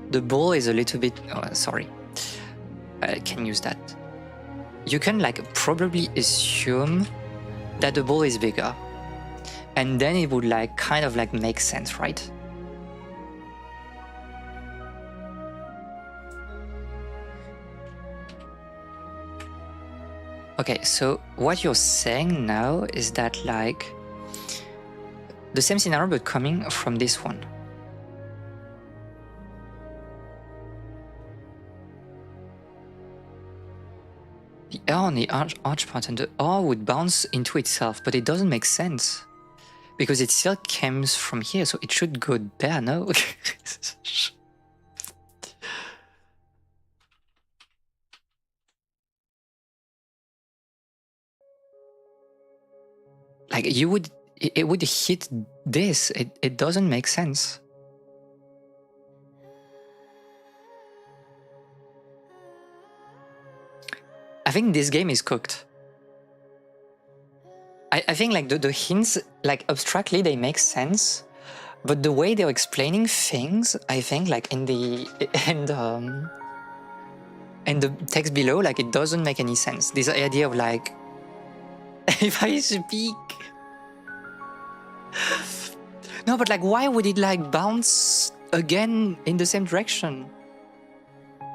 the ball is a little bit, sorry, I can use that. You can like probably assume that the ball is bigger. And then it would like kind of like make sense, right? Okay, so what you're saying now is that like the same scenario but coming from this one. The R on the arch part and the R would bounce into itself, but it doesn't make sense. Because it still comes from here, so it should go there, no? Like you would, it would hit this. It doesn't make sense. I think this game is cooked. I think like the hints, like abstractly, they make sense, but the way they're explaining things, I think like in the text below, like it doesn't make any sense. This idea of like, if I speak, no, but like why would it like bounce again in the same direction?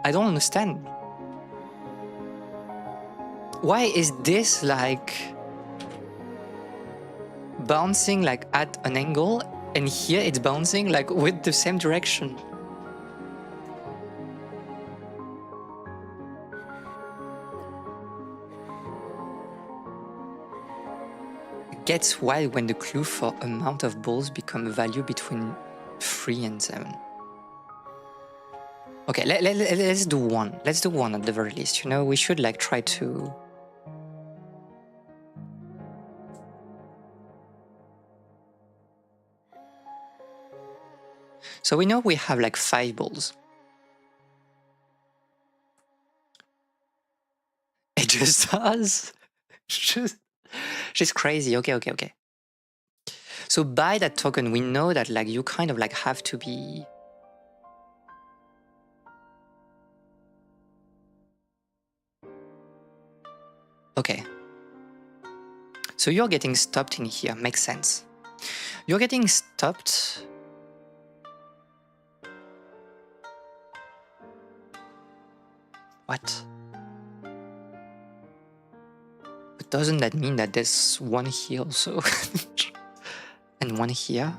I don't understand. Why is this like bouncing like at an angle and here it's bouncing like with the same direction? It gets wild when the clue for amount of balls become a value between 3 and 7. Okay, let's do one. Let's do one at the very least. You know, we should like try to. So we know we have like 5 balls. It just does. She's crazy. Okay. So by that token, we know that like you kind of like have to be. Okay. So you're getting stopped in here. Makes sense. You're getting stopped. What? But doesn't that mean that there's one here also? And one here?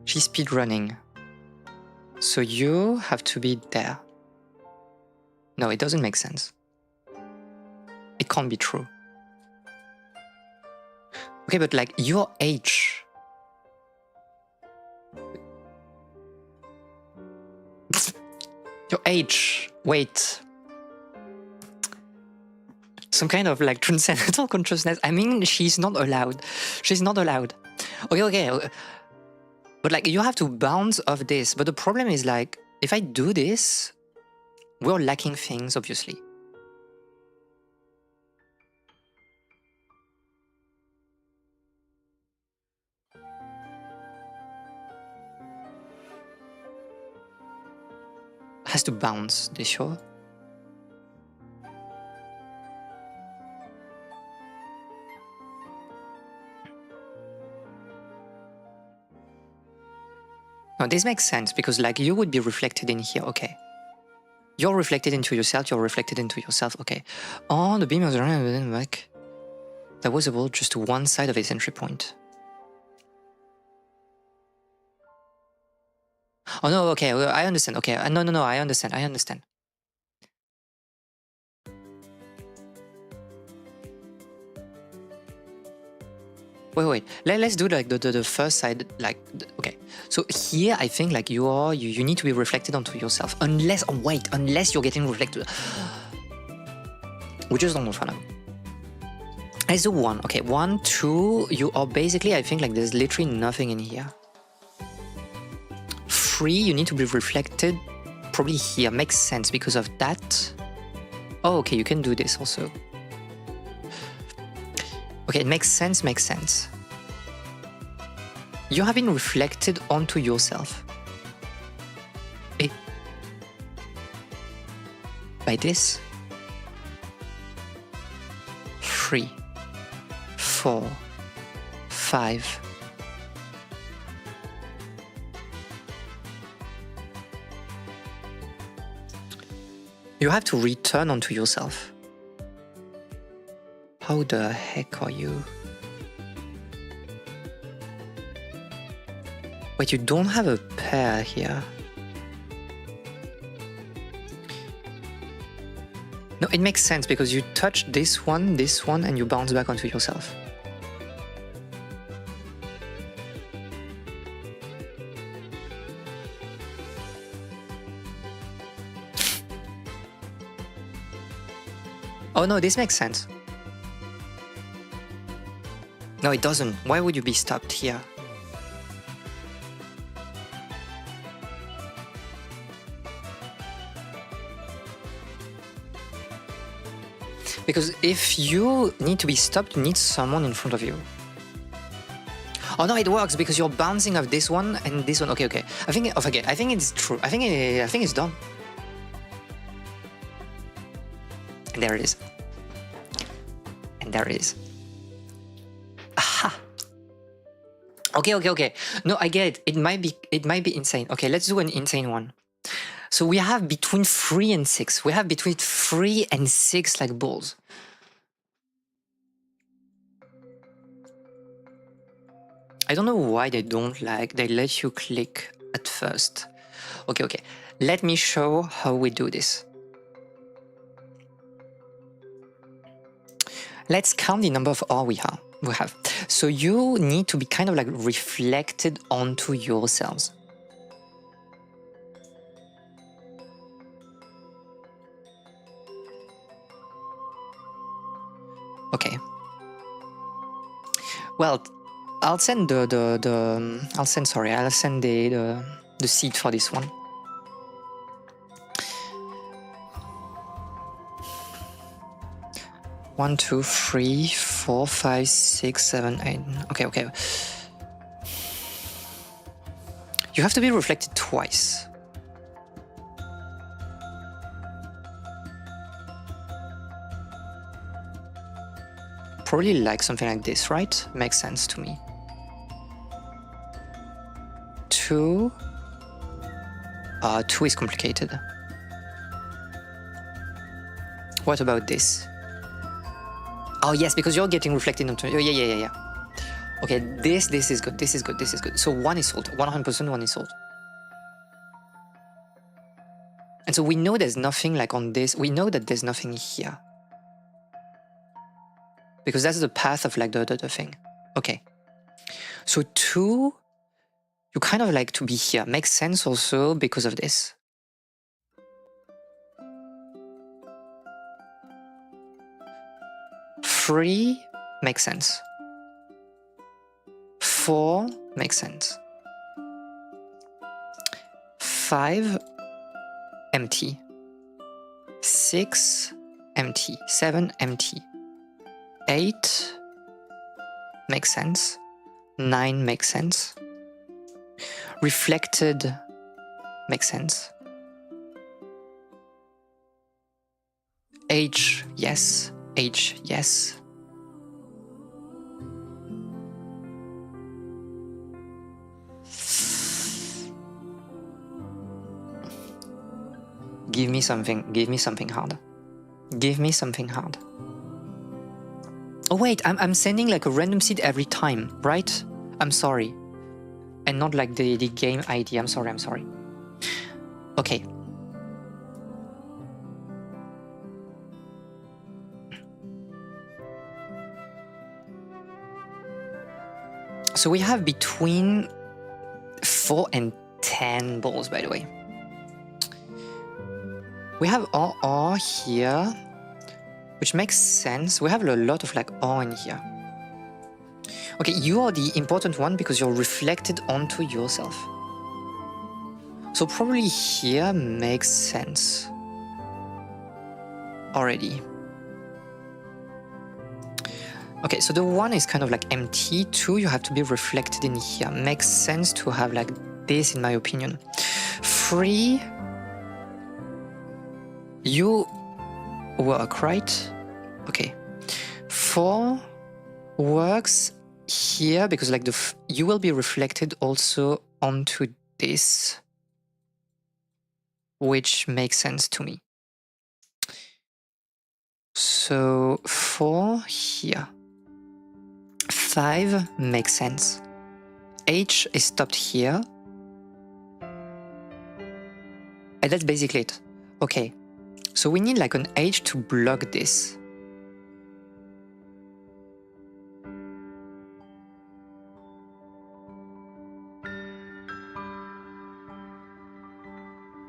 She's speedrunning. So you have to be there. No, it doesn't make sense. It can't be true. Okay, but like your age. Your age. Wait. Some kind of like transcendental consciousness. I mean, she's not allowed. She's not allowed. Okay. But like you have to bounce off this. But the problem is like, if I do this, we're lacking things, obviously. Has to bounce, this sure? No, this makes sense because like you would be reflected in here, okay. You're reflected into yourself, you're reflected into yourself, okay. Oh, the beam was running back. That was about just one side of its entry point. Oh no, okay, I understand, okay. No, I understand. Wait. Let's do like the first side, like, okay. So here, I think like you need to be reflected onto yourself. Unless you're getting reflected. We just don't know for now. Let's do one. Okay, 1, 2, you are basically, I think like there's literally nothing in here. 3, you need to be reflected probably here. Makes sense because of that. Oh, okay, you can do this also. Okay, it makes sense. You have been reflected onto yourself. By this. 3, 4, 5. You have to return onto yourself. How the heck are you? Wait, you don't have a pair here. No, it makes sense because you touch this one, and you bounce back onto yourself. Oh no, this makes sense. No, it doesn't. Why would you be stopped here? Because if you need to be stopped, you need someone in front of you. Oh no, it works because you're bouncing off this one and this one. Okay. I think it's true. I think it's done. And there it is. Aha. Okay. No, I get it. It might be insane. Okay, let's do an insane one. So we have between 3 and 6. We have between 3 and 6 like balls. I don't know why they let you click at first. Okay. Let me show how we do this. Let's count the number of R we have. So you need to be kind of like reflected onto yourselves. Okay. Well, I'll send the seed for this one. 1, 2, 3, 4, 5, 6, 7, 8. Okay. You have to be reflected twice. Probably like something like this, right? Makes sense to me. 2. 2 is complicated. What about this? Oh yes, because you're getting reflected onto. Oh, yeah. Okay, this is good. This is good. So 1 is salt. 100% 1 is salt. And so we know there's nothing like on this. We know that there's nothing here. Because that's the path of like the thing. Okay. So 2, you kind of like to be here. Makes sense also because of this. Three makes sense. 4 makes sense. 5, empty. 6, empty. 7, empty. 8 makes sense. 9 makes sense. Reflected makes sense. H, yes. H, yes. Give me something hard. Give me something hard. Oh wait, I'm sending like a random seed every time, right? I'm sorry. And not like the game ID. I'm sorry. Okay. So we have between 4 and 10 balls, by the way. We have R here, which makes sense. We have a lot of like R in here. Okay, you are the important one because you're reflected onto yourself. So probably here makes sense already. Okay, so the 1 is kind of like empty. 2, you have to be reflected in here. Makes sense to have like this, in my opinion. 3, you work, right? Okay. 4 works here because like you will be reflected also onto this, which makes sense to me. So 4 here. 5 makes sense. H is stopped here. And that's basically it. Okay. So we need like an H to block this.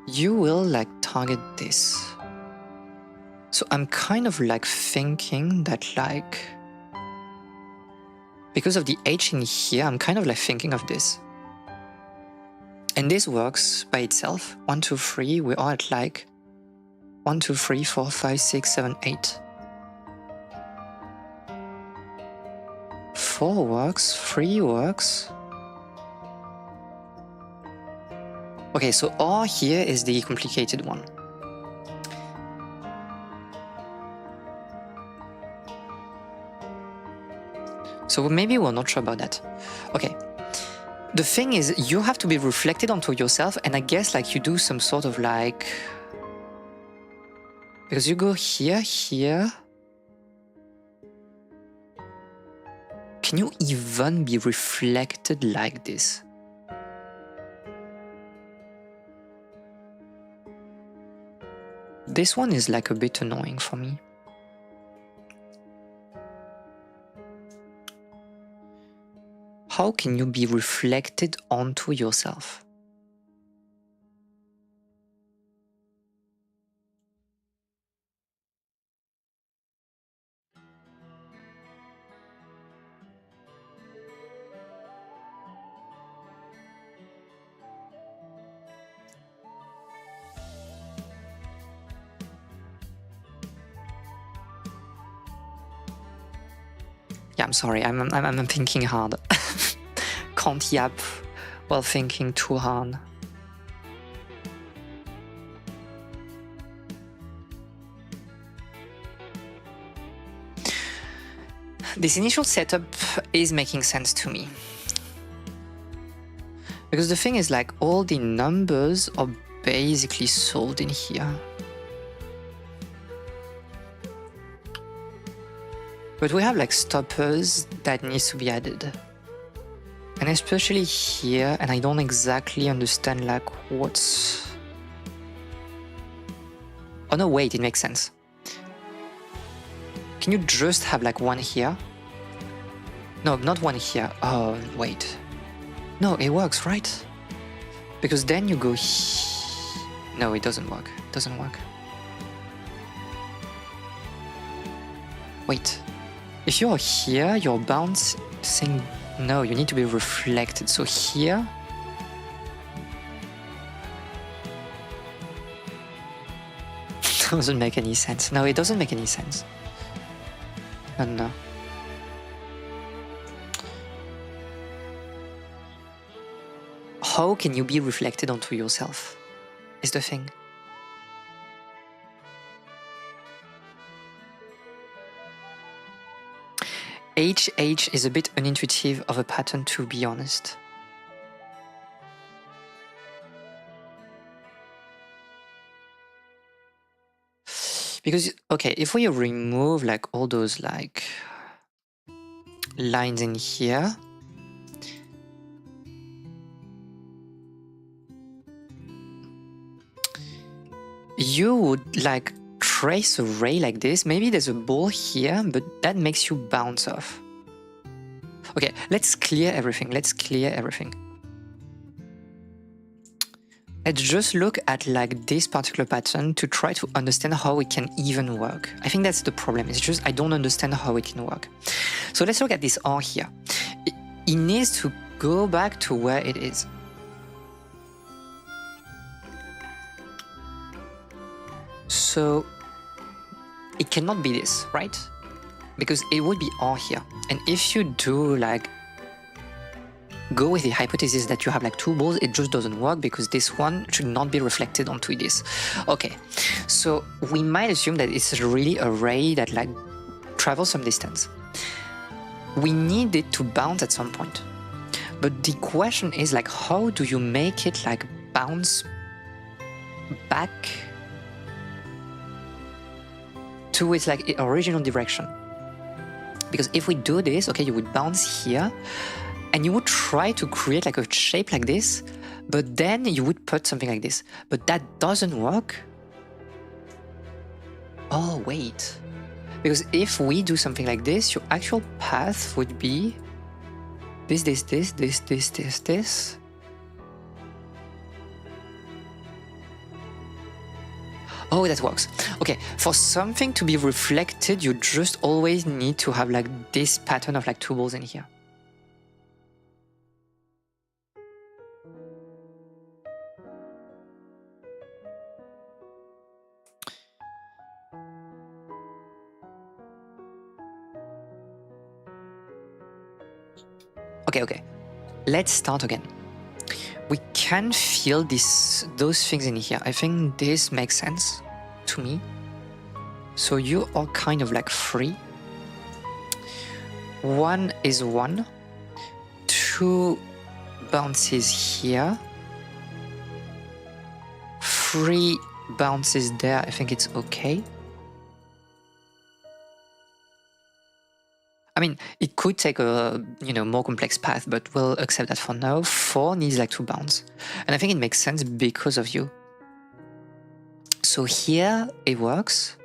You will like target this. So I'm kind of like thinking that like, because of the H in here, I'm kind of like thinking of this. And this works by itself. 1, 2, 3, we are at like 1, 2, 3, 4, 5, 6, 7, 8. 4 works, 3 works. Okay, so R here is the complicated one. So maybe we're not sure about that. Okay. The thing is, you have to be reflected onto yourself, and I guess like you do some sort of like, because you go here. Can you even be reflected like this? This one is like a bit annoying for me. How can you be reflected onto yourself? Yeah, I'm sorry. I'm thinking hard. Can't yap while thinking too hard. This initial setup is making sense to me. Because the thing is, like, all the numbers are basically solved in here. But we have like stoppers that needs to be added. And especially here, and I don't exactly understand like what's... Oh no, wait, it makes sense. Can you just have like one here? No, not one here. Oh, wait. No, it works, right? Because then you go No, it doesn't work. It doesn't work. Wait. If you're here, you're bouncing... No, you need to be reflected. So here... doesn't make any sense. No, it doesn't make any sense. No. How can you be reflected onto yourself? Is the thing. HH is a bit unintuitive of a pattern, to be honest. Because, okay, if we remove like all those like lines in here, you would like trace a ray like this. Maybe there's a ball here, but that makes you bounce off. Okay, let's clear everything. Let's just look at like this particular pattern to try to understand how it can even work. I think that's the problem. It's just I don't understand how it can work. So let's look at this R here. It needs to go back to where it is. So it cannot be this, right? Because it would be R here. And if you do like go with the hypothesis that you have like two balls, it just doesn't work because this one should not be reflected onto this. Okay, so we might assume that it's really a ray that like travels some distance. We need it to bounce at some point. But the question is like, how do you make it like bounce back to its like original direction? Because if we do this, okay, you would bounce here and you would try to create like a shape like this, but then you would put something like this. But that doesn't work. Oh, wait. Because if we do something like this, your actual path would be this. Oh, that works. Okay, for something to be reflected, you just always need to have like this pattern of like two balls in here. Okay. Let's start again. We can feel those things in here. I think this makes sense to me. So you are kind of like free. 1 is 1. 2 bounces here. 3 bounces there. I think it's okay. I mean, it could take a more complex path, but we'll accept that for now. 4 needs like to bounce. And I think it makes sense because of you. So here it works.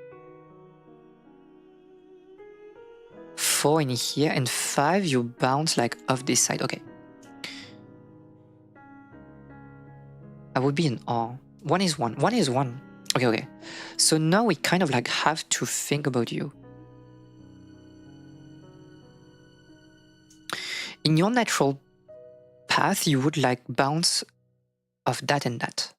4 in here, and 5 you bounce like off this side. Okay. I would be an R. 1 is 1. 1 is 1. Okay. So now we kind of like have to think about you. In your natural path, you would like bounce off that and that.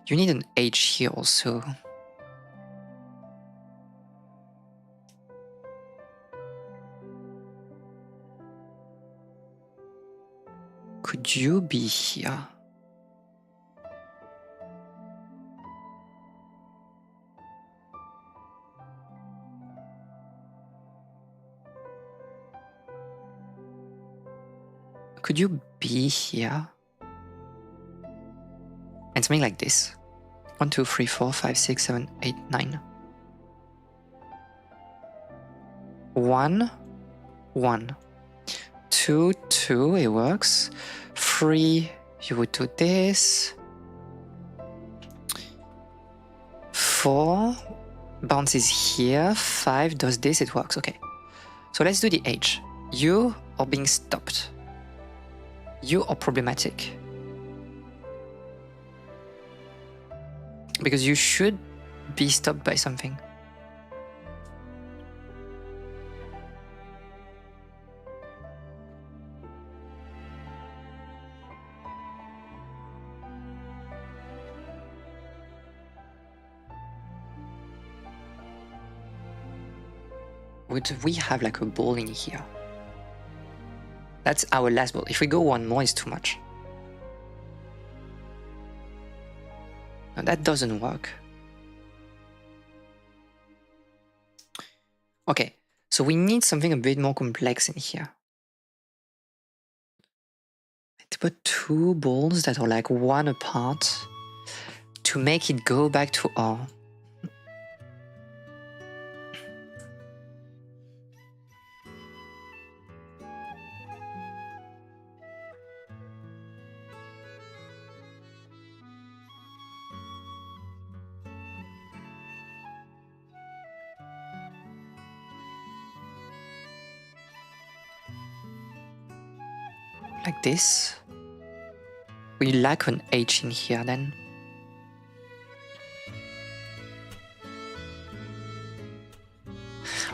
You need an H here also. Could you be here? Could you be here? And something like this. 1, 2, 3, 4, 5, 6, 7, 8, 9. 1, 1. 2, 2, it works. 3, you would do this. 4, bounces here. 5 does this, it works. Okay. So let's do the H. You are being stopped. You are problematic. Because you should be stopped by something. Would we have like a ball in here? That's our last ball. If we go one more, it's too much. No, that doesn't work. Okay, so we need something a bit more complex in here. Let's put 2 balls that are like 1 apart to make it go back to R. Like this. We lack an H in here then.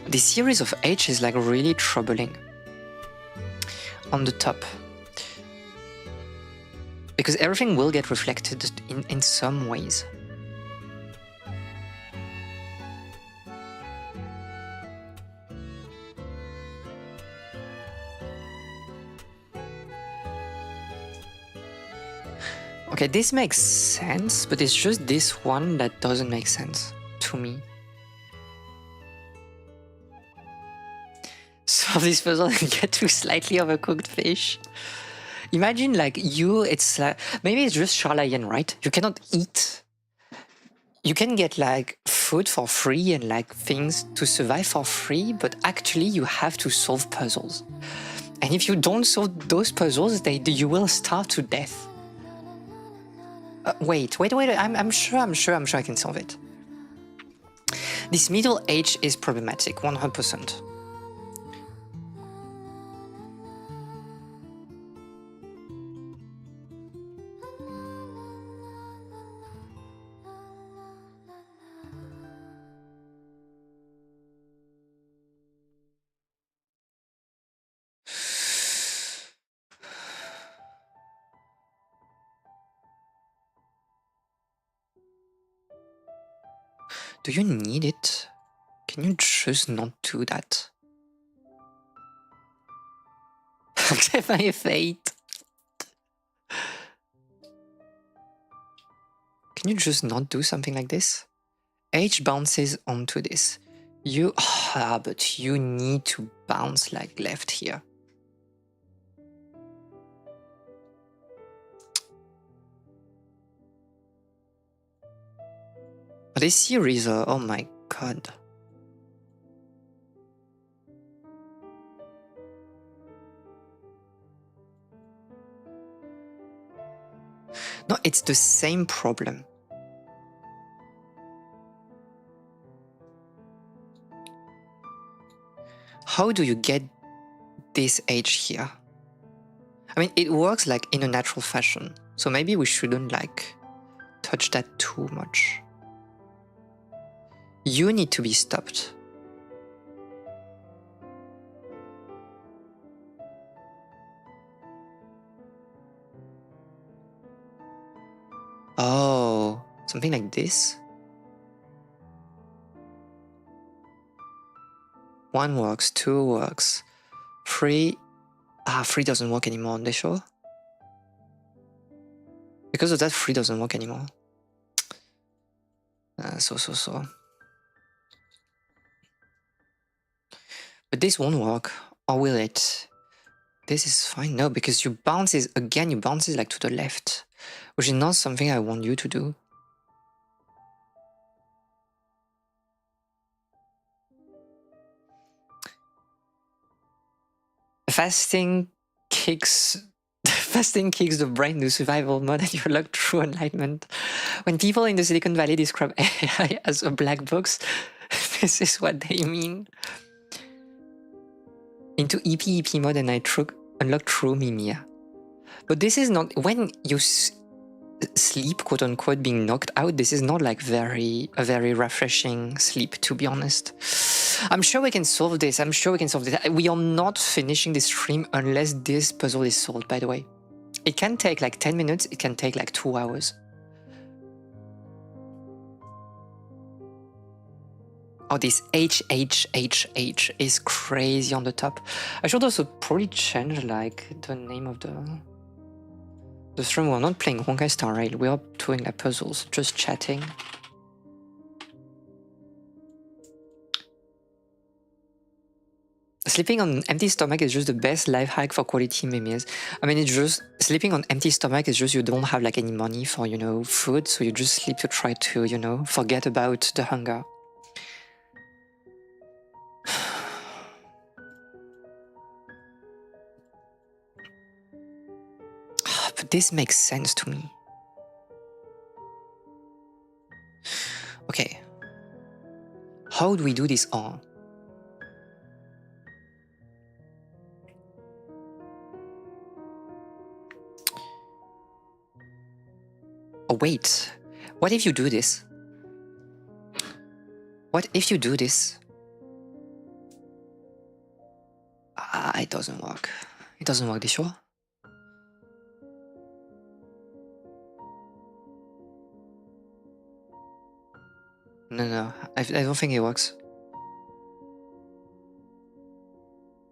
This series of H is like really troubling on the top. Because everything will get reflected in some ways. Okay, this makes sense, but it's just this one that doesn't make sense to me. Solve this puzzle and get to slightly overcooked fish. Imagine like you, it's like, maybe it's just Charlatan, right? You cannot eat. You can get like food for free and like things to survive for free, but actually you have to solve puzzles. And if you don't solve those puzzles, you will starve to death. Wait, I'm sure I can solve it. This middle H is problematic, 100%. Do you need it? Can you just not do that? Accept my fate. Can you just not do something like this? H bounces onto this. But you need to bounce like left here. This series, oh my god. No, it's the same problem. How do you get this H here? I mean, it works like in a natural fashion, so maybe we shouldn't like touch that too much. You need to be stopped. Oh, Something like this. 1 works, 2 works, 3... 3 doesn't work anymore on the show. Because of that, 3 doesn't work anymore. So. But this won't work, or will it? This is fine, no, because you bounce like to the left, which is not something I want you to do. Fasting kicks the brain to survival mode and you unlock true enlightenment. When people in the Silicon Valley describe AI as a black box, this is what they mean. Into EP mode and I unlock true Mimia. But this is not... When you sleep, quote unquote, being knocked out, this is not like a very refreshing sleep, to be honest. I'm sure we can solve this. We are not finishing this stream unless this puzzle is solved, by the way. It can take like 10 minutes, it can take like 2 hours. Oh, this H is crazy on the top. I should also probably change like the name of the stream. We're not playing Honkai Star Rail, we are doing like puzzles, just chatting. Sleeping on an empty stomach is just the best life hack for quality memes. I mean, it's just, sleeping on empty stomach is just you don't have like any money for, you know, food, so you just sleep to try to, you know, forget about the hunger. But this makes sense to me. Okay. How do we do this all? Oh, wait. What if you do this? What if you do this? It doesn't work. It doesn't work, this sure? No, I don't think it works.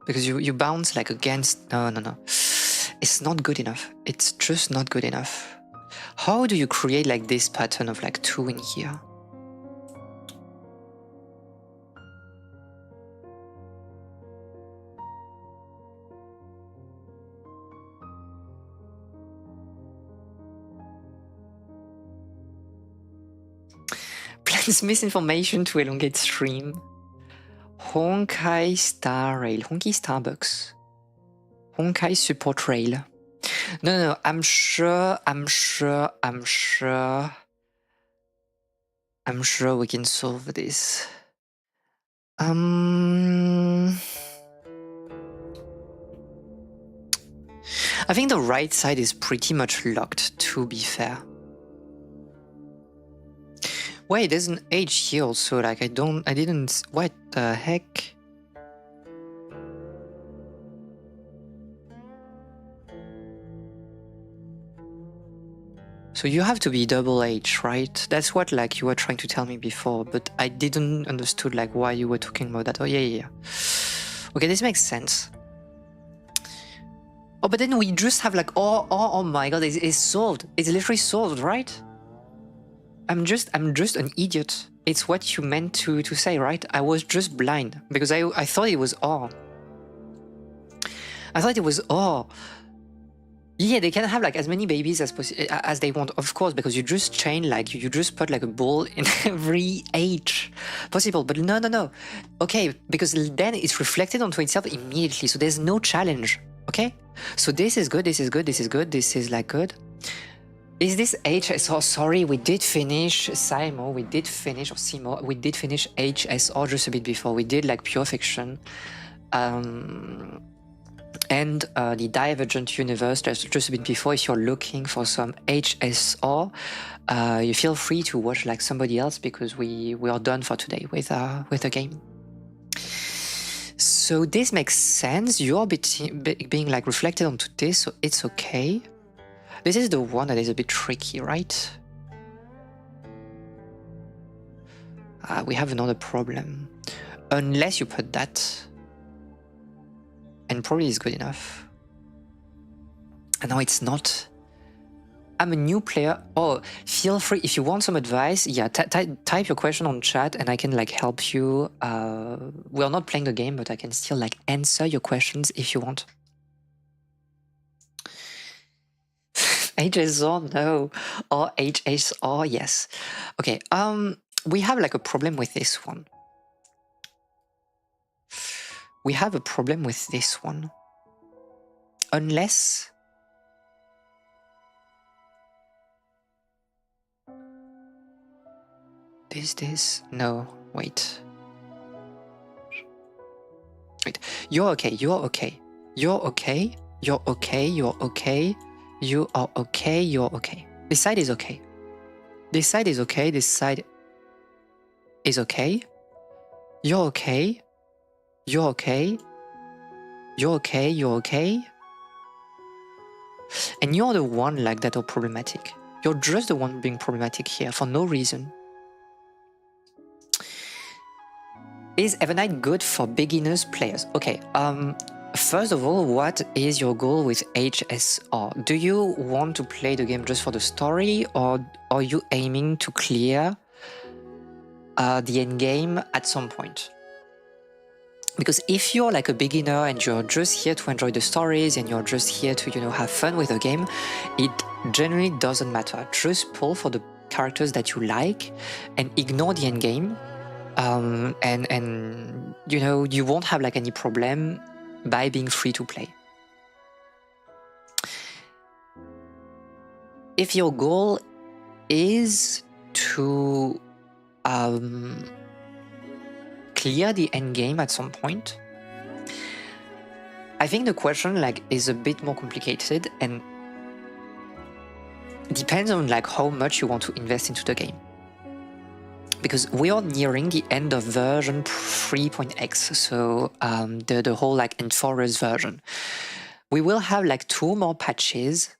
Because you bounce like against... No. It's not good enough. It's just not good enough. How do you create like this pattern of like 2 in here? Plans misinformation to elongate stream. Honkai Star Rail. Honkai Starbucks. Honkai Support Rail. No, I'm sure we can solve this. I think the right side is pretty much locked, to be fair. Wait, there's an H here also, like I didn't, what the heck? So you have to be double H, right? That's what like you were trying to tell me before, but I didn't understood like why you were talking about that. Oh yeah. Okay, this makes sense. Oh, but then we just have like, oh my god, it's solved. It's literally solved, right? I'm just an idiot. It's what you meant to say, right? I was just blind because I thought it was R. I thought it was R. Yeah, they can have like as many babies as they want, of course, because you just chain like you just put like a ball in every H possible. But no. Okay, because then it's reflected onto itself immediately, so there's no challenge. Okay, so this is good. This is like good. Is this HSR? Sorry, we did finish Simo. We did finish HSR just a bit before. We did like Pure Fiction. And the Divergent Universe just a bit before. If you're looking for some HSR, you feel free to watch like somebody else because we are done for today with the game. So this makes sense. You're being like reflected onto this, so it's okay. This is the one that is a bit tricky, right? we have another problem. Unless you put that, and probably is good enough. And no, it's not. I'm a new player. Oh, feel free if you want some advice. Yeah, type your question on chat, and I can like help you. We're not playing the game, but I can still like answer your questions if you want. HSR no, or HSR yes. Okay. We have like a problem with this one. We have a problem with this one. Unless this no, wait. You're okay, you're okay. You're okay, you're okay, you're okay. You are okay, you're okay. This side is okay. This side is okay, this side is okay. You're okay. You're okay. You're okay, you're okay. And you're the one like that are problematic. You're just the one being problematic here for no reason. Is Evernight good for beginners players? Okay, first of all, what is your goal with HSR? Do you want to play the game just for the story, or are you aiming to clear the end game at some point? Because if you're like a beginner and you're just here to enjoy the stories and you're just here to, you know, have fun with the game, it generally doesn't matter. Just pull for the characters that you like and ignore the end game. And you know, you won't have like any problem by being free to play. If your goal is to clear the end game at some point, I think the question like is a bit more complicated and depends on like how much you want to invest into the game. Because we are nearing the end of version 3.x, so the whole like Enforcers version. We will have like 2 more patches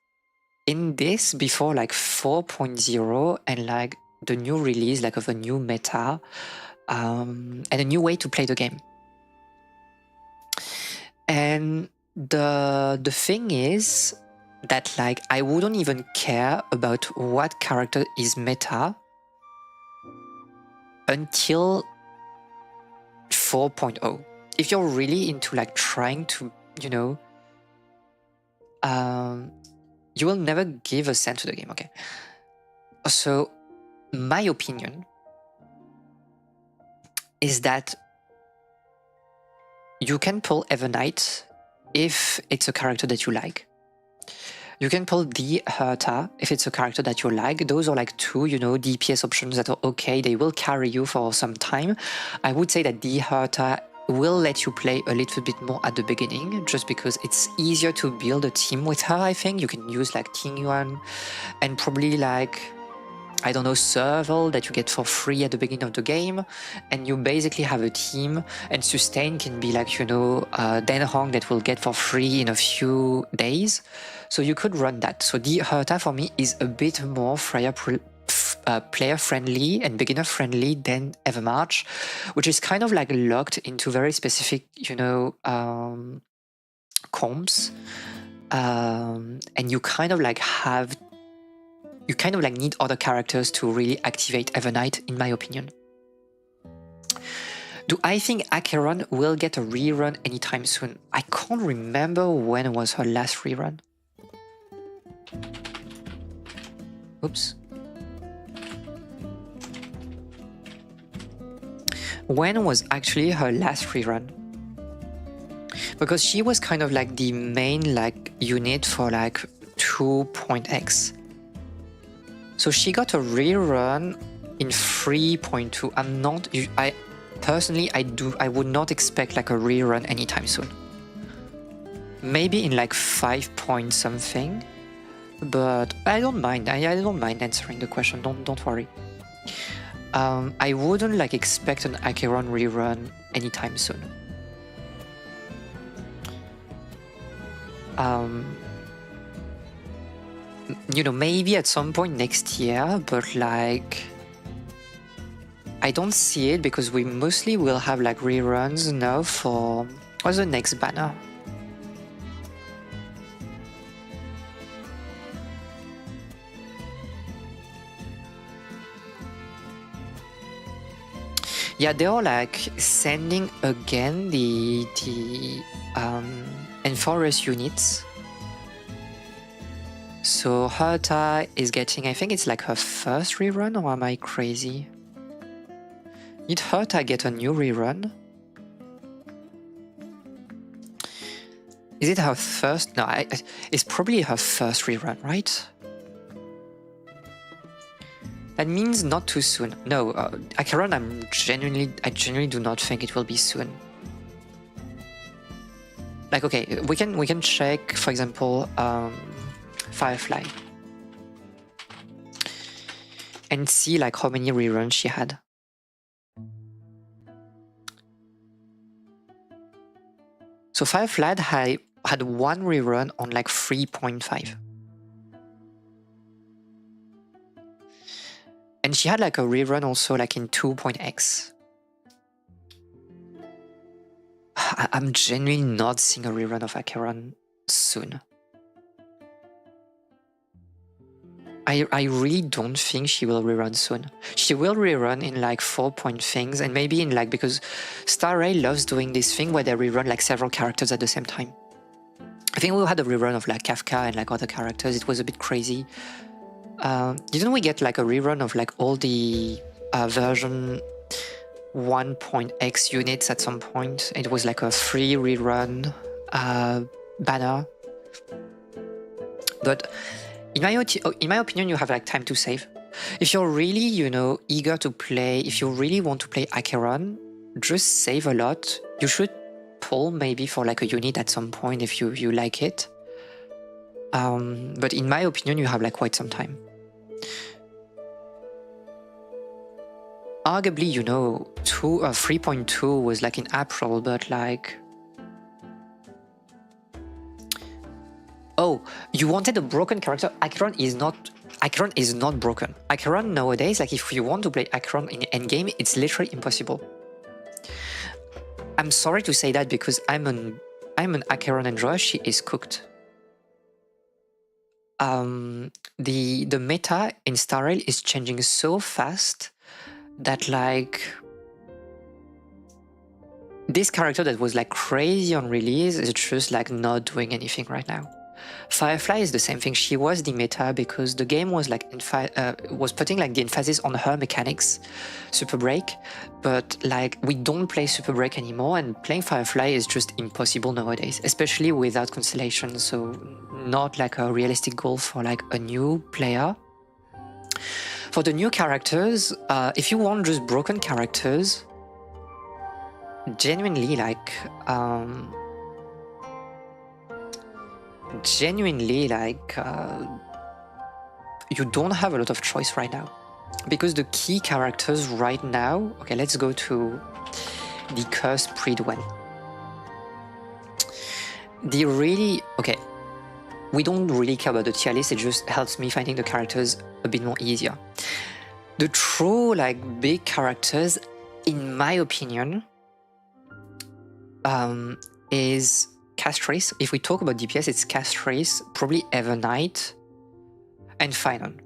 in this before like 4.0 and like the new release like of a new meta and a new way to play the game. And the thing is that like I wouldn't even care about what character is meta until 4.0. If you're really into like trying to, you know, you will never give a cent to the game, okay? So my opinion is that you can pull Evernight if it's a character that you like. You can pull the Herta if it's a character that you like. Those are like 2, you know, DPS options that are okay. They will carry you for some time. I would say that the Herta will let you play a little bit more at the beginning, just because it's easier to build a team with her, I think. You can use like Ting Yuan and probably like, I don't know, Serval that you get for free at the beginning of the game, and you basically have a team, and Sustain can be like, you know, Den Hong that will get for free in a few days. So you could run that. So the Herta for me is a bit more player-friendly and beginner-friendly than Evermarch, which is kind of like locked into very specific, you know, comps. And you kind of like need other characters to really activate Evernight, in my opinion. Do I think Acheron will get a rerun anytime soon? I can't remember when was her last rerun. Oops. When was actually her last rerun? Because she was kind of like the main like unit for like 2.x. So she got a rerun in 3.2. I personally, I would not expect like a rerun anytime soon. Maybe in like 5 point something, but I don't mind. I don't mind answering the question. Don't worry. I wouldn't like expect an Acheron rerun anytime soon. You know, maybe at some point next year, but like I don't see it because we mostly will have like reruns now for what's the next banner? Yeah, they are like sending again the Enforcers units. So Herta is getting, I think it's like her first rerun, or am I crazy? Did Herta get a new rerun? Is it her first? No, it's probably her first rerun, right? That means not too soon. No, Acheron, I genuinely do not think it will be soon. Like, okay, we can check, for example, Firefly, and see like how many reruns she had. So Firefly had one rerun on like 3.5. And she had like a rerun also like in 2.x. I'm genuinely not seeing a rerun of Acheron soon. I really don't think she will rerun soon. She will rerun in like 4-point things, and maybe in like, because Star Rail loves doing this thing where they rerun like several characters at the same time. I think we had a rerun of like Kafka and like other characters. It was a bit crazy. Didn't we get like a rerun of like all the version 1.x units at some point? It was like a free rerun banner. But in my opinion, you have like time to save. If you're really, you know, eager to play, if you really want to play Acheron, just save a lot. You should pull maybe for like a unit at some point if you like it. But in my opinion, you have like quite some time. Arguably, you know, 3.2 was like in April, but like... Oh, you wanted a broken character? Acheron is not broken. Acheron nowadays, like if you want to play Acheron in endgame, it's literally impossible. I'm sorry to say that because I'm an Acheron enjoyer. She is cooked. The meta in Star Rail is changing so fast that like this character that was like crazy on release is just like not doing anything right now. Firefly is the same thing. She was the meta because the game was like was putting like the emphasis on her mechanics, Super Break, but like we don't play Super Break anymore, and playing Firefly is just impossible nowadays, especially without Constellation. So not like a realistic goal for like a new player. For the new characters, if you want just broken characters, genuinely like you don't have a lot of choice right now, because the key characters right now, okay, let's go to the Cursed Pridwen. We don't really care about the tier list, it just helps me finding the characters a bit more easier. The true like big characters, in my opinion, is Castris. If we talk about DPS, it's Castris, probably Evernight, and Finon.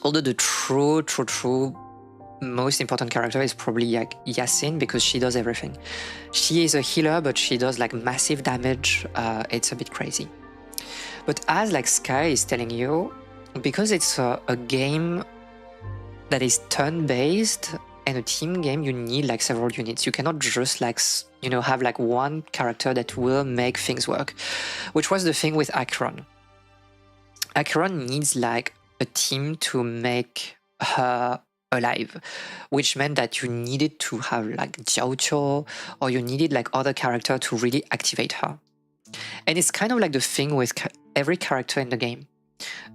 Although the true most important character is probably like Yasin, because she does everything. She is a healer, but she does like massive damage. It's a bit crazy. But as like Sky is telling you, because it's a game that is turn-based and a team game, you need like several units. You cannot just like, you know, have like one character that will make things work, which was the thing with Acheron. Acheron needs like a team to make her alive, which meant that you needed to have like Jiaoqiu, or you needed like other character to really activate her. And it's kind of like the thing with every character in the game.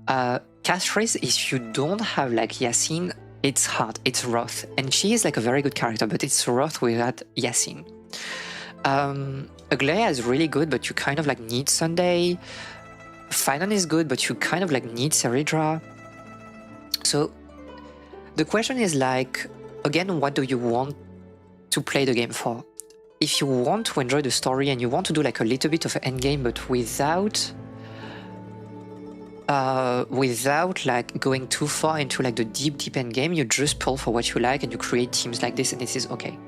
Castris, if you don't have like Yasin, it's hard, it's rough. And she is like a very good character, but it's rough without Yasin. Aglaia is really good, but you kind of like need Sunday. Finon is good, but you kind of like need Seridra. So the question is like, again, what do you want to play the game for? If you want to enjoy the story and you want to do like a little bit of an endgame, but without like going too far into like the deep endgame, you just pull for what you like and you create teams like this, and this is okay.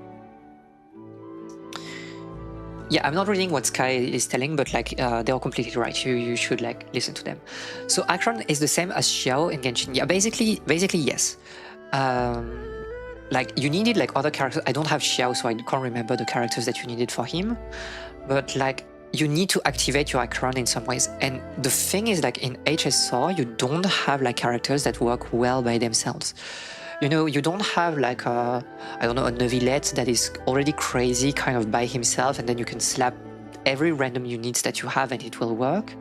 Yeah, I'm not reading what Sky is telling, but like they're completely right. You should like listen to them. So Akron is the same as Xiao in Genshin. Yeah, basically yes. Like you needed like other characters. I don't have Xiao, so I can't remember the characters that you needed for him. But like you need to activate your Akron in some ways. And the thing is, like in HSR, you don't have like characters that work well by themselves. You know, you don't have like a, I don't know, a Neuvillette that is already crazy kind of by himself, and then you can slap every random units that you have and it will work.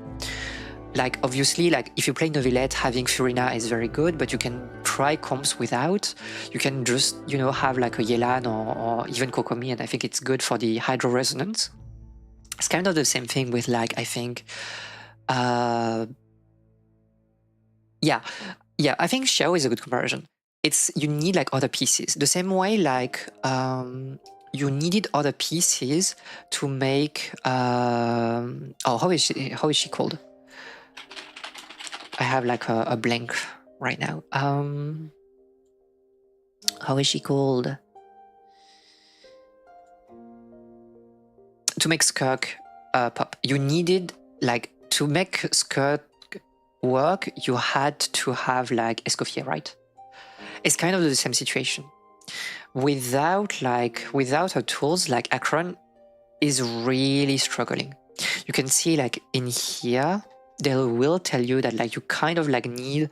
Like obviously, like if you play Neuvillette, having Furina is very good, but you can try comps without. You can just, you know, have like a Yelan or even Kokomi, and I think it's good for the Hydro Resonance. It's kind of the same thing with like, I think, yeah, I think Xiao is a good comparison. It's, you need like other pieces. The same way like you needed other pieces to make, oh, how is she called? I have like a blank right now. How is she called? To make Skirk pop, you needed like, to make Skirk work, you had to have like Escoffier, right? It's kind of the same situation. Without her tools, like Akron is really struggling. You can see like in here, they will tell you that like you kind of like need,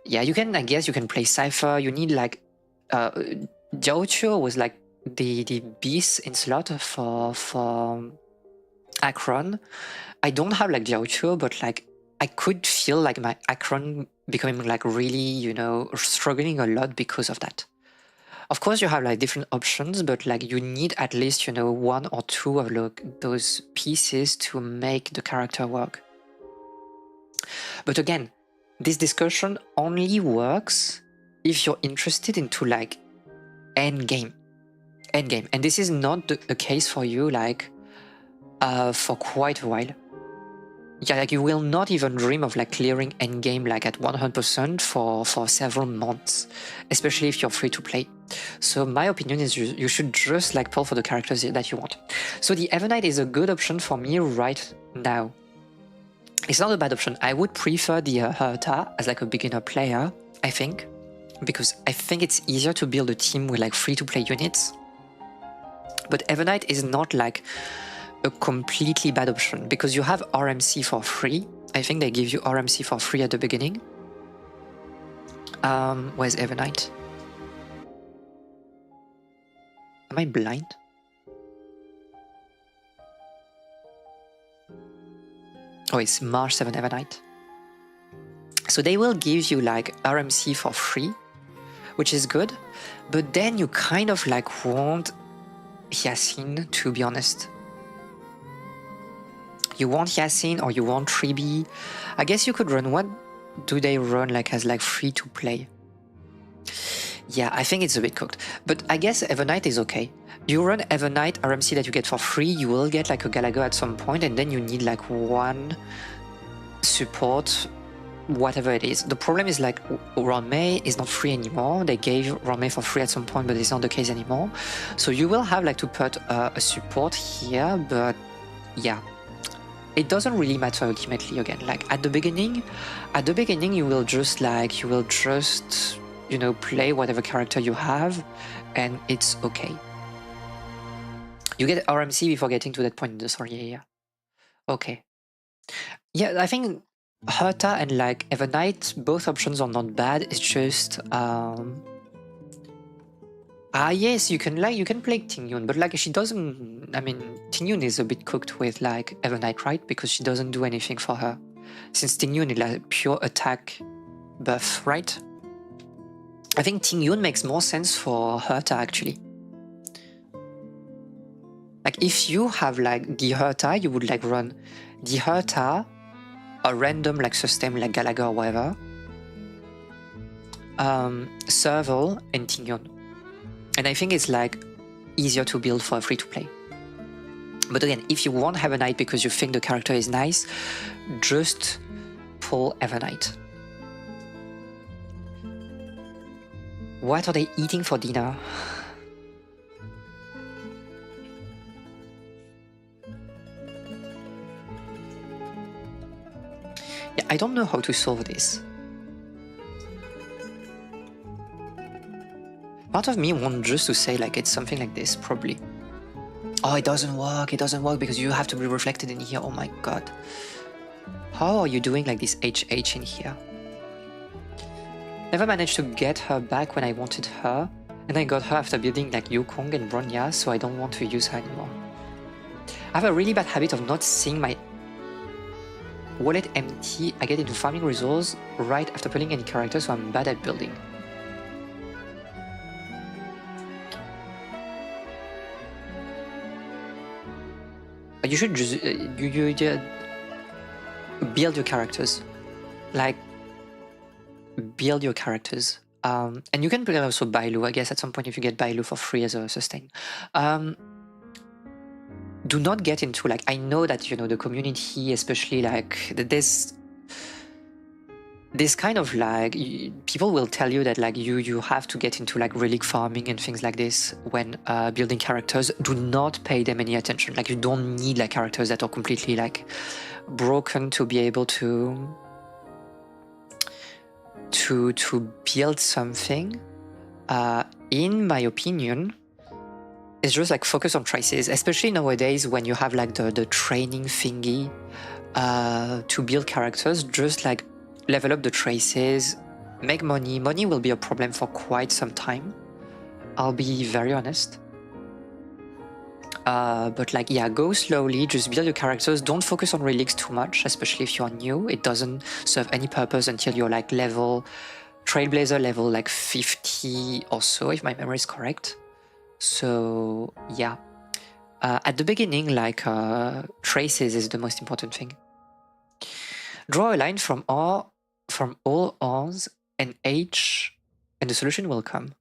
yeah, you can, I guess you can play Cypher. You need like, Jiaoqiu was like the beast in slot for Akron. I don't have like Jiaoqiu, but like I could feel like my Akron becoming like really, you know, struggling a lot because of that. Of course, you have like different options, but like you need at least, you know, one or two of those pieces to make the character work. But again, this discussion only works if you're interested into like endgame. And this is not the case for you like for quite a while. Yeah, like you will not even dream of like clearing endgame like at 100% for several months, especially if you're free to play. So my opinion is you should just like pull for the characters that you want. So the Evernight is a good option for me right now. It's not a bad option. I would prefer the Herta as like a beginner player, I think, because I think it's easier to build a team with like free to play units. But Evernight is not like a completely bad option because you have RMC for free. I think they give you RMC for free at the beginning. Where's Evernight? Am I blind? Oh, it's March 7 Evernight. So they will give you like RMC for free, which is good. But then you kind of like want Yassin, to be honest. You want Yassin or you want Tribi. I guess you could run, what do they run like as like free to play? Yeah, I think it's a bit cooked. But I guess Evernight is okay. You run Evernight RMC that you get for free, you will get like a Galaga at some point, and then you need like one support, whatever it is. The problem is like Ranmei is not free anymore. They gave Ranmei for free at some point, but it's not the case anymore. So you will have like to put a support here, but yeah. It doesn't really matter ultimately again. Like at the beginning you will just you know, play whatever character you have and it's okay. You get RMC before getting to that point in the story, yeah. Okay. Yeah, I think Herta and like Evernight, both options are not bad. It's just yes, you can play Tingyun, but like she doesn't, I mean, Tingyun is a bit cooked with like Evernight, right? Because she doesn't do anything for her. Since Tingyun is like pure attack buff, right? I think Tingyun makes more sense for Herta actually. Like if you have like the Herta, you would like run the Herta, a random like system like Galaga or whatever, Serval and Tingyun. And I think it's like easier to build for a free-to-play. But again, if you want Heaven Knight because you think the character is nice, just pull Heaven Knight. What are they eating for dinner? Yeah, I don't know how to solve this. Part of me wants just to say like it's something like this, probably. Oh, it doesn't work because you have to be reflected in here. Oh my god. How are you doing like this HH in here? Never managed to get her back when I wanted her, and I got her after building like Yukong and Bronya, so I don't want to use her anymore. I have a really bad habit of not seeing my wallet empty. I get into farming resources right after pulling any character, so I'm bad at building. You should just build your characters, like build your characters, and you can also Bailu, I guess, at some point if you get Bailu for free as a sustain. Do not get into like, I know that, you know, the community, especially like this kind of like, people will tell you that like you have to get into like relic farming and things like this when building characters. Do not pay them any attention. Like you don't need like characters that are completely like broken to be able to build something. In my opinion, it's just like focus on traces, especially nowadays when you have like the training thingy to build characters. Just like level up the traces, make money. Money will be a problem for quite some time, I'll be very honest. But like, yeah, go slowly, just build your characters. Don't focus on relics too much, especially if you're new. It doesn't serve any purpose until you're like Trailblazer level like 50 or so, if my memory is correct. So yeah, at the beginning, like traces is the most important thing. Draw a line from all R's and H, and the solution will come.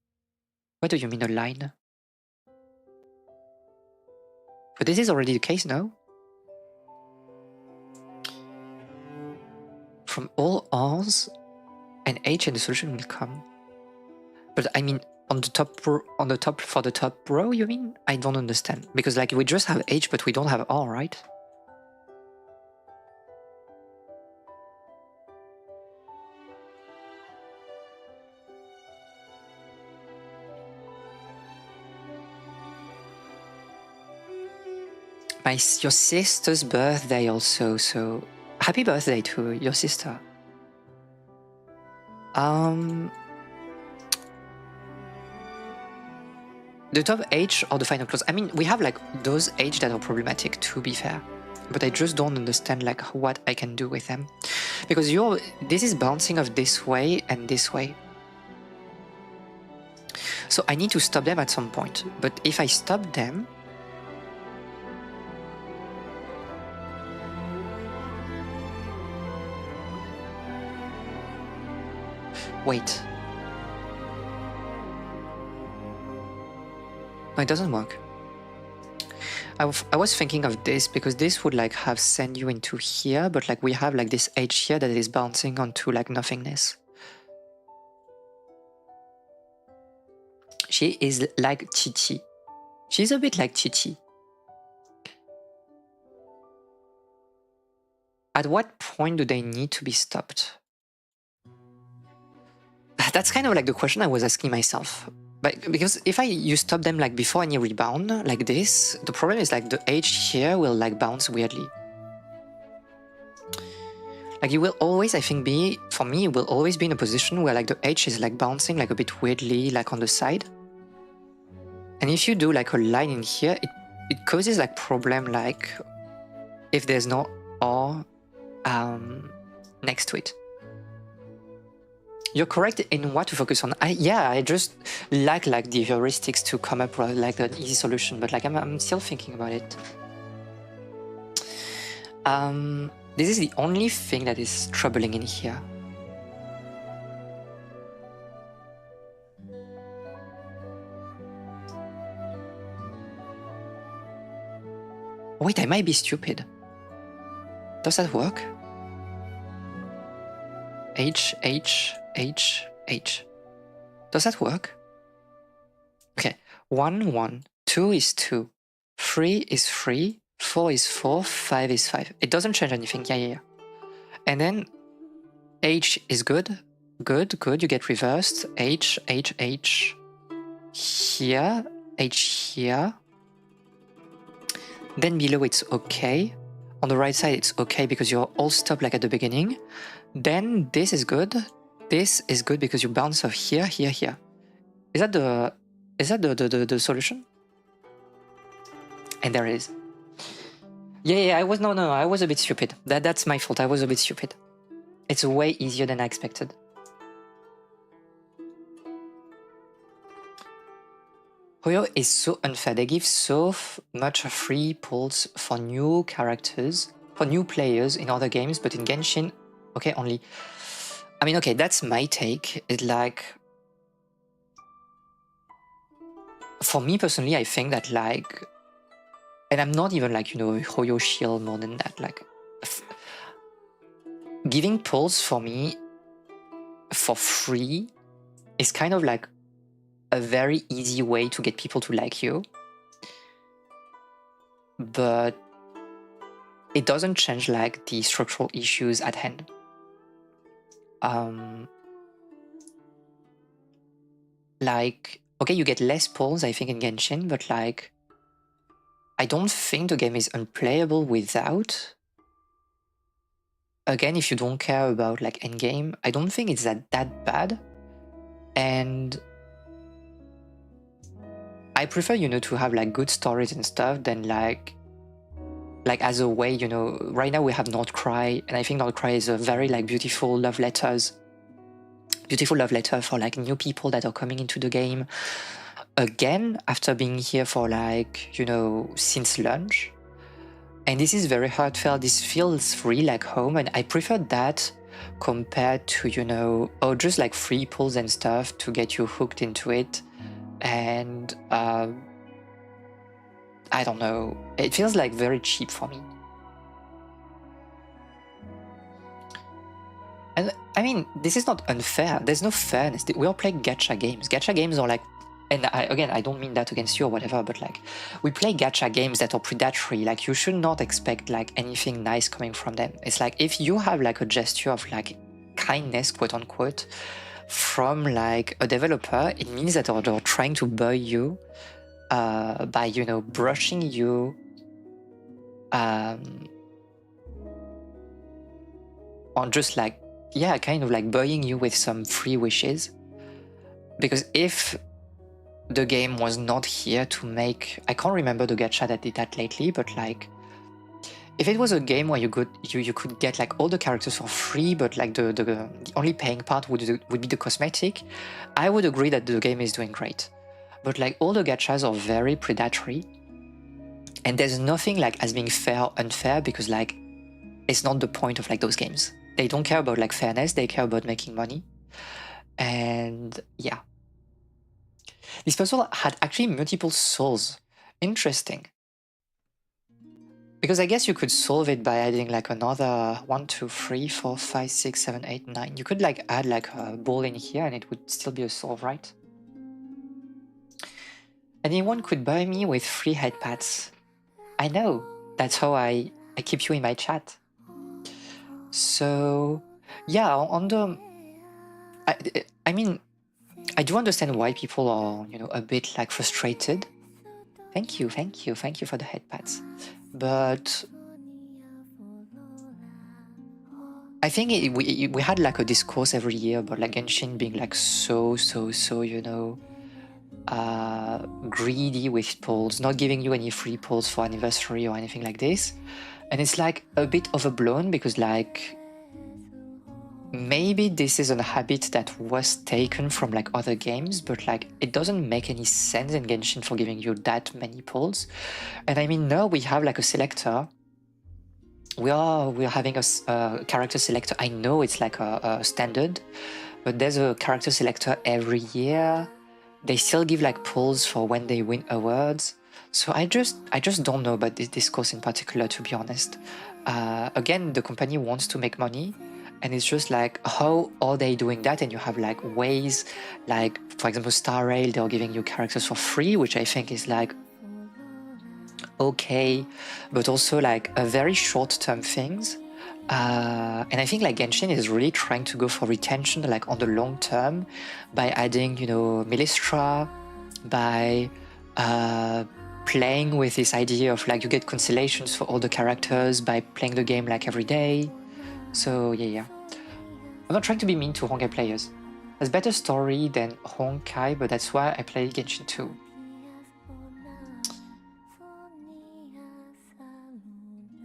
What do you mean a line? But this is already the case now. From all R's and H, and the solution will come. But I mean, on the top for the top row, you mean? I don't understand, because like we just have H, but we don't have R, right? Your sister's birthday also, so happy birthday to your sister. The top H or the final close. I mean, we have like those H that are problematic, to be fair, but I just don't understand like what I can do with them, because this is bouncing off this way and this way. So I need to stop them at some point. But if I stop them, wait. No, it doesn't work. I was thinking of this, because this would like have send you into here, but like we have like this H here that is bouncing onto like nothingness. She is like Titi. She's a bit like Titi. At what point do they need to be stopped? That's kind of like the question I was asking myself. But because if you stop them like before any rebound, like this, the problem is like the H here will like bounce weirdly. Like you will always, I think, for me, it will always be in a position where like the H is like bouncing like a bit weirdly, like on the side. And if you do like a line in here, it causes like problem, like if there's no R next to it. You're correct in what to focus on. I just like the heuristics to come up with like an easy solution, but like I'm still thinking about it. This is the only thing that is troubling in here. Wait, I might be stupid. Does that work? H, H, H, H. Does that work? Okay, 1, 1, 2 is 2, 3 is 3, 4 is 4, 5 is 5. It doesn't change anything, yeah. And then H is good, good, good, you get reversed, H, H, H, here, H here. Then below it's okay. On the right side it's okay because you're all stopped like at the beginning. Then this is good because you bounce off here, here, here. Is that the solution? And there it is. Yeah, I was a bit stupid. That's my fault. I was a bit stupid. It's way easier than I expected. Hoyo is so unfair. They give so much free pulls for new characters, for new players in other games, but in Genshin, okay, only. I mean, okay, that's my take. It's like, for me personally, I think that like, and I'm not even like, Hoyo shield more than that, like, giving pulls for me for free is kind of like a very easy way to get people to like you, but it doesn't change like the structural issues at hand. Like, okay, you get less pulls, I think, in Genshin, but like, I don't think the game is unplayable without. Again, if you don't care about like endgame, I don't think it's that bad. And I prefer, to have like good stories and stuff than like as a way, right now we have Nordcry, and I think Nordcry is a very like beautiful love letter for like new people that are coming into the game again after being here for like, since launch. And this is very heartfelt. This feels really like home, and I prefer that compared to, just like free pulls and stuff to get you hooked into it. And I don't know, it feels like very cheap for me. And I mean, this is not unfair. There's no fairness. We all play gacha games. Gacha games are like, and I don't mean that against you or whatever, but like, we play gacha games that are predatory. Like, you should not expect like anything nice coming from them. It's like, if you have like a gesture of like kindness, quote unquote, from like a developer, it means that they're trying to buy you by brushing you on just like, yeah, kind of like buying you with some free wishes. Because if the game was not here to make, I can't remember the gacha that did that lately, but like, if it was a game where you could get like all the characters for free, but like the only paying part would be the cosmetic, I would agree that the game is doing great. But like, all the gachas are very predatory, and there's nothing like as being fair or unfair, because like, it's not the point of like those games. They don't care about like fairness, they care about making money. And yeah, this puzzle had actually multiple souls. Interesting. Because I guess you could solve it by adding like another 1, 2, 3, 4, 5, 6, 7, 8, 9. You could like add like a ball in here and it would still be a solve, right? Anyone could buy me with free head pats. I know, that's how I keep you in my chat. So yeah, on the, I mean, I do understand why people are, a bit like frustrated. Thank you for the head pats. But I think we had like a discourse every year about like Genshin being like so greedy with pulls, not giving you any free pulls for anniversary or anything like this. And it's like a bit overblown, because like, maybe this is a habit that was taken from like other games, but like, it doesn't make any sense in Genshin for giving you that many pulls. And I mean, now we have like a selector. We're having a character selector. I know it's like a standard, but there's a character selector every year. They still give like pulls for when they win awards. So I just don't know about this discourse in particular, to be honest. Again, the company wants to make money, and it's just like, how are they doing that? And you have like ways, like for example, Star Rail, they're giving you characters for free, which I think is like okay, but also like a very short-term things. And I think like Genshin is really trying to go for retention, like on the long term, by adding, you know, Millistra, by playing with this idea of like you get constellations for all the characters by playing the game like every day. So yeah. I'm not trying to be mean to Honkai players. There's better story than Honkai, but that's why I play Genshin 2.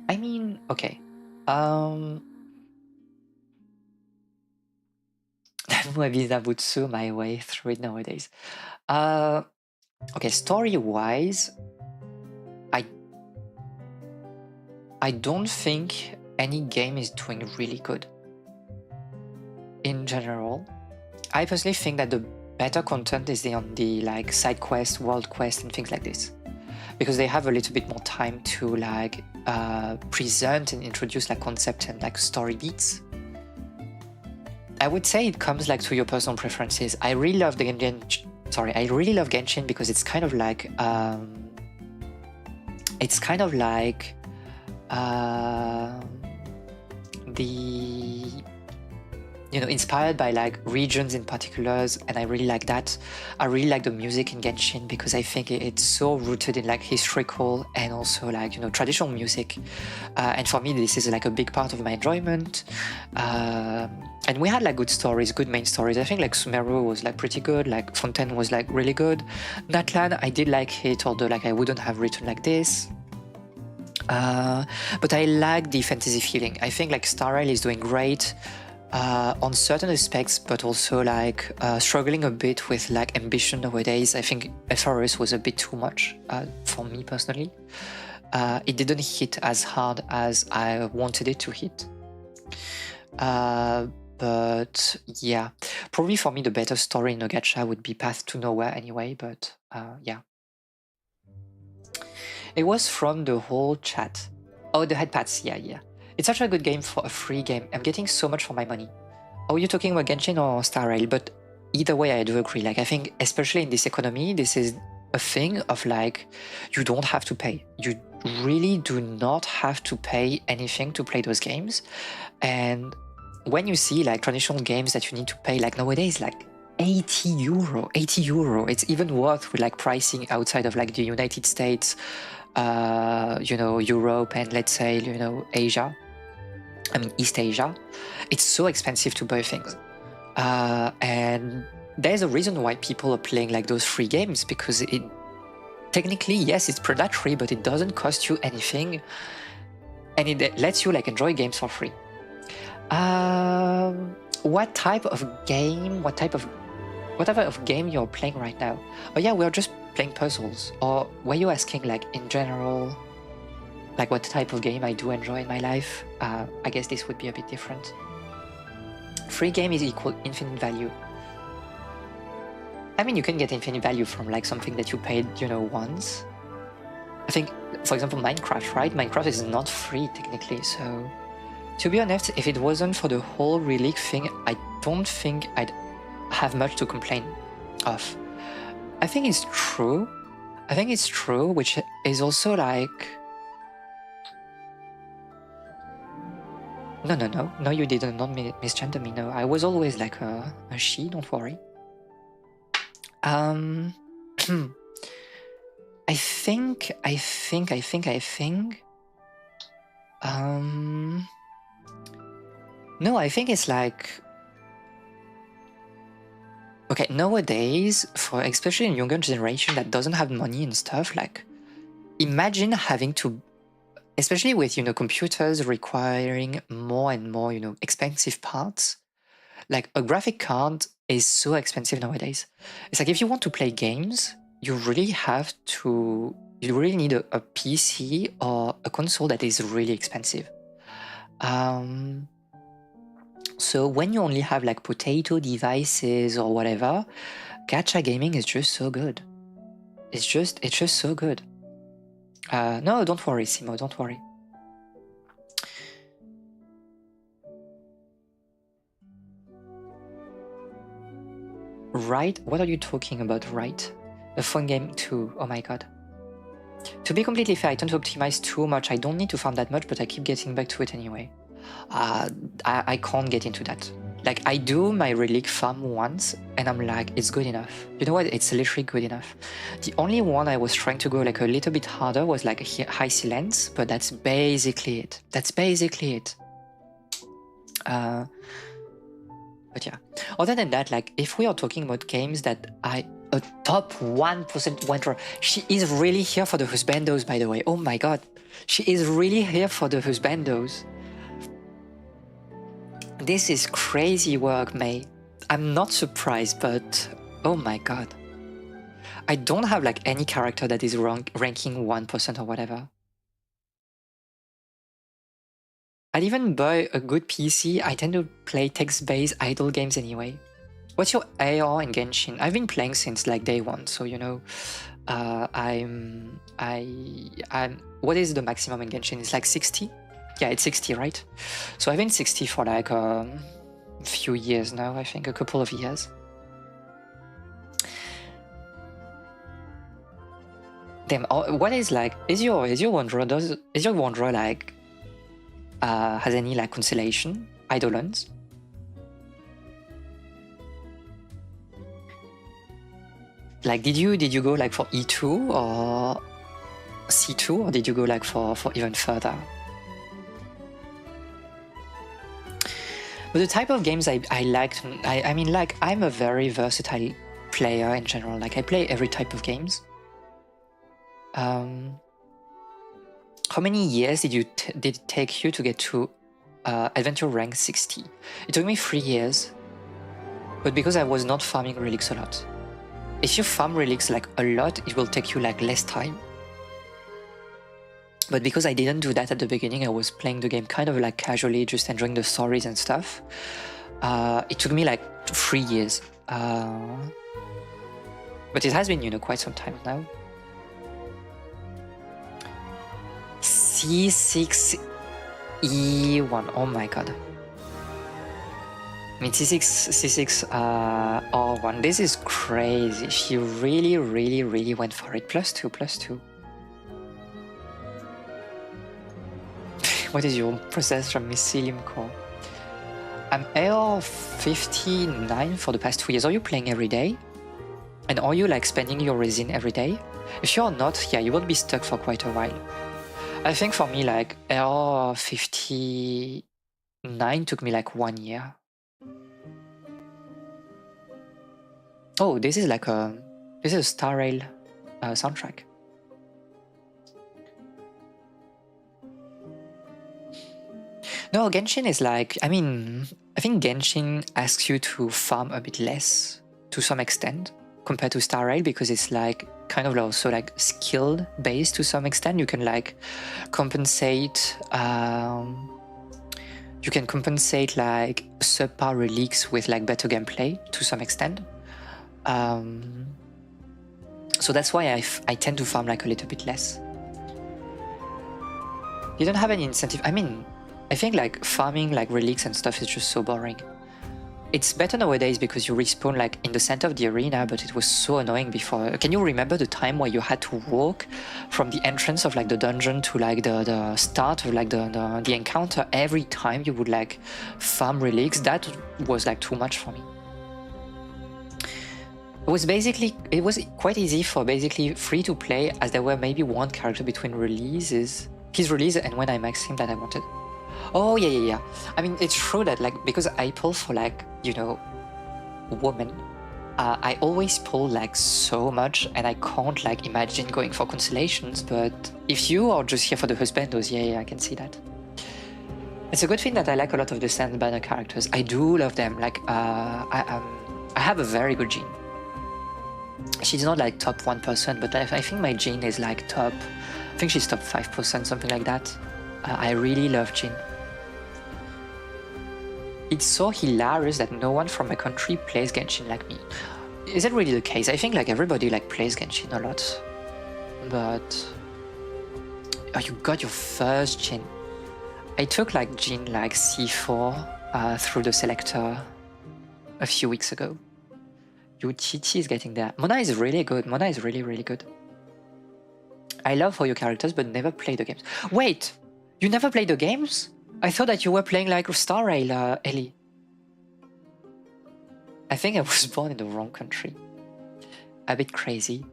I mean, okay. Zabutsu my way through it nowadays. Okay, story-wise, I don't think any game is doing really good. In general, I personally think that the better content is on the like side quest, world quest, and things like this, because they have a little bit more time to like present and introduce like concept and like story beats. I would say it comes like to your personal preferences. I really love Genshin because it's kind of like the, you know, inspired by like regions in particulars, and I really like that. I really like the music in Genshin because I think it's so rooted in like historical and also like, you know, traditional music, and for me this is like a big part of my enjoyment. And we had like good stories, good main stories. I think like Sumeru was like pretty good, like Fontaine was like really good. Natlan, I did like it, although like I wouldn't have written like this. But I like the fantasy feeling. I think like Star Rail is doing great on certain aspects, but also like struggling a bit with like ambition nowadays. I think FRS was a bit too much for me personally. It didn't hit as hard as I wanted it to hit. But yeah, probably for me the better story in a gacha would be Path to Nowhere anyway, but yeah. It was from the whole chat. Oh, the headpads, yeah. It's such a good game for a free game. I'm getting so much for my money. Oh, you're talking about Genshin or Star Rail, but either way I do agree. Like I think especially in this economy, this is a thing of like, you don't have to pay. You really do not have to pay anything to play those games. And when you see like traditional games that you need to pay, like nowadays, like 80 euro, it's even worth with like pricing outside of like the United States, you know, Europe, and let's say, you know, Asia. I mean, East Asia. It's so expensive to buy things. And there's a reason why people are playing like those free games, because it technically, yes, it's predatory, but it doesn't cost you anything. And it lets you like enjoy games for free. What type of game you're playing right now? Oh yeah, we're just playing puzzles. Or were you asking like in general, like what type of game I do enjoy in my life? I guess this would be a bit different. Free game is equal infinite value. I mean, you can get infinite value from like something that you paid, you know, once. I think, for example, Minecraft, right? Minecraft is not free technically, so to be honest, if it wasn't for the whole relic thing, I don't think I'd have much to complain of. I think it's true, which is also like... No, you did not misgender me, no. I was always like a she, don't worry. I think... No, I think it's like... Okay, nowadays, for especially in younger generation that doesn't have money and stuff, like, imagine having to, especially with, you know, computers requiring more and more, you know, expensive parts. Like, a graphic card is so expensive nowadays. It's like, if you want to play games, you really need a PC or a console that is really expensive. So when you only have like potato devices or whatever, gacha gaming is just so good. It's just so good. No, don't worry, Simo, don't worry. Right? What are you talking about, right? A phone game too, oh my god. To be completely fair, I tend to optimize too much. I don't need to farm that much, but I keep getting back to it anyway. I can't get into that. Like, I do my relic farm once, and I'm like, it's good enough. You know what? It's literally good enough. The only one I was trying to go like a little bit harder was like high silence, but that's basically it. That's basically it. But yeah. Other than that, like, if we are talking about games that a top 1% winner, she is really here for the husbandos, by the way. Oh my god. She is really here for the husbandos. This is crazy work, May. I'm not surprised, but oh my god. I don't have like any character that is ranking 1% or whatever. I'd even buy a good PC. I tend to play text-based idle games anyway. What's your AR in Genshin? I've been playing since like day one, so you know, I'm. What is the maximum in Genshin? It's like 60. Yeah, it's 60, right? So I've been 60 for like a few years now. I think a couple of years. Damn. What is like? Is your Wanderer like? Has any like constellation? Eidolons? Like, did you go like for E2 or C2, or did you go like for even further? But the type of games I like, I mean, like, I'm a very versatile player in general. Like, I play every type of games. How many years did it take you to get to adventure rank 60? It took me 3 years, but because I was not farming relics a lot. If you farm relics like a lot, it will take you like less time. But because I didn't do that at the beginning, I was playing the game kind of like casually, just enjoying the stories and stuff. It took me like 3 years. But it has been, you know, quite some time now. C6 E1, oh my god. I mean, C6 R1, this is crazy. She really went for it. +2. What is your processor, Mycelium Core? I'm AR59 for the past 2 years. Are you playing every day? And are you like spending your resin every day? If you're not, yeah, you will be stuck for quite a while. I think for me, like, AR59 took me like 1 year. Oh, this is like a Star Rail soundtrack. No, Genshin is like, I mean, I think Genshin asks you to farm a bit less to some extent compared to Star Rail, because it's like kind of also like skill based to some extent. You can like compensate like subpar relics with like better gameplay to some extent. So that's why I tend to farm like a little bit less. You don't have any incentive. I mean, I think like farming like relics and stuff is just so boring. It's better nowadays because you respawn like in the center of the arena, but it was so annoying before. Can you remember the time where you had to walk from the entrance of like the dungeon to like the start of like the encounter every time you would like farm relics? That was like too much for me. It was quite easy for basically free to play, as there were maybe one character between releases, his release and when I maxed him that I wanted. Oh yeah. I mean, it's true that like, because I pull for like, you know, women, I always pull like so much, and I can't like imagine going for constellations. But if you are just here for the husbandos, yeah, I can see that. It's a good thing that I like a lot of the Sand Banner characters. I do love them. Like, I have a very good Jean. She's not like top 1%, but I think my Jean is like top. I think she's top 5%, something like that. I really love Jean. It's so hilarious that no one from my country plays Genshin like me. Is that really the case? I think like everybody like plays Genshin a lot, but Oh, you got your first Jin. I took like Jin like C4 through the selector a few weeks ago. Your TT is getting there. Mona is really good. Mona is really, really good. I love all your characters, but never play the games. Wait, you never played the games? I thought that you were playing like Star Rail, Ellie. I think I was born in the wrong country. A bit crazy.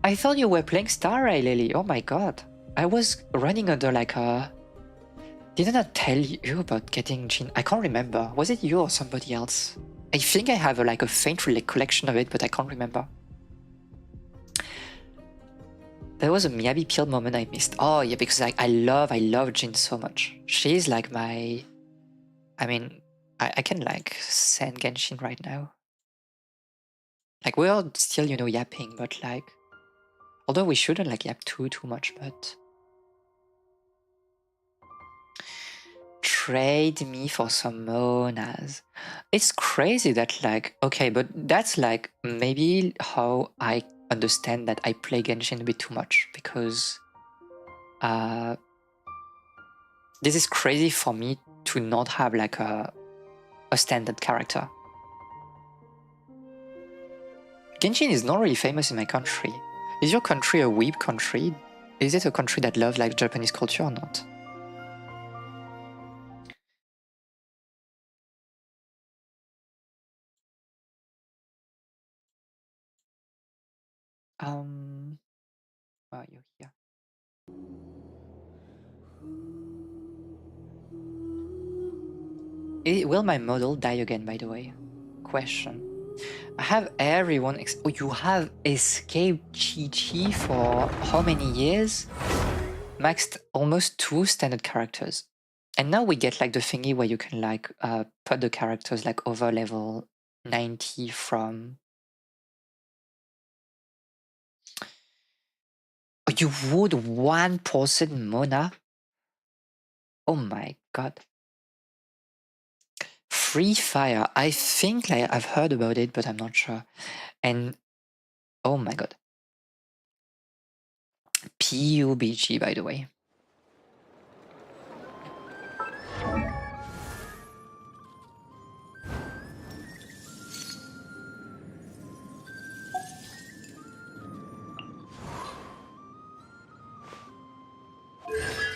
I thought you were playing Star Rail, Ellie. Oh my god. I was running under like a... Didn't I tell you about getting Jin? I can't remember. Was it you or somebody else? I think I have like a faint recollection of it, but I can't remember. There was a Miyabi Peel moment I missed. Oh yeah, because I love Jin so much. She's like my... I mean, I can like send Genshin right now. Like we're still, you know, yapping, but like... Although we shouldn't like yap too much, but... Trade me for some monas. It's crazy that like... Okay, but that's like maybe how I understand that I play Genshin a bit too much, because this is crazy for me to not have like a standard character. Genshin is not really famous in my country. Is your country a weeb country? Is it a country that loves like Japanese culture or not? Oh, you're here. Will my model die again, by the way? Question. I have everyone... Oh, you have escaped Chi-Chi for how many years? Maxed almost 2 standard characters. And now we get like the thingy where you can like put the characters like over level 90 from... Oh, you would 1% Mona? Oh my god. Free Fire. I think like I've heard about it, but I'm not sure. And oh my god. PUBG, by the way.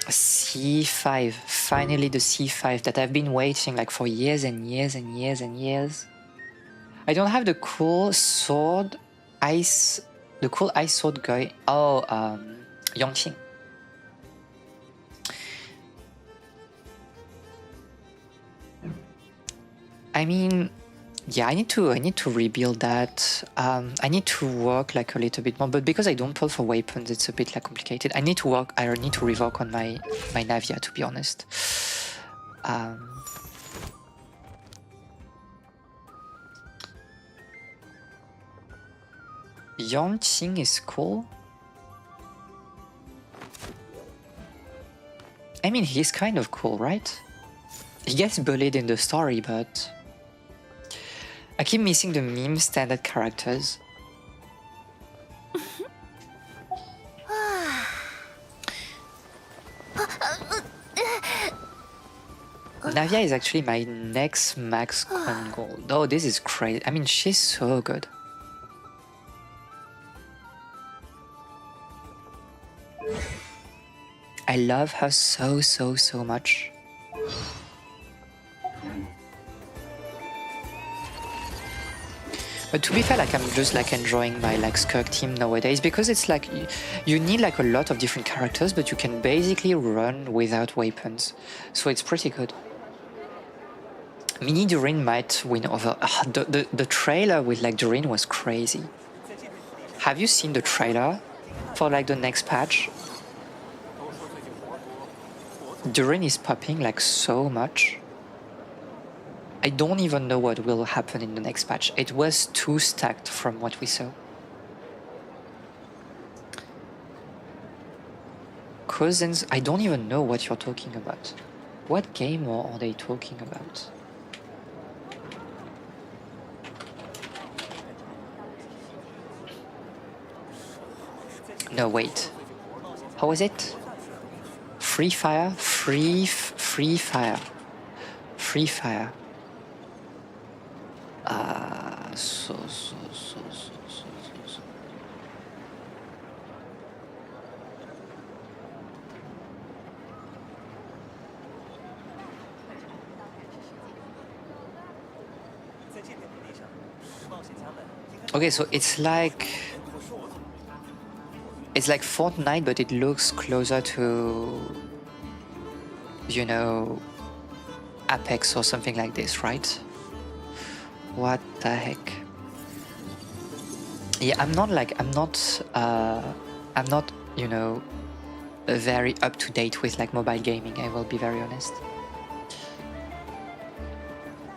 C5, finally the C5 that I've been waiting like for years and years and years and years. I don't have the cool sword ice, the cool ice sword guy. Oh, Yongqing. I mean, yeah, I need to rebuild that. I need to work like a little bit more, but because I don't pull for weapons, it's a bit like complicated. I need to rework on my Navia, to be honest. Yongqing is cool. I mean, he's kind of cool, right? He gets bullied in the story, but... I keep missing the meme standard characters. Navia is actually my next max con goal. Oh, this is crazy. I mean, she's so good. I love her so much. But to be fair, like I'm just like enjoying my like Skirk team nowadays, because it's like you need like a lot of different characters, but you can basically run without weapons, so it's pretty good. Mini Durin might win over. The trailer with like Durin was crazy. Have you seen the trailer for like the next patch? Durin is popping like so much. I don't even know what will happen in the next patch. It was too stacked from what we saw. Cousins, I don't even know what you're talking about. What game are they talking about? No, wait. How was it? free fire, free fire. So. Okay, so it's like Fortnite, but it looks closer to, you know, Apex or something like this, right? What the heck? Yeah, I'm not, you know, very up to date with like mobile gaming. I will be very honest.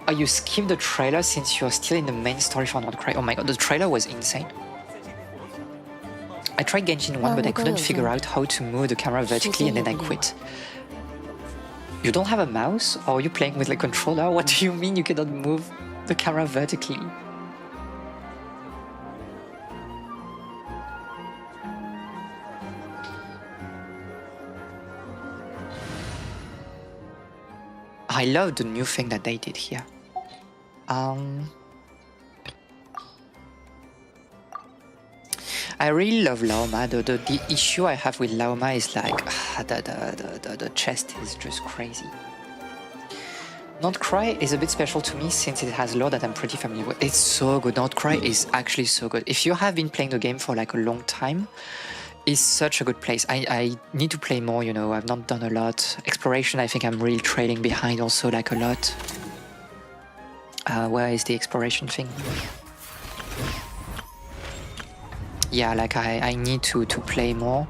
Oh, you skipped the trailer since you're still in the main story for Honkai. Oh my god, the trailer was insane. I tried Genshin 1, but I couldn't figure out how to move the camera vertically and then I quit. You don't have a mouse? Or are you playing with a controller? What do you mean you cannot move the camera vertically? I love the new thing that they did here. I really love Laoma. The issue I have with Laoma is like the chest is just crazy. Not Cry is a bit special to me since it has lore that I'm pretty familiar with. It's so good. Not Cry is actually so good. If you have been playing the game for like a long time, it's such a good place. I need to play more, you know, I've not done a lot. Exploration, I think I'm really trailing behind also like a lot. Where is the exploration thing? Yeah, like I need to play more,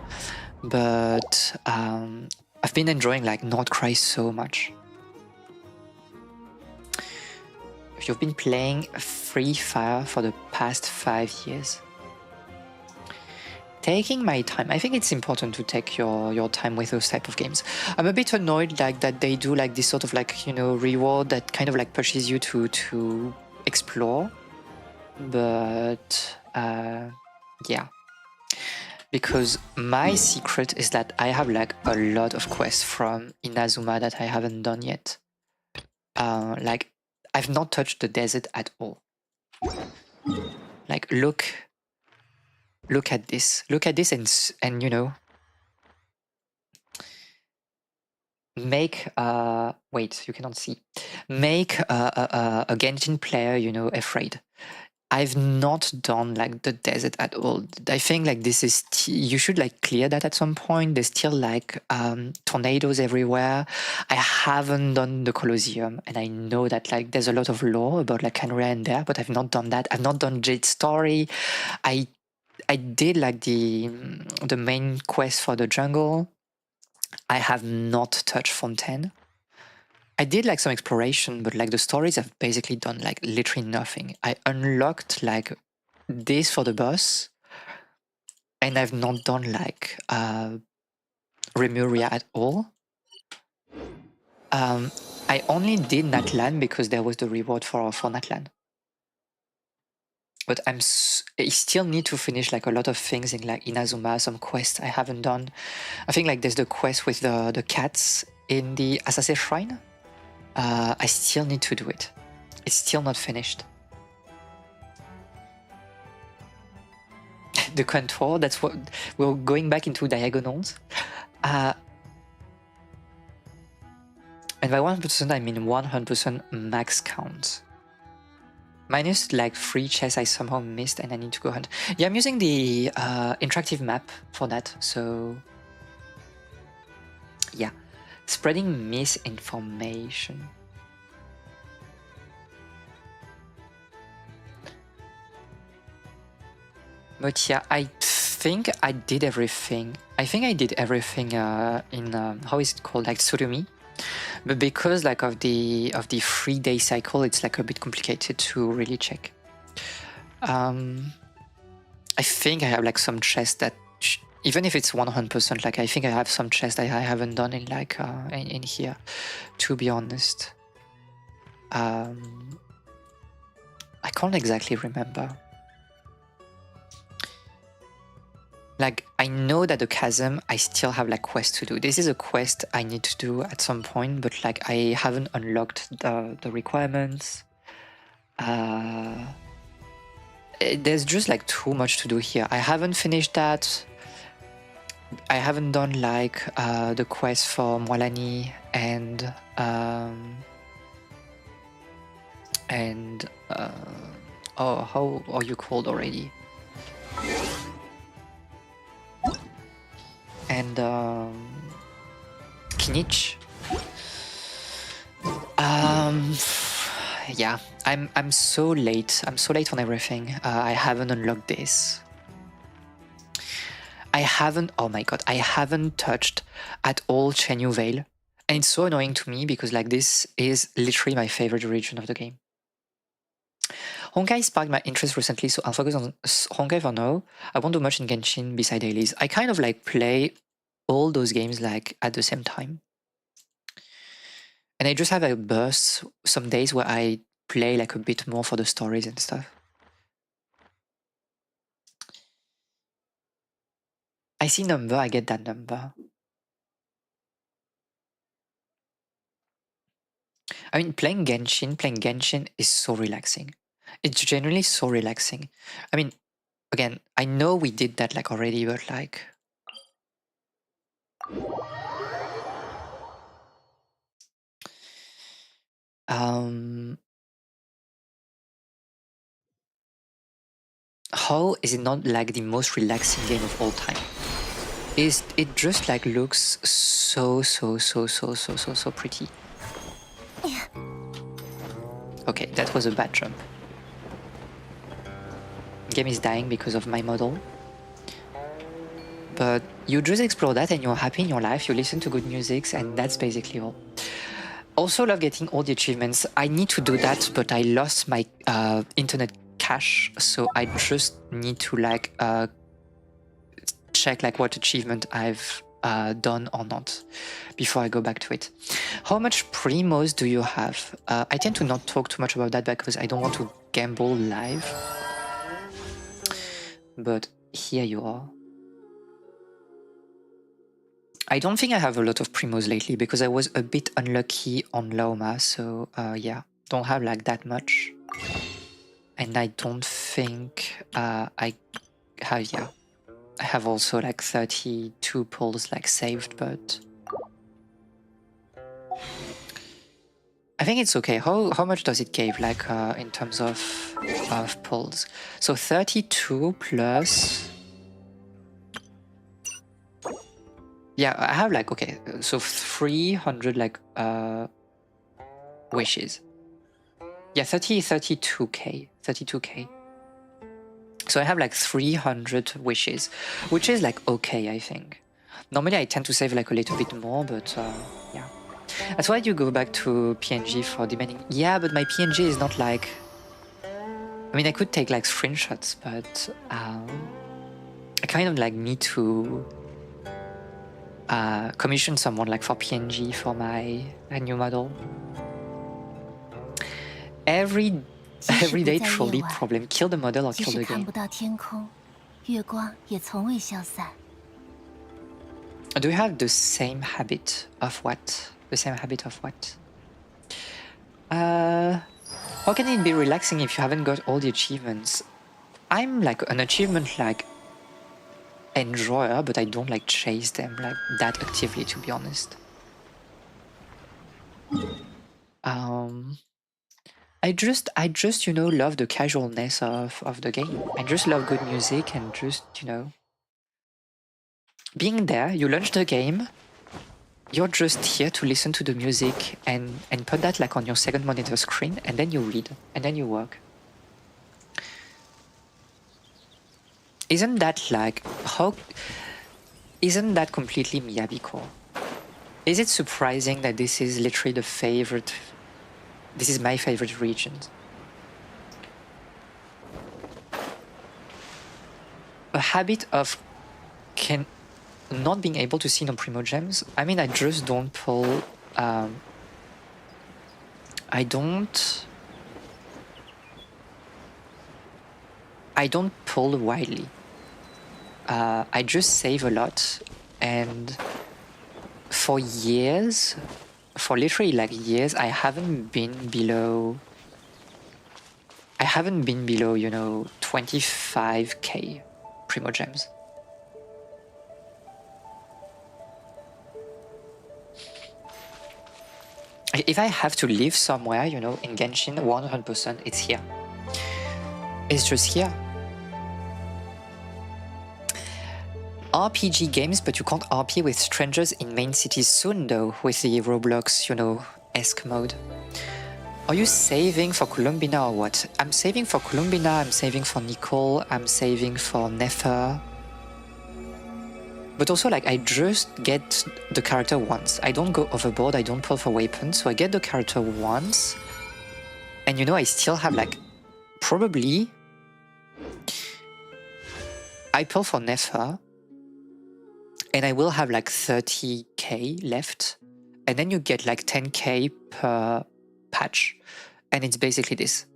but I've been enjoying like Not Cry so much. If you've been playing Free Fire for the past 5 years, taking my time. I think it's important to take your time with those type of games. I'm a bit annoyed like that they do like this sort of like, you know, reward that kind of like pushes you to explore, but yeah. Because my secret is that I have like a lot of quests from Inazuma that I haven't done yet. Like I've not touched the desert at all. Like look at this. Look at this and you know, make wait, you cannot see. Make a Genshin player, you know, afraid. I've not done like the desert at all. I think like this is you should like clear that at some point. There's still like tornadoes everywhere. I haven't done the Colosseum, and I know that like there's a lot of lore about like Canria in there, but I've not done that. I've not done Jade's story. I did like the main quest for the jungle. I have not touched Fontaine. I did like some exploration, but like the stories I've basically done like literally nothing. I unlocked like this for the boss, and I've not done like Remuria at all. I only did Natlan because there was the reward for Natlan. But I still need to finish like a lot of things in like Inazuma, some quests I haven't done. I think like there's the quest with the cats in the Asase Shrine. I still need to do it. It's still not finished. The contour, that's what we're going back into diagonals. And by 100%, I mean 100% max count. Minus like 3 chests I somehow missed and I need to go hunt. Yeah, I'm using the interactive map for that, so yeah. Spreading misinformation. But yeah, I think I did everything. I think I did everything in how is it called, like Surumi. But because like of the 3-day cycle, it's like a bit complicated to really check. I think I have like some chests that even if it's 100%, like I think I have some chests that I haven't done in like in here, to be honest. I can't exactly remember. Like, I know that the chasm, I still have like quests to do. This is a quest I need to do at some point, but like I haven't unlocked the requirements. There's just like too much to do here. I haven't finished that. I haven't done like the quest for Moalani and oh, how are you called already? And Kinich. Yeah, I'm so late. I'm so late on everything. I haven't unlocked this. I haven't. Oh my god, I haven't touched at all Chenyu Vale, and it's so annoying to me because like this is literally my favorite region of the game. Honkai sparked my interest recently, so I'll focus on Honkai for now. I won't do much in Genshin beside dailies. I kind of like play all those games like at the same time. And I just have a burst some days where I play like a bit more for the stories and stuff. I see number, I get that number. I mean, playing Genshin is so relaxing. It's generally so relaxing. I mean, again, I know we did that like already, but like... how is it not like the most relaxing game of all time? It just like looks so pretty. Okay, that was a bad jump. Game is dying because of my model. But you just explore that and you're happy in your life, you listen to good music, and that's basically all. Also love getting all the achievements. I need to do that, but I lost my internet cache, so I just need to like check like what achievement I've done or not before I go back to it. How much primos do you have? I tend to not talk too much about that because I don't want to gamble live. But here you are. I don't think I have a lot of primos lately because I was a bit unlucky on Laoma, so yeah, don't have like that much. And I don't think I have, yeah. I have also like 32 pulls like saved, but I think it's okay. How much does it give like in terms of pulls? So 32 plus... Yeah, I have like, okay, so 300 like wishes. Yeah, 32k. So I have like 300 wishes, which is like okay, I think. Normally I tend to save like a little bit more, but yeah. That's why you go back to PNG for demanding. Yeah, but my PNG is not like... I mean, I could take like screenshots, but I kind of like need to commission someone like for PNG for my new model. Everyday trolley problem. Kill the model or kill the game. Do you have the same habit of what? The same habit of what? How can it be relaxing if you haven't got all the achievements? I'm like an achievement like enjoyer, but I don't like chase them like that actively, to be honest. I just you know love the casualness of the game. I just love good music and just, you know, being there. You launch the game, you're just here to listen to the music and put that like on your second monitor screen, and then you read and then you work. Isn't that like how? Isn't that completely Miyabiko? Is it surprising that this is literally the favorite? This is my favorite region. A habit of not being able to see no primo gems. I mean, I just don't pull. I don't pull widely. I just save a lot, and for years, for literally like years, I haven't been below, you know, 25k Primo Gems. If I have to live somewhere, you know, in Genshin, 100% it's here. It's just here. RPG games, but you can't RP with strangers in main cities soon though, with the Roblox, you know, esque mode. Are you saving for Columbina or what? I'm saving for Columbina, I'm saving for Nicole, I'm saving for Nefer. But also, like, I just get the character once. I don't go overboard, I don't pull for weapons, so I get the character once. And you know, I still have, like, probably... I pull for Nefer, and I will have, like, 30k left. And then you get, like, 10k per patch. And it's basically this.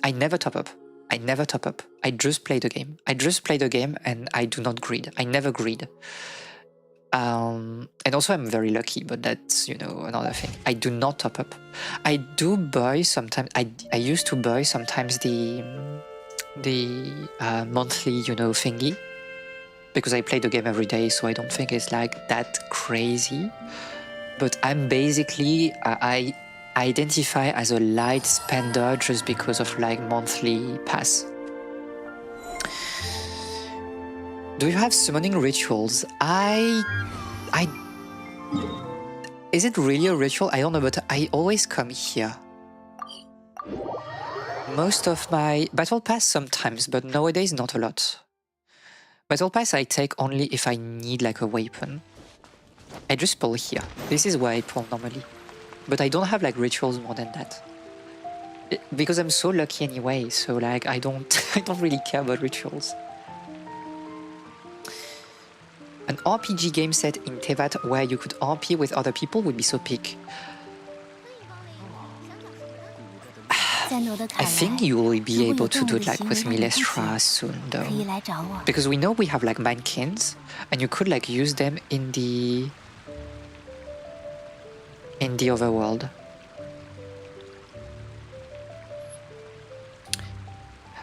I never top up. I never top up. I just play the game. I just play the game and I do not greed. I never greed. And also I'm very lucky, but that's, you know, another thing. I do not top up. I do buy sometimes, I used to buy sometimes the monthly, you know, thingy. Because I play the game every day, so I don't think it's like that crazy. But I'm basically, I identify as a light spender just because of like monthly pass. Do you have summoning rituals? Is it really a ritual? I don't know, but I always come here. Most of my battle pass sometimes, but nowadays not a lot. Battle pass I take only if I need like a weapon. I just pull here. This is where I pull normally. But I don't have like rituals more than that. Because I'm so lucky anyway, so like I don't really care about rituals. An RPG game set in Tevat where you could RP with other people would be so peak. I think you will be able to do it like with Milestra soon though. Because we know we have like Mankins, and you could like use them in the overworld.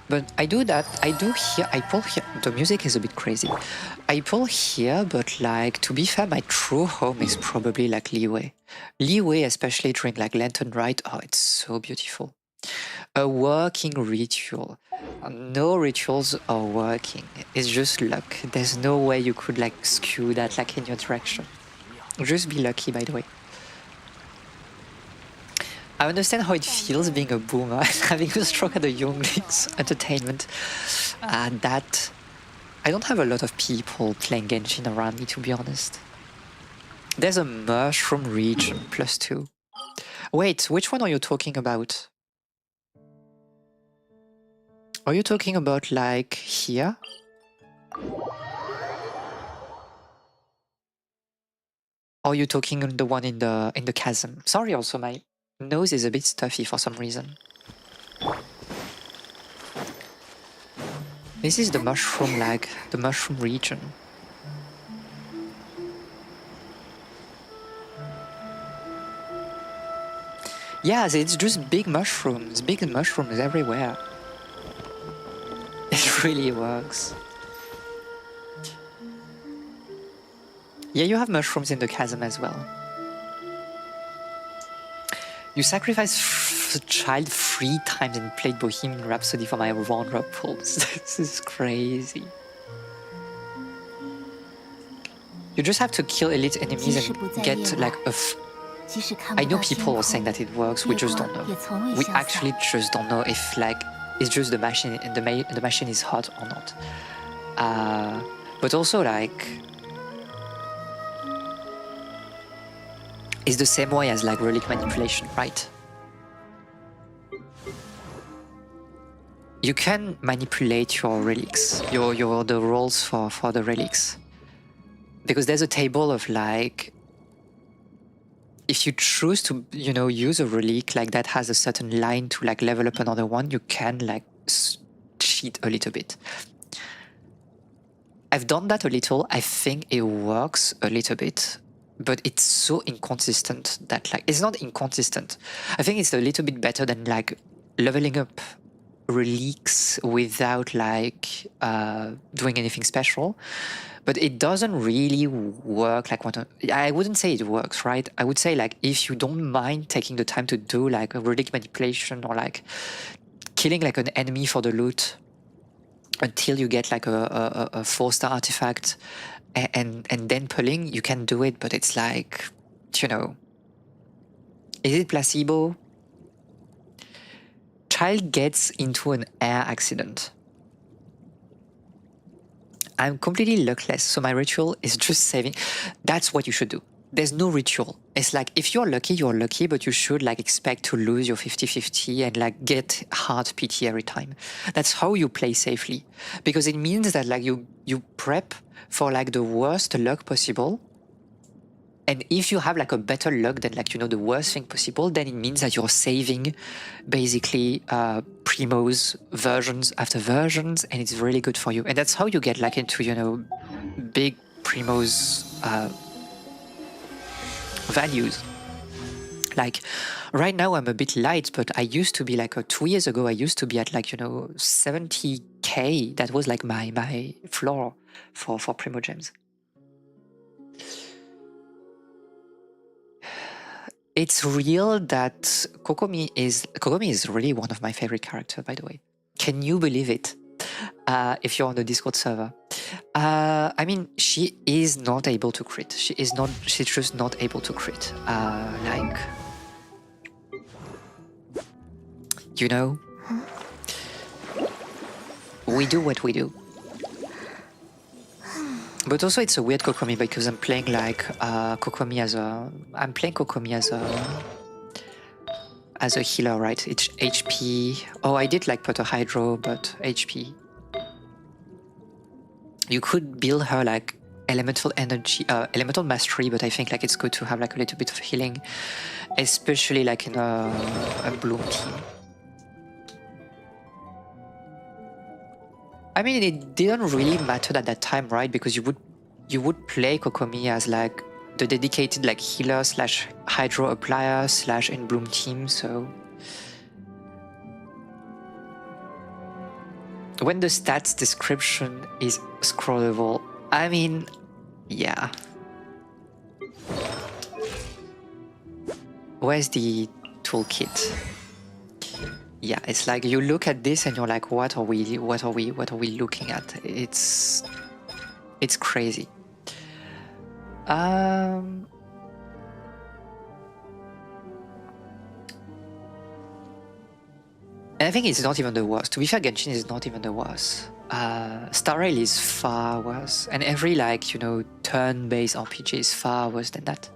But I do that, I do here, I pull here, the music is a bit crazy. I pull here, but like, to be fair, my true home is probably like Liyue. Liyue, especially during like Lantern Rite, oh, it's so beautiful. A working ritual. No rituals are working, it's just luck. There's no way you could like skew that like in your direction. Just be lucky, by the way. I understand how it feels being a boomer and having a stroke at the younglings entertainment. That I don't have a lot of people playing Genshin around me, to be honest. There's a mushroom region +2. Wait, which one are you talking about? Are you talking about like here? Or are you talking the one in the chasm? Sorry, also my nose is a bit stuffy for some reason. This is the mushroom, like the mushroom region. Yes, it's just big mushrooms everywhere. It really works. Yeah, you have mushrooms in the chasm as well. You sacrificed a child 3 times and played Bohemian Rhapsody for my one-drop pulls. This is crazy. You just have to kill elite enemies and get like a... I know people are saying that it works, we just don't know. We actually just don't know if like it's just the machine and the machine is hot or not. But also like... It's the same way as like relic manipulation, right? You can manipulate your relics, the rolls for the relics. Because there's a table of like, if you choose to, you know, use a relic like that has a certain line to like level up another one, you can like cheat a little bit. I've done that a little. I think it works a little bit, but it's so inconsistent that like it's not inconsistent. I think it's a little bit better than like leveling up relics without like doing anything special, but it doesn't really work like what I wouldn't say it works, right? I would say like if you don't mind taking the time to do like a relic manipulation or like killing like an enemy for the loot until you get like a 4-star artifact and then pulling, you can do it, but it's like, you know, is it placebo? Child gets into an air accident. I'm completely luckless, so my ritual is just saving. That's what you should do. There's no ritual. It's like, if you're lucky, but you should like expect to lose your 50-50 and like get hard PT every time. That's how you play safely. Because it means that like you prep for like the worst luck possible. And if you have like a better luck than like, you know, the worst thing possible, then it means that you're saving basically primos versions after versions, and it's really good for you. And that's how you get like into, you know, big primos values. Like right now I'm a bit light, but I used to be like 2 years ago, I used to be at like, you know, 70k. That was like my floor for primo gems. It's real that Kokomi is really one of my favorite characters, by the way. Can you believe it? If you're on the Discord server. I mean, she is not able to crit. She's just not able to crit. Like, you know, we do what we do. But also it's a weird Kokomi because I'm playing like Kokomi as a healer, right? It's HP. Oh, I did like put a Hydro, but HP. You could build her like elemental energy, elemental mastery, but I think like it's good to have like a little bit of healing, especially like in a Bloom team. I mean, it didn't really matter at that time, right? Because you would play Kokomi as like the dedicated like healer / hydro applier / in Bloom team. So when the stats description is scrollable, I mean, yeah. Where's the toolkit? Yeah, it's like you look at this and you're like, what are we looking at? It's crazy. And I think it's not even the worst. To be fair, Genshin is not even the worst. Star Rail is far worse, and every like, you know, turn-based RPG is far worse than that.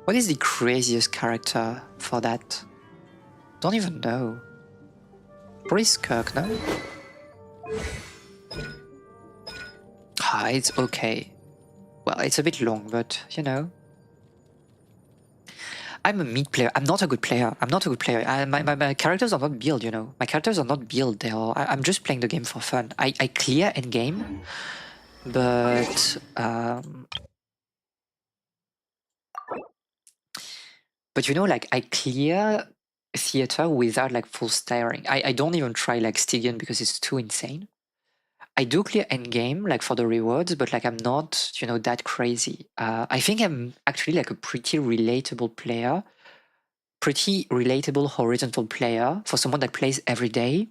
What is the craziest character for that? Don't even know. Probably Skirk, no? Ah, it's okay. Well, it's a bit long, but, you know. I'm a mid player. I'm not a good player. My characters are not built, you know. My characters are not built. I'm just playing the game for fun. I clear endgame, but... but, you know, like, I clear theater without, like, full staring. I don't even try, like, Stygian because it's too insane. I do clear endgame, like, for the rewards, but, like, I'm not, you know, that crazy. I think I'm actually, like, a pretty relatable player. Pretty relatable horizontal player for someone that plays every day.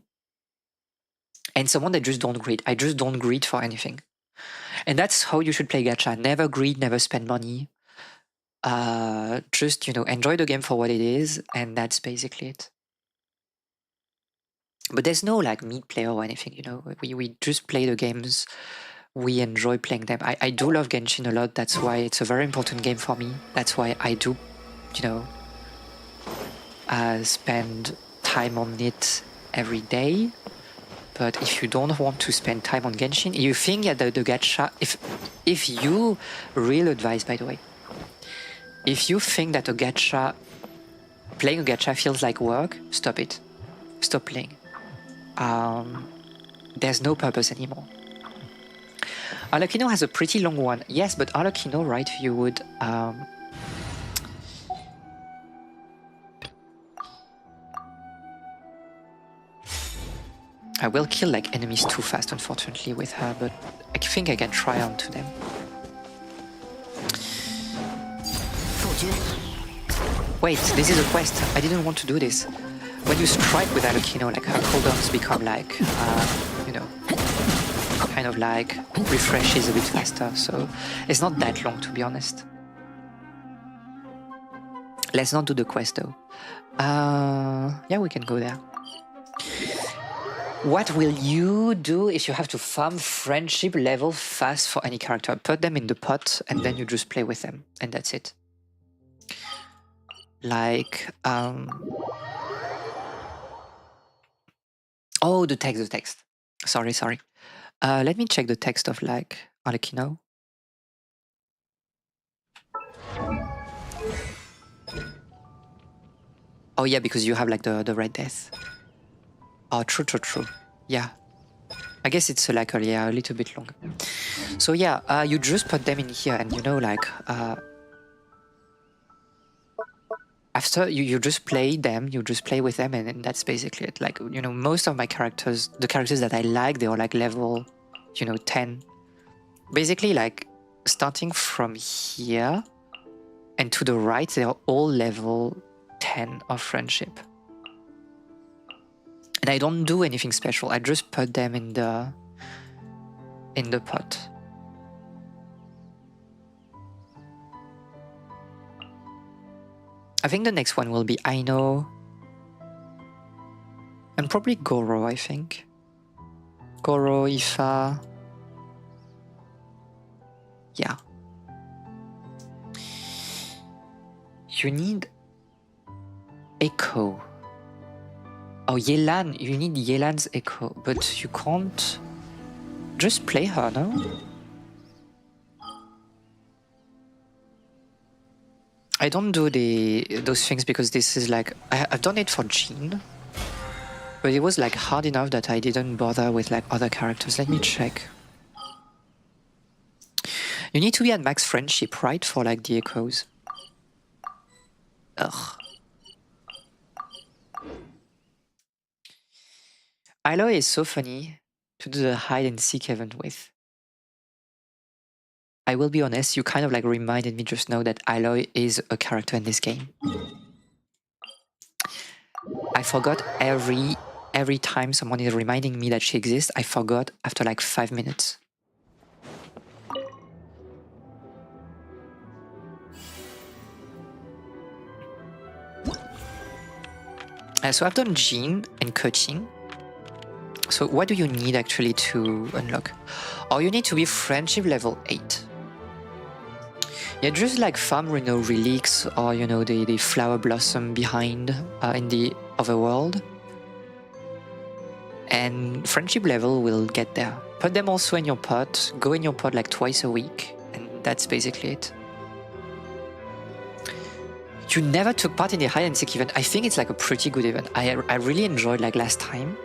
And someone that just don't greed. I just don't greed for anything. And that's how you should play gacha. Never greed, never spend money. Just, you know, enjoy the game for what it is, and that's basically it. But there's no like mid player or anything, you know. We just play the games. We enjoy playing them. I do love Genshin a lot. That's why it's a very important game for me. That's why I do, you know, spend time on it every day. But if you don't want to spend time on Genshin, you think that the gacha, if you real advice, by the way, if you think that playing a gacha feels like work, stop it. Stop playing. There's no purpose anymore. Arlecchino has a pretty long one. Yes, but Arlecchino, right, you would... I will kill like enemies too fast, unfortunately, with her, but I think I can try onto them. Wait, this is a quest. I didn't want to do this. When you strike with Arlecchino, like her cooldowns become like, you know, kind of like refreshes a bit faster. So it's not that long, to be honest. Let's not do the quest though. Yeah, we can go there. What will you do if you have to farm friendship level fast for any character? Put them in the pot and then you just play with them, and that's it. Like, oh, the text. Sorry. Let me check the text of like Arlecchino. Oh yeah, because you have like the Red Death. Oh, true. Yeah. I guess it's like a little bit longer. So yeah, you just put them in here and you know like... after you just play them, you just play with them, and that's basically it. Like, you know, most of my characters, the characters that I like, they are like level, you know, 10. Basically, like, starting from here and to the right, they are all level 10 of friendship. And I don't do anything special. I just put them in the pot. I think the next one will be Aino. And probably Goro, I think. Goro, Ifa. Yeah. You need Echo. Oh, Yelan. You need Yelan's Echo. But you can't just play her, no? I don't do those things because this is like... I've done it for Jean. But it was like hard enough that I didn't bother with like other characters. Let me check. You need to be at max friendship, right? For like the echoes. Ugh. Aloy is so funny to do the hide and seek event with. I will be honest, you kind of like reminded me just now that Aloy is a character in this game. I forgot every time someone is reminding me that she exists, I forgot after like 5 minutes. So I've done Jean and coaching. So what do you need actually to unlock? Oh, you need to be friendship level 8. Yeah, just like farm, you know, relics or, you know, the flower blossom behind in the overworld. And friendship level will get there. Put them also in your pot, go in your pot like twice a week, and that's basically it. You never took part in the hide and seek event. I think it's like a pretty good event. I really enjoyed like last time.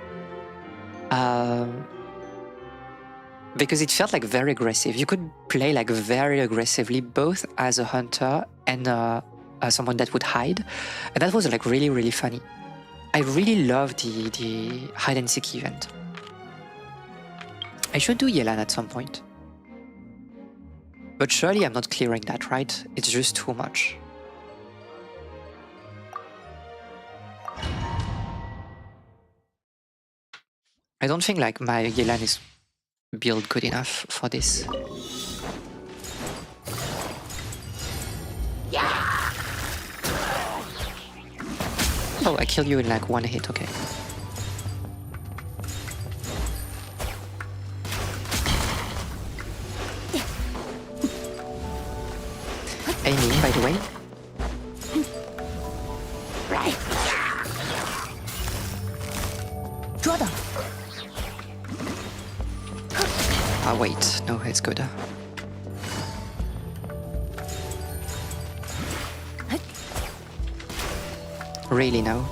Because it felt like very aggressive. You could play like very aggressively, both as a hunter and as someone that would hide. And that was like really, really funny. I really love the hide and seek event. I should do Yelan at some point. But surely I'm not clearing that, right? It's just too much. I don't think like my Yelan is built good enough for this. Oh, I killed you in like one hit, okay. Aiming, by the way. Ah, wait, no, it's good. Really, no?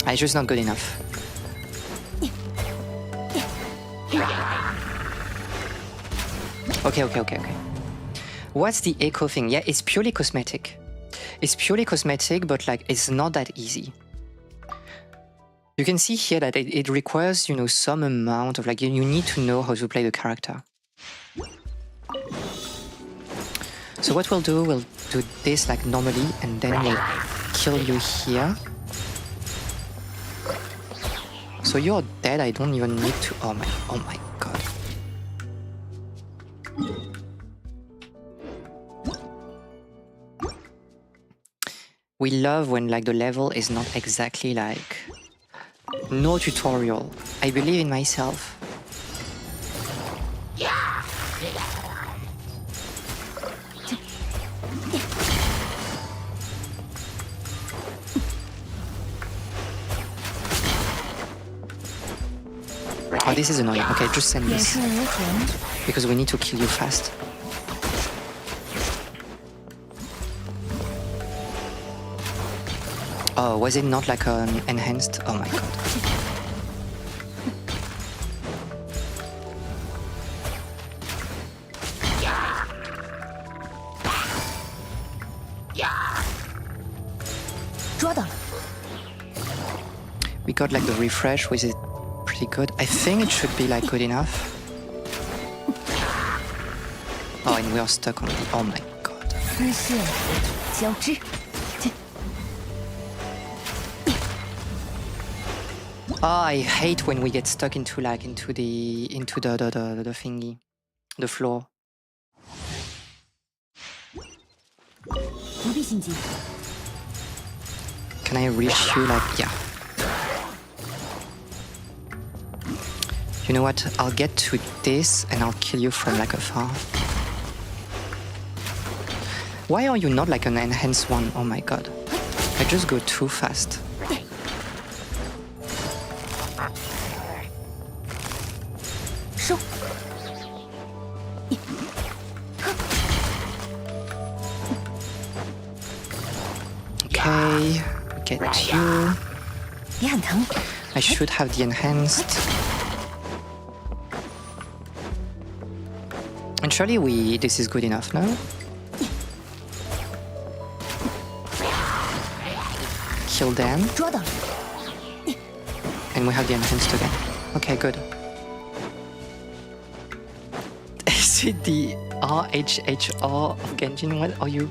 I'm just not good enough. Okay. What's the echo thing? Yeah, it's purely cosmetic. It's purely cosmetic, but like it's not that easy. You can see here that it requires, you know, some amount of like you need to know how to play the character. So what we'll do this like normally, and then we'll kill you here. So you're dead. I don't even need to. Oh my god. We love when like the level is not exactly like no tutorial. I believe in myself. Oh, this is annoying. Okay, just send this. Because we need to kill you fast. Oh, was it not like an enhanced? Oh my god. We got like the refresh, which is pretty good. I think it should be like good enough. Oh, and we are stuck on the... Oh my god. Oh, I hate when we get stuck into like into the thingy, the floor. Can I reach you like... Yeah. You know what? I'll get to this and I'll kill you from like afar. Why are you not like an enhanced one? Oh my god. I just go too fast. Okay, get you. I should have the enhanced. And surely this is good enough now. Kill them. And we have the enhanced again. Okay, good. Is it the RHHR of Genjin? What are you...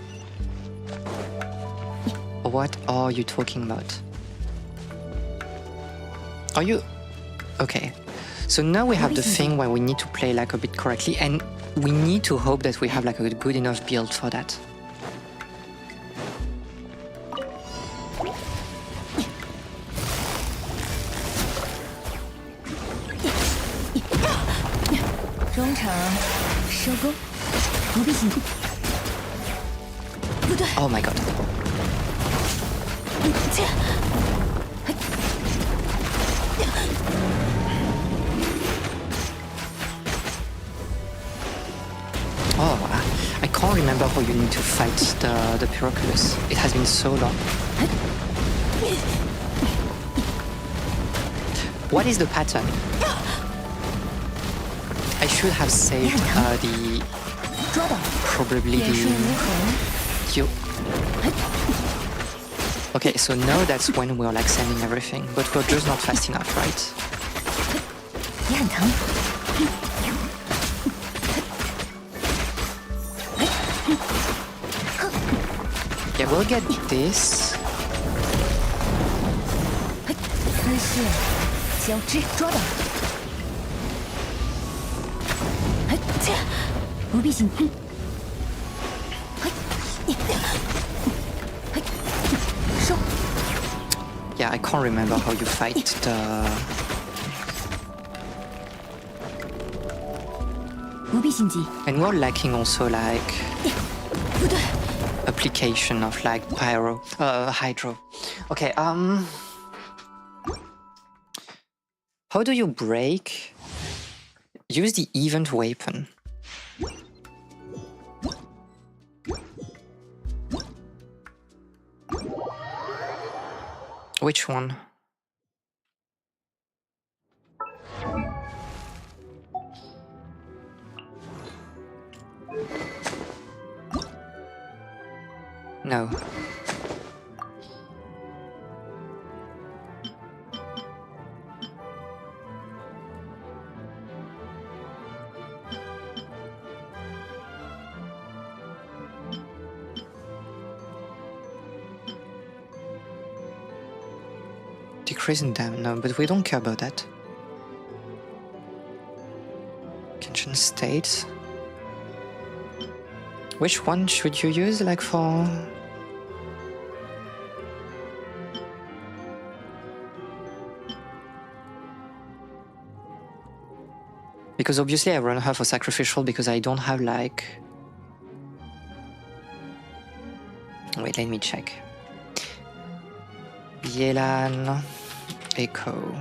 What are you talking about? Are you... Okay. So now we have the thing where we need to play like a bit correctly, and we need to hope that we have like a good enough build for that. Oh my god. Oh, I can't remember how you need to fight the Pyroculus. It has been so long. What is the pattern? I should have saved probably the... Okay, so now that's when we're like sending everything, but we're just not fast enough, right? Yeah, we'll get this. Yeah, I can't remember how you fight the... And we're lacking also like application of like hydro. Okay, how do you break? Use the event weapon. Which one? No. Decrease in damage, no, but we don't care about that. Tension states. Which one should you use, like, for... Because obviously I run her for sacrificial because I don't have, like... Wait, let me check. Yelan... Echo...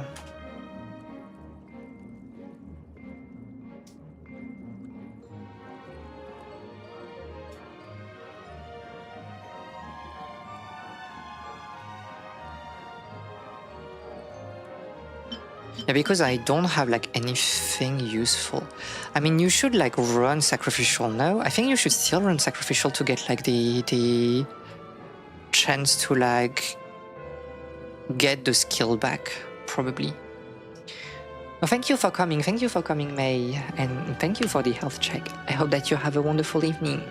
Yeah, because I don't have like anything useful. I mean, you should like run sacrificial, no? I think you should still run sacrificial to get like the chance to like get the skill back, probably. Well, thank you for coming, May, and thank you for the health check. I hope that you have a wonderful evening.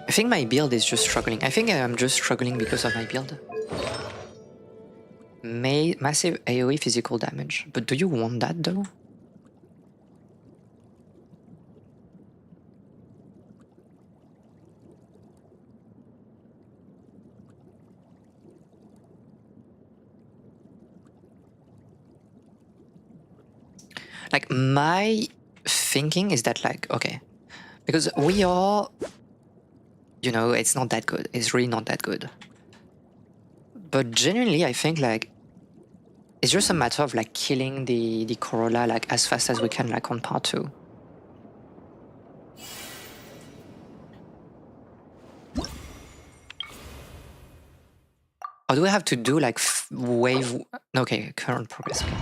I think my build is just struggling. I think I'm just struggling because of my build. Massive AoE physical damage. But do you want that though? Like, my thinking is that, like, okay, because we are, you know, it's not that good. It's really not that good. But genuinely, I think, like, it's just a matter of, like, killing the Corolla, like, as fast as we can, like, on part 2. Or do we have to do, like, wave... Okay, current progress. Okay.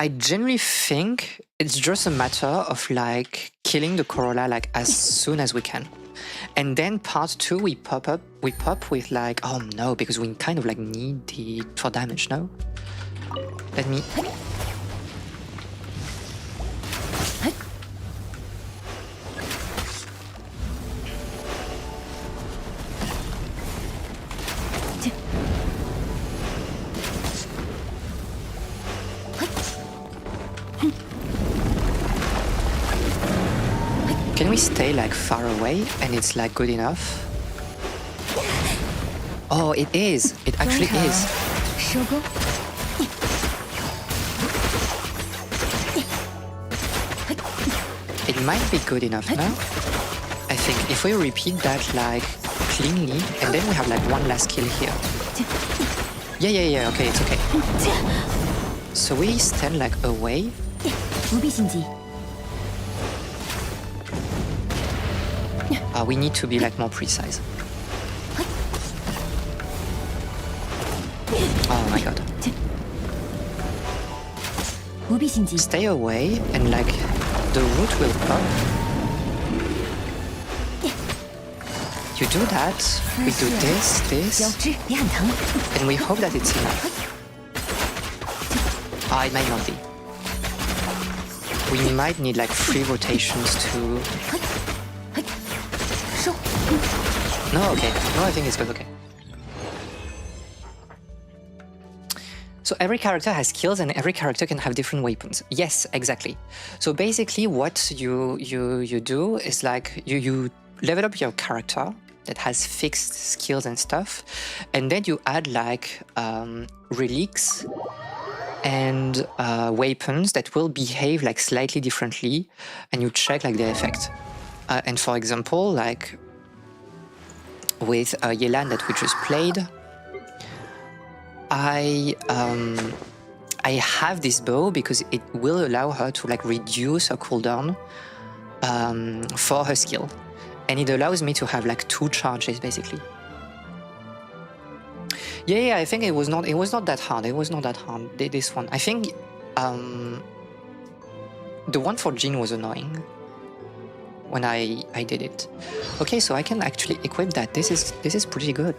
I genuinely think it's just a matter of like killing the Corolla like as soon as we can. And then part 2 we pop with like, oh no, because we kind of like need the for damage, no? Let me... Can we stay like far away and it's like good enough? Oh, it is. It actually is. It might be good enough now. I think if we repeat that like cleanly and then we have like one last kill here. Yeah, okay, it's okay. So we stand like away. We need to be like more precise. Oh my god. Stay away and like the root will pop. You do that, we do this, and we hope that it's enough. Ah, it might not be. We might need like 3 rotations to... No, okay. No, I think it's good, okay. So every character has skills and every character can have different weapons. Yes, exactly. So basically what you do is like you level up your character that has fixed skills and stuff, and then you add like relics and weapons that will behave like slightly differently, and you check like the effect. And for example, like with Yelan that we just played, I have this bow because it will allow her to like reduce her cooldown for her skill, and it allows me to have like 2 charges basically. Yeah, I think it was not that hard. It was not that hard. This one, I think, the one for Jean was annoying when I did it. Okay, so I can actually equip that. This is pretty good.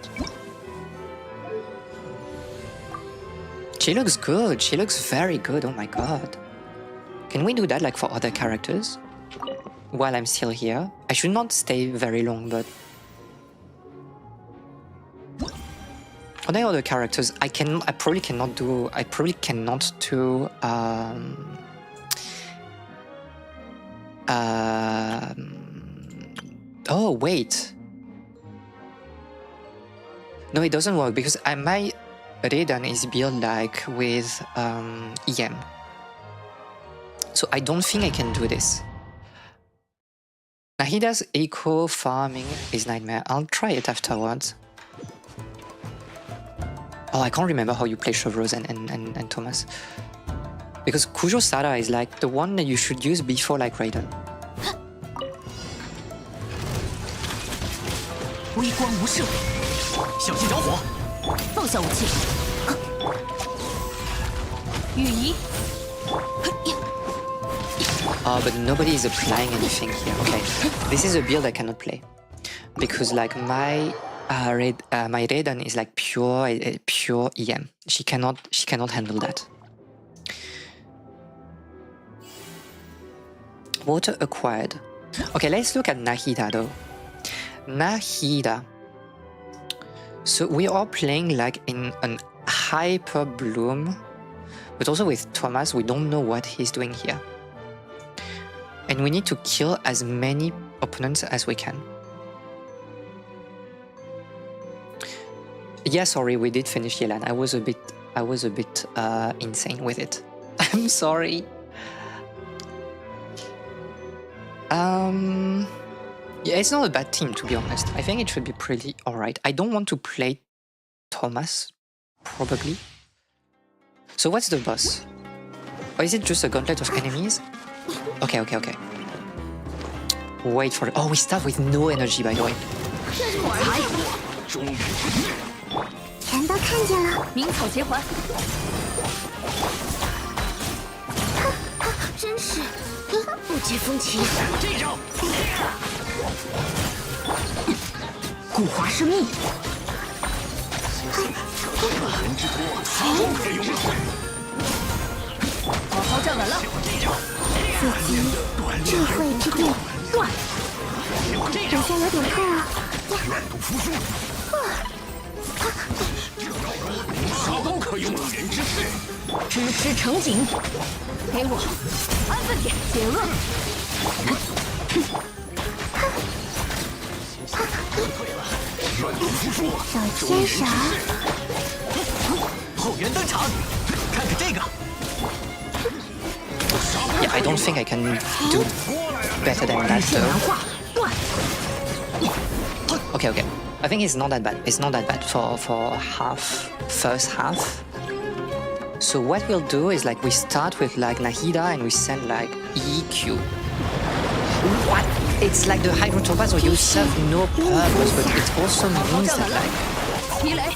She looks good. She looks very good. Oh my god. Can we do that like for other characters? While I'm still here. I should not stay very long, but... Are there other characters? I probably cannot do... Oh, wait. No, it doesn't work because my Raiden is built like with EM. So I don't think I can do this. Nahida's eco farming is nightmare. I'll try it afterwards. Oh, I can't remember how you play Chevreuse and Thomas. Because Kujo Sara is like the one that you should use before like Raiden. 微光无射，小心着火！放下武器，羽仪。But nobody is applying anything here. Okay, this is a build I cannot play because like my Raiden is like pure EM. She cannot handle that. Water acquired. Okay, let's look at Nahida though. Nahida. So we are playing like in an hyper bloom, but also with Thomas, we don't know what he's doing here. And we need to kill as many opponents as we can. Yeah, sorry, we did finish Yelan. I was a bit insane with it. I'm sorry. Yeah, it's not a bad team, to be honest. I think it should be pretty alright. I don't want to play Thomas, probably. So what's the boss? Or is it just a gauntlet of enemies? Okay. Wait for it. Oh, we start with no energy, by the way. 全都看见了，鸣草结环。真是不解风情。这招，古华生命。人之多，无可用了。好好站稳了。这招，自己智慧之变断。手下有点痛啊。愿赌服输。啥都可用了，人之事。支持成景，给我安分点，解厄。愿赌服输。手牵手。后援登场，看看这个。Yeah, I don't think I can do better than that though. Okay. I think it's not that bad. It's not that bad for first half. So what we'll do is like we start with like Nahida and we send like EQ. What? It's like the Hydro Topaz where you serve no purpose, but it also means that like... 皮雷，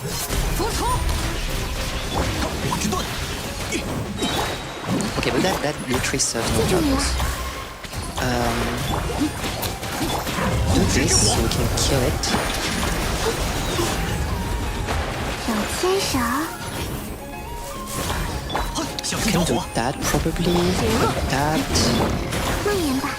服从。 Okay, but that literally serves no purpose. Do this so we can kill it. 手牵手。 Can do that probably. That. 蔓延吧。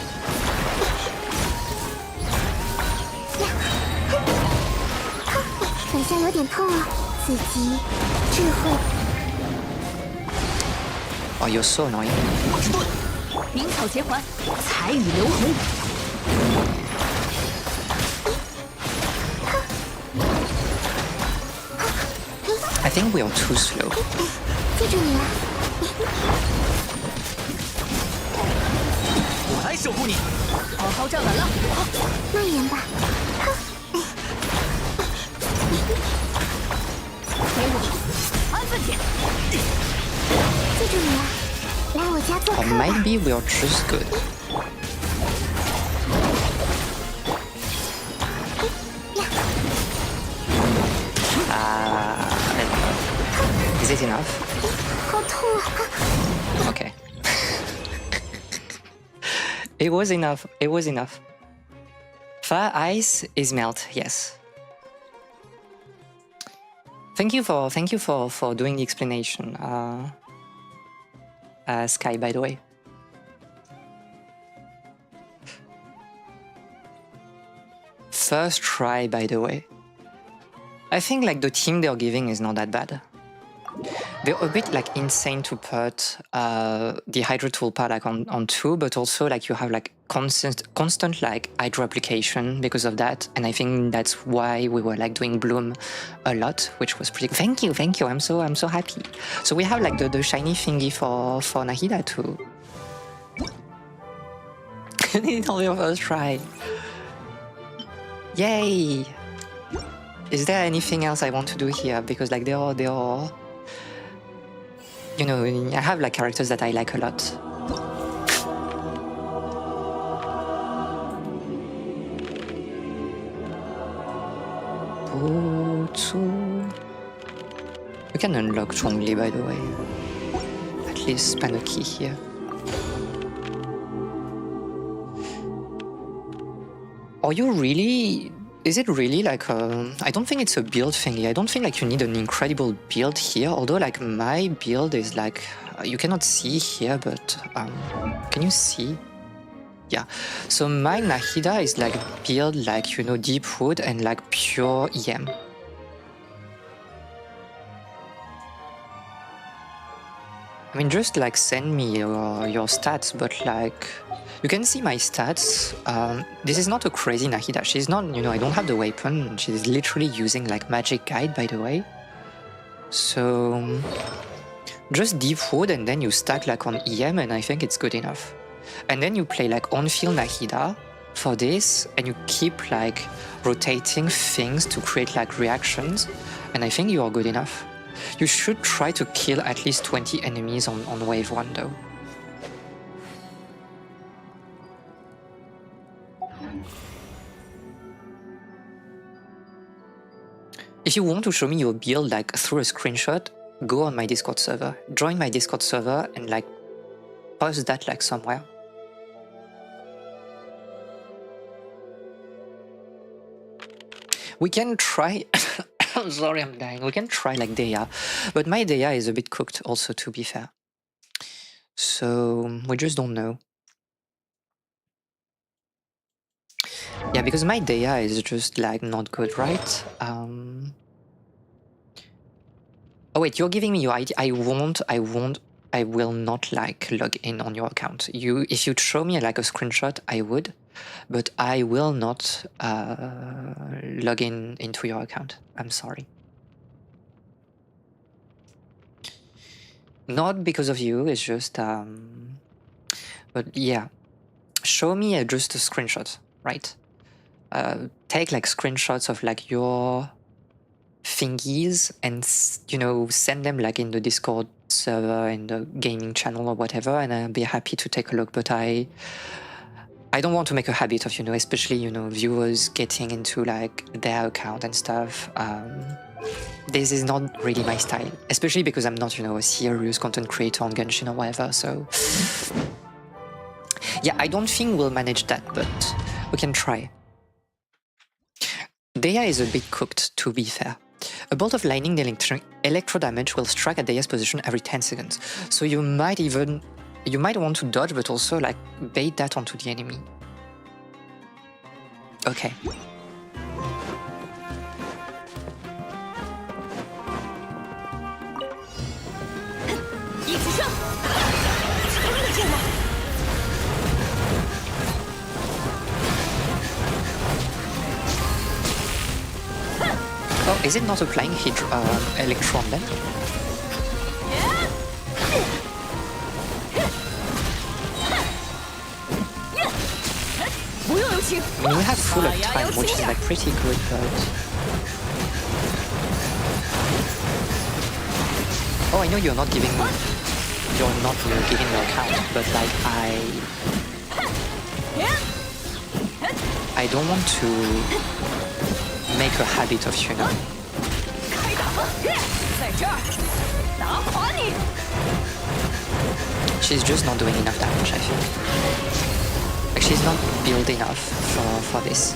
手下有点痛啊，自己智慧。 Oh, you're so annoying. 鸣草结环，彩雨流红。 I think we are too slow. 记住你了。我来守护你。好好站稳了。蔓延吧。给我安分点。记住你了，来我家做 Or 客吧。 maybe we are just good. I don't know. Is it enough? 好痛啊！ Okay. It was enough. It was enough. Fire ice is melt. Yes. Thank you for doing the explanation, Sky. By the way. First try, by the way. I think like the team they're giving is not that bad. They're a bit like insane to put the Hydra toolpath like on 2, but also like you have like constant like Hydra application because of that, and I think that's why we were like doing Bloom a lot, which was pretty. Thank you. I'm so happy. So we have like the shiny thingy for Nahida too. It's on your first try. Yay! Is there anything else I want to do here? Because like they're all, you know, I have like characters that I like a lot. You can unlock Zhongli, by the way. At least spend a key here. Are you really... Is it really like a... I don't think it's a build thingy. I don't think like you need an incredible build here. Although like my build is like... You cannot see here, but... can you see? Yeah. So my Nahida is like build like, you know, deep wood and like pure EM. I mean, just like send me your stats, but like... You can see my stats. This is not a crazy Nahida. She's not, you know, I don't have the weapon. She's literally using like magic guide, by the way. So just deep wood and then you stack like on EM and I think it's good enough. And then you play like on-field Nahida for this and you keep like rotating things to create like reactions. And I think you are good enough. You should try to kill at least 20 enemies on wave 1 though. If you want to show me your build like through a screenshot, go on my Discord server. Join my Discord server and like post that like somewhere. We can try... Sorry, I'm dying. We can try like Deya, but my Deya is a bit cooked also, to be fair. So we just don't know. Yeah, because my Deya is just like not good, right? Oh wait, you're giving me your ID. I will not like log in on your account. If you'd show me like a screenshot, I would, but I will not log in into your account. I'm sorry. Not because of you, it's just, but yeah, show me just a screenshot, right? Take like screenshots of like your thingies and, you know, send them like in the Discord server, in the gaming channel or whatever, and I'll be happy to take a look. But I don't want to make a habit of, you know, especially, you know, viewers getting into like their account and stuff. This is not really my style, especially because I'm not, you know, a serious content creator on Genshin or whatever, so... Yeah, I don't think we'll manage that, but we can try. Deya is a bit cooked, to be fair. A bolt of lightning electro damage will strike at Deya's position every 10 seconds. So you might want to dodge, but also like bait that onto the enemy. Okay. Oh, is it not applying Electro on them? I mean, we have full of time, which is like pretty good, but... Oh, I know you're not giving me... you're not giving your account, but like I don't want to make a habit of, you know. She's just not doing enough damage, I think. Like, she's not built enough for this.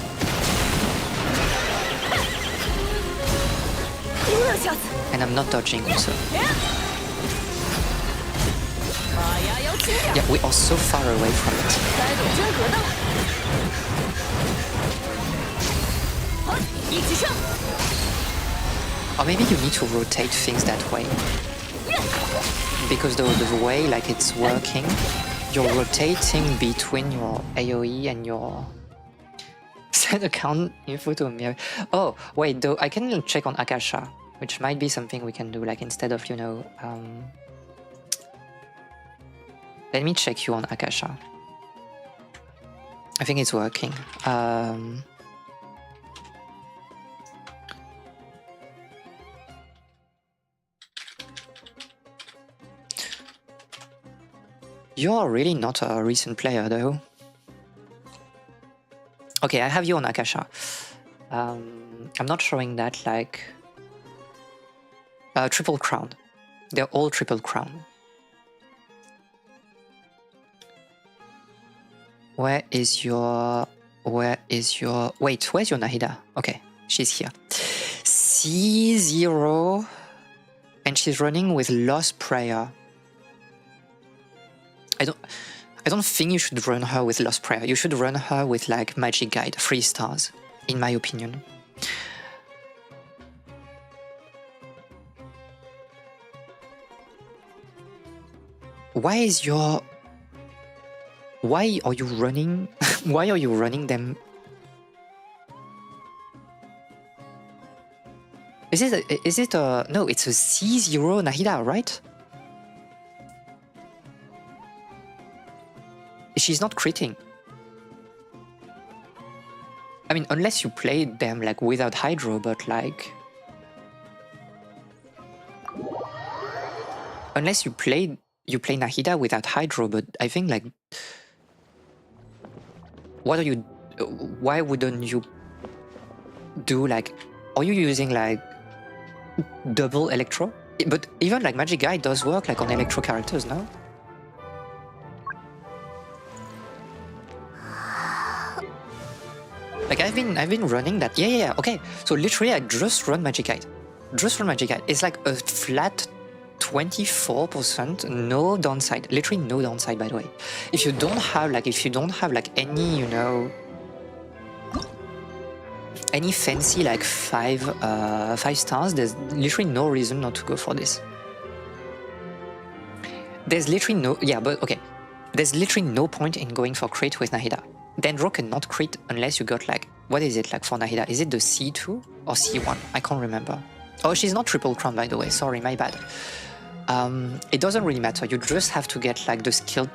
And I'm not dodging also. Yeah, we are so far away from it. Or maybe you need to rotate things that way. Because the way like it's working, you're rotating between your AoE and your set account info to a mirror. Oh, wait, though I can check on Akasha, which might be something we can do, like instead of, you know, let me check you on Akasha. I think it's working. You're really not a recent player, though. Okay, I have you on Akasha. I'm not showing that, like... triple crown. They're all triple crown. Where is your... Wait, where's your Nahida? Okay, she's here. C0... And she's running with Lost Prayer. I don't think you should run her with Lost Prayer. You should run her with like Magic Guide, 3 stars, in my opinion. Why are you running? Why are you running them? Is it a no? It's a C0 Nahida, right? She's not critting. I mean, unless you played them like without Hydro, but like... Unless you play Nahida without Hydro, but I think like... What are you... Why wouldn't you do like... Are you using like double Electro? But even like Magic Guide does work like on Electro characters, no? Like I've been running that. Yeah. Okay. So literally, I just run Magic Guide. Just run Magic Guide. It's like a flat 24%, no downside. Literally no downside, by the way. If you don't have like any, you know, any fancy like 5 stars, there's literally no reason not to go for this. There's literally no, yeah, but okay. There's literally no point in going for crit with Nahida. Dendro cannot crit unless you got like, what is it like for Nahida? Is it the C2 or C1? I can't remember. Oh, she's not triple crown, by the way. Sorry, my bad. It doesn't really matter. You just have to get like the skill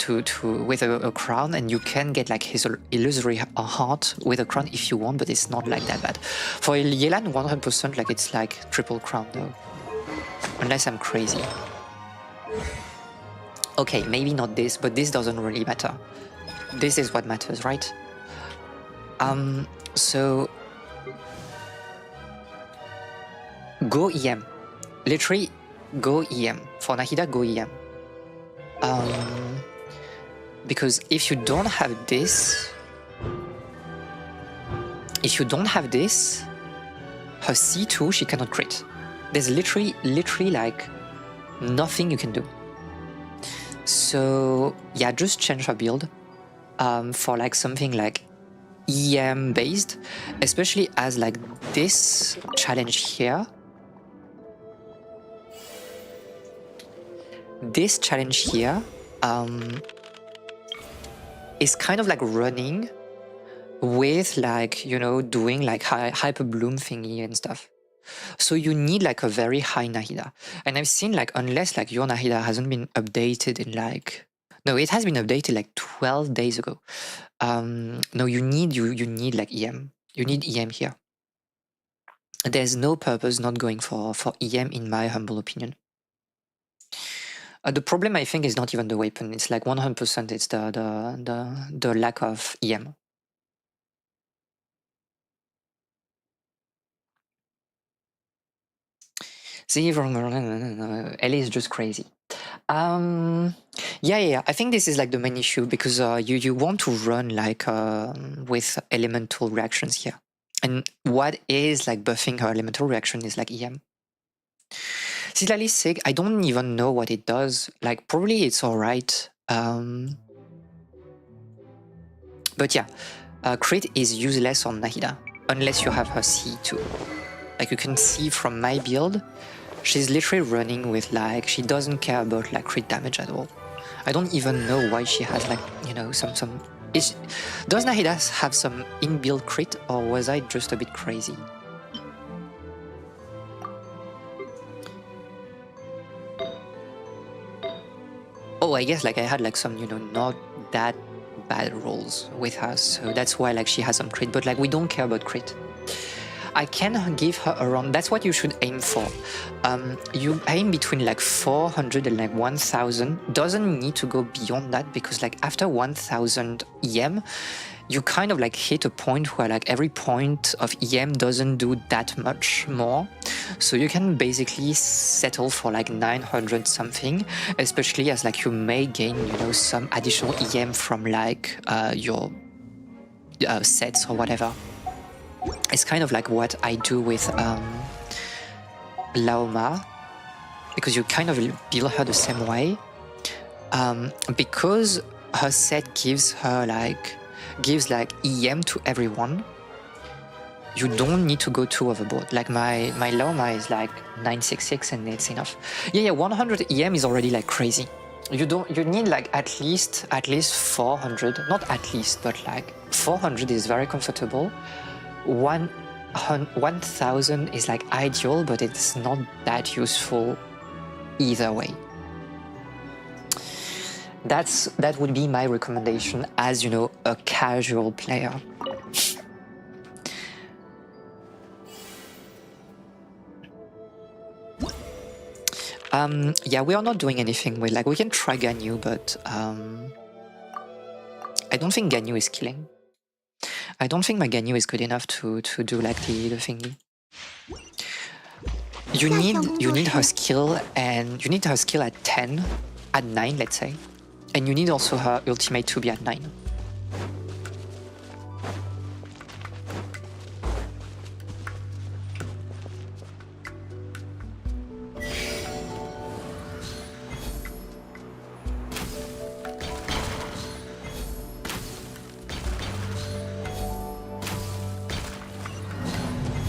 with a crown, and you can get like his illusory heart with a crown if you want, but it's not like that bad. For Yelan, 100% like it's like triple crown though. Unless I'm crazy. Okay, maybe not this, but this doesn't really matter. This is what matters, right? So go EM. Literally go EM. For Nahida, go EM. Because if you don't have this, her C2, she cannot crit. There's literally like nothing you can do. So yeah, just change her build for like something like EM based, especially as like this challenge here. This challenge here is kind of like running with like, you know, doing like hyper bloom thingy and stuff. So you need like a very high Nahida. And I've seen like, unless like your Nahida hasn't been updated in like, no, it has been updated like 12 days ago. No, you need like EM. You need EM here. There's no purpose not going for EM in my humble opinion. The problem, I think, is not even the weapon. It's like 100%. It's the lack of EM. See, Ellie is just crazy. Yeah. I think this is like the main issue because you want to run like with elemental reactions here, and what is like buffing her elemental reaction is like EM. Silali Sig, I don't even know what it does. Like probably it's alright. But yeah, crit is useless on Nahida unless you have her C2. Like you can see from my build, she's literally running with like, she doesn't care about like crit damage at all. I don't even know why she has like, you know, some does Nahida have some inbuilt crit, or was I just a bit crazy? Oh, I guess like I had like some, you know, not that bad rolls with her, so that's why like she has some crit, but like we don't care about crit. I can give her around, that's what you should aim for. You aim between like 400 and like 1000. Doesn't need to go beyond that because like after 1000 EM, you kind of like hit a point where like every point of EM doesn't do that much more. So you can basically settle for like 900 something, especially as like you may gain, you know, some additional EM from like your sets or whatever. It's kind of like what I do with Laoma, because you kind of build her the same way. Because her set gives like EM to everyone, you don't need to go too overboard. Like my Laoma is like 966 and it's enough. Yeah, 100 EM is already like crazy. You need like at least 400, not at least, but like 400 is very comfortable. 1000 is like ideal, but it's not that useful either way. That would be my recommendation as, you know, a casual player. Yeah, we are not doing anything with like, we can try Ganyu, but I don't think Ganyu is killing. I don't think my Ganyu is good enough to do like the thingy. You need her skill, and you need her skill at 10, at 9, let's say, and you need also her ultimate to be at 9.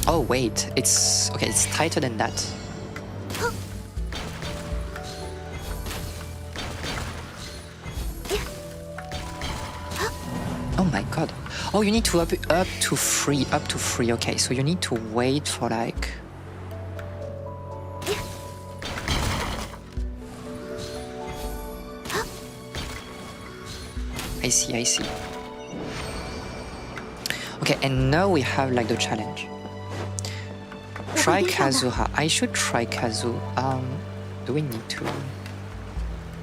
Oh wait, it's okay, it's tighter than that. Oh my god. Oh, you need to up to 3, okay, so you need to wait for like... I see. Okay, and now we have like the challenge. Try Kazuha. I should try Kazu. Do we need to...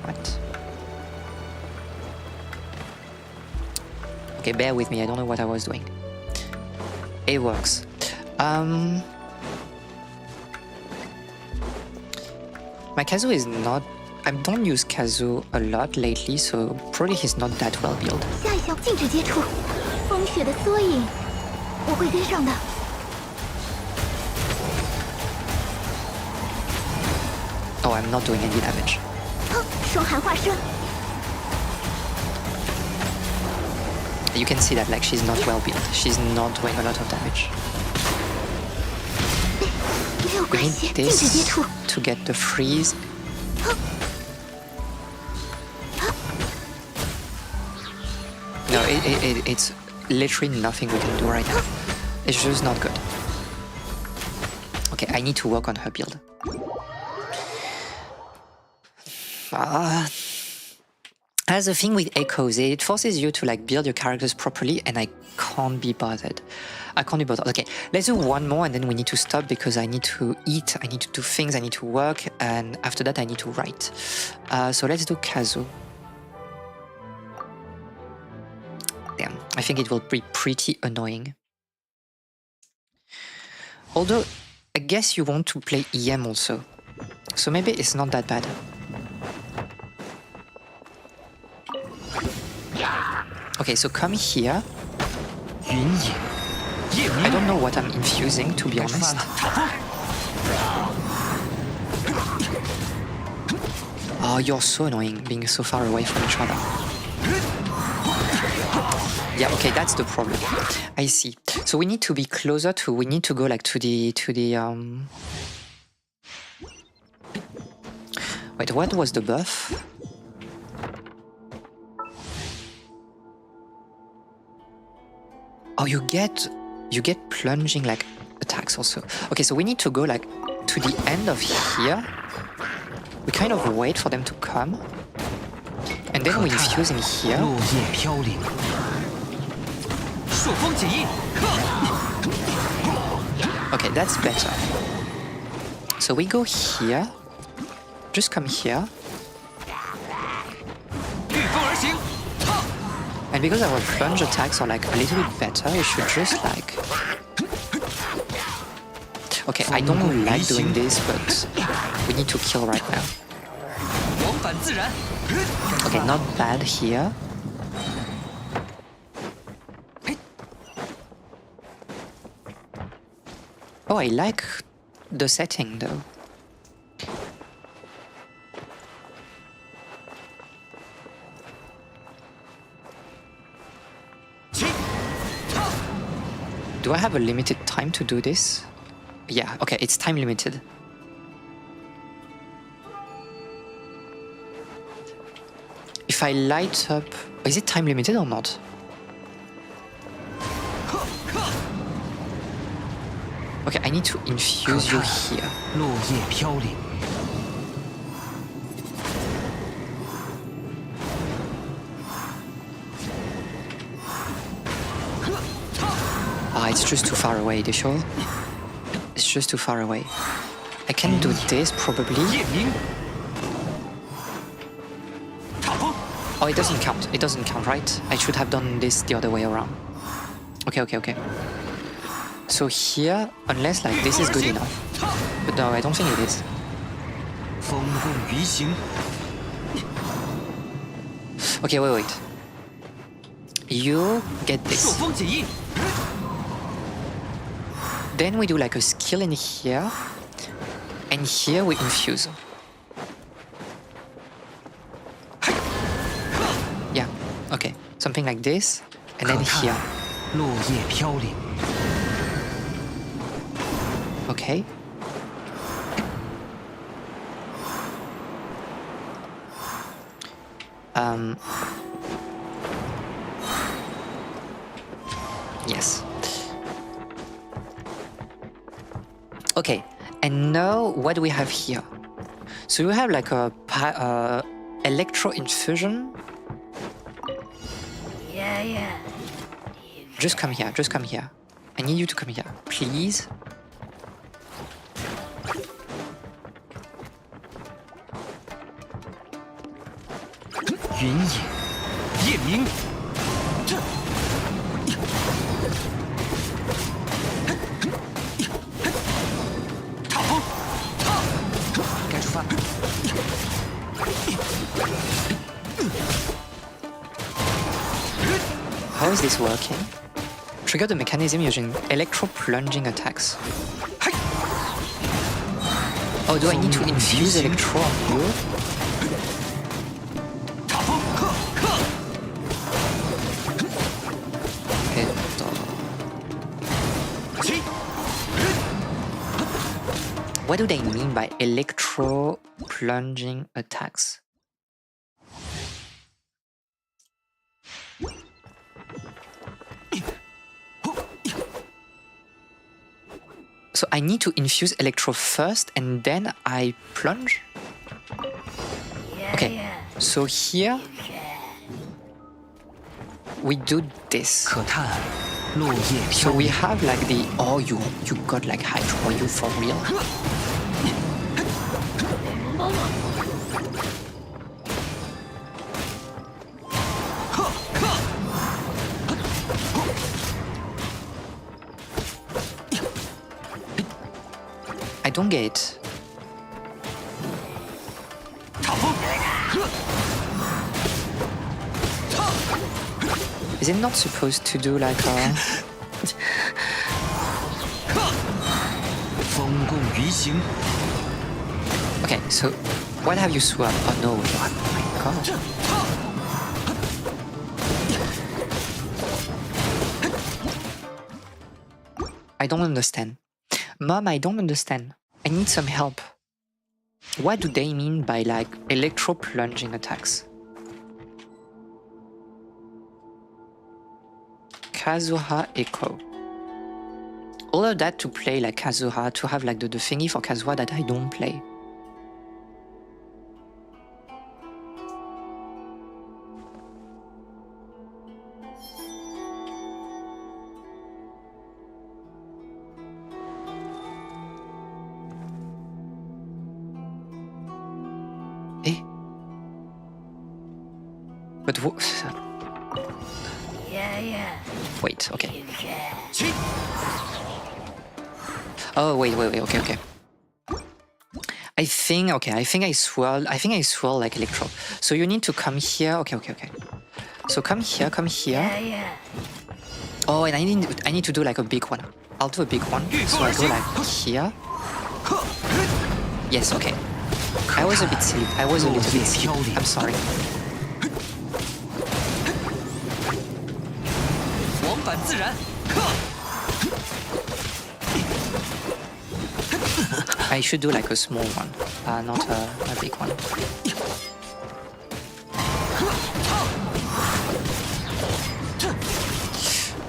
What? Okay, bear with me, I don't know what I was doing. It works. My Kazu is not... I don't use Kazu a lot lately, so probably he's not that well built. Oh, I'm not doing any damage. You can see that like she's not well built. She's not doing a lot of damage. We need this to get the freeze. No, it's literally nothing we can do right now. It's just not good. Okay, I need to work on her build. As the thing with echoes, it forces you to like build your characters properly, and I can't be bothered. I can't be bothered. Okay, let's do one more and then we need to stop because I need to eat, I need to do things, I need to work, and after that I need to write. So let's do Kazu. Damn, I think it will be pretty annoying. Although, I guess you want to play EM also. So maybe it's not that bad. Okay, so come here. I don't know what I'm infusing, to be honest. Oh, you're so annoying, being so far away from each other. Yeah, okay, that's the problem. I see. So we need to be closer to, we need to go like to the Wait, what was the buff? Oh, you get plunging like attacks also. Okay, so we need to go like to the end of here. We kind of wait for them to come. And then we infuse in here. Okay, that's better. So we go here. Just come here. And because our plunge attacks are like a little bit better, we should just like... Okay, I don't like doing this, but we need to kill right now. Okay, not bad here. Oh, I like the setting though. Do I have a limited time to do this? Yeah, okay, it's time limited. If I light up... Is it time limited or not? Okay, I need to infuse you here. Ah, it's just too far away, the show. It's just too far away. I can do this probably. Oh, it doesn't count. It doesn't count, right? I should have done this the other way around. Okay, okay, okay. So here, unless like this is good enough. But no, I don't think it is. Okay, wait. You get this. Then we do like a skill in here. And here we infuse. Yeah, okay. Something like this. And then here. Okay. Yes. Okay, and now what do we have here? So you have like a electro infusion. Yeah. Just come here, just come here. I need you to come here, please. How is this working? Trigger the mechanism using electro-plunging attacks. Oh, do I need to infuse electro on you? What do they mean by electro-plunging attacks? So I need to infuse electro first and then I plunge? Okay, so here we do this. 可叹落叶 So 飘 we 零。 have like the you got like Hydro, you for real? I don't get it. 插风。 Is it not supposed to do like a... 风共鱼行。 Okay, so what have you swapped? Oh no, you have... Oh my god. I don't understand. Mom, I don't understand. I need some help. What do they mean by like electro plunging attacks? Kazuha Echo. All of that to play like Kazuha, to have like the thingy for Kazuha that I don't play. Eh? But wait, okay. 起。 Oh wait, okay. I think I swirl like electro. So you need to come here. Okay. So come here. Oh, and I need to do like a big one. I'll do a big one. So I go like here. Yes, okay. I was a bit silly. I was a little bit silly. I'm sorry. 往返自然。 I should do like a small one, not a big one.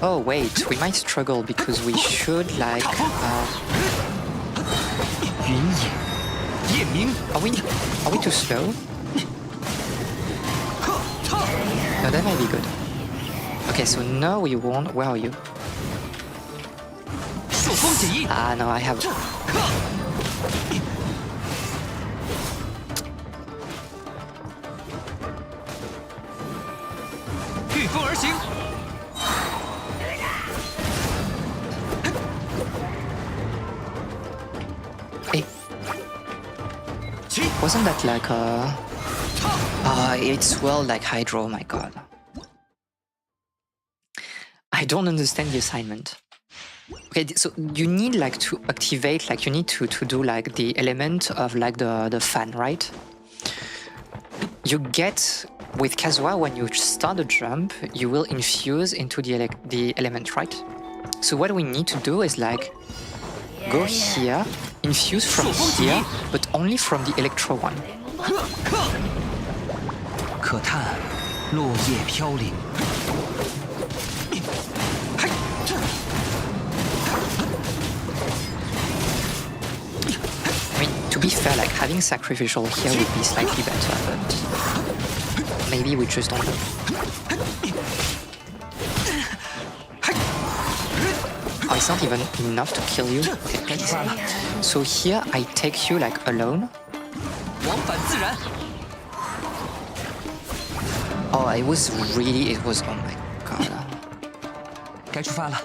Oh wait, we might struggle because we should like... 云野，夜明。 Are we too slow? No, that might be good. Okay, so no, we won't. Where are you? 朔风解衣。 Ah, no, I have... 御风而行。 Hey. Wasn't that like a... it's well like Hydro, oh my god. I don't understand the assignment. Okay, so you need like to activate, like you need to do like the element of like the fan, right? You get, with Kazuha, when you start a jump, you will infuse into the element, right? So what we need to do is like, go here, infuse from here, but only from the electro one. 可叹落叶飘零。 I mean, to be fair, like having sacrificial here would be slightly better, but maybe we just don't know. Oh, it's not even enough to kill you. Okay. So here I take you like alone. 往返自然。 Oh, it was oh my god. 该出发了。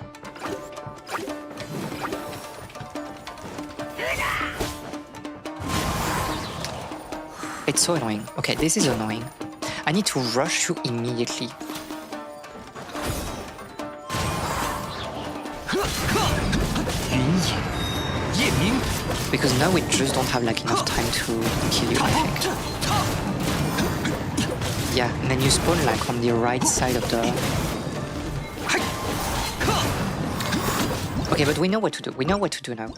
It's so annoying. Okay, this is annoying. I need to rush you immediately. 云野，夜明。 Because now we just don't have like enough time to kill you, I think. Yeah, and then you spawn like on the right side of the... Okay, but we know what to do. We know what to do now.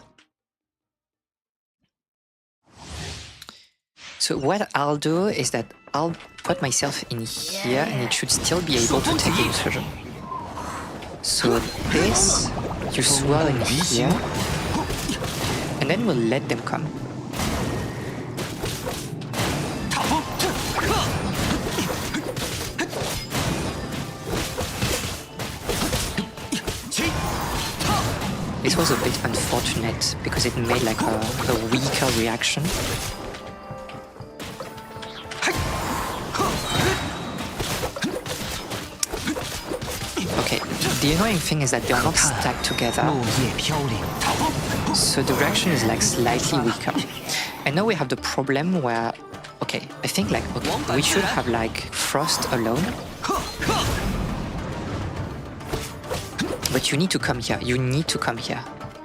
So what I'll do is that I'll put myself in here and it should still be able to take the insurgent. So this, you swirl in here, and then we'll let them come. This was a bit unfortunate because it made like a weaker reaction. Okay, the annoying thing is that they're not stacked together, 落叶飘零。 so the reaction is like slightly weaker. And now we have the problem where, okay, I think like, okay, we should have like Frost alone. But you need to come here, you need to come here.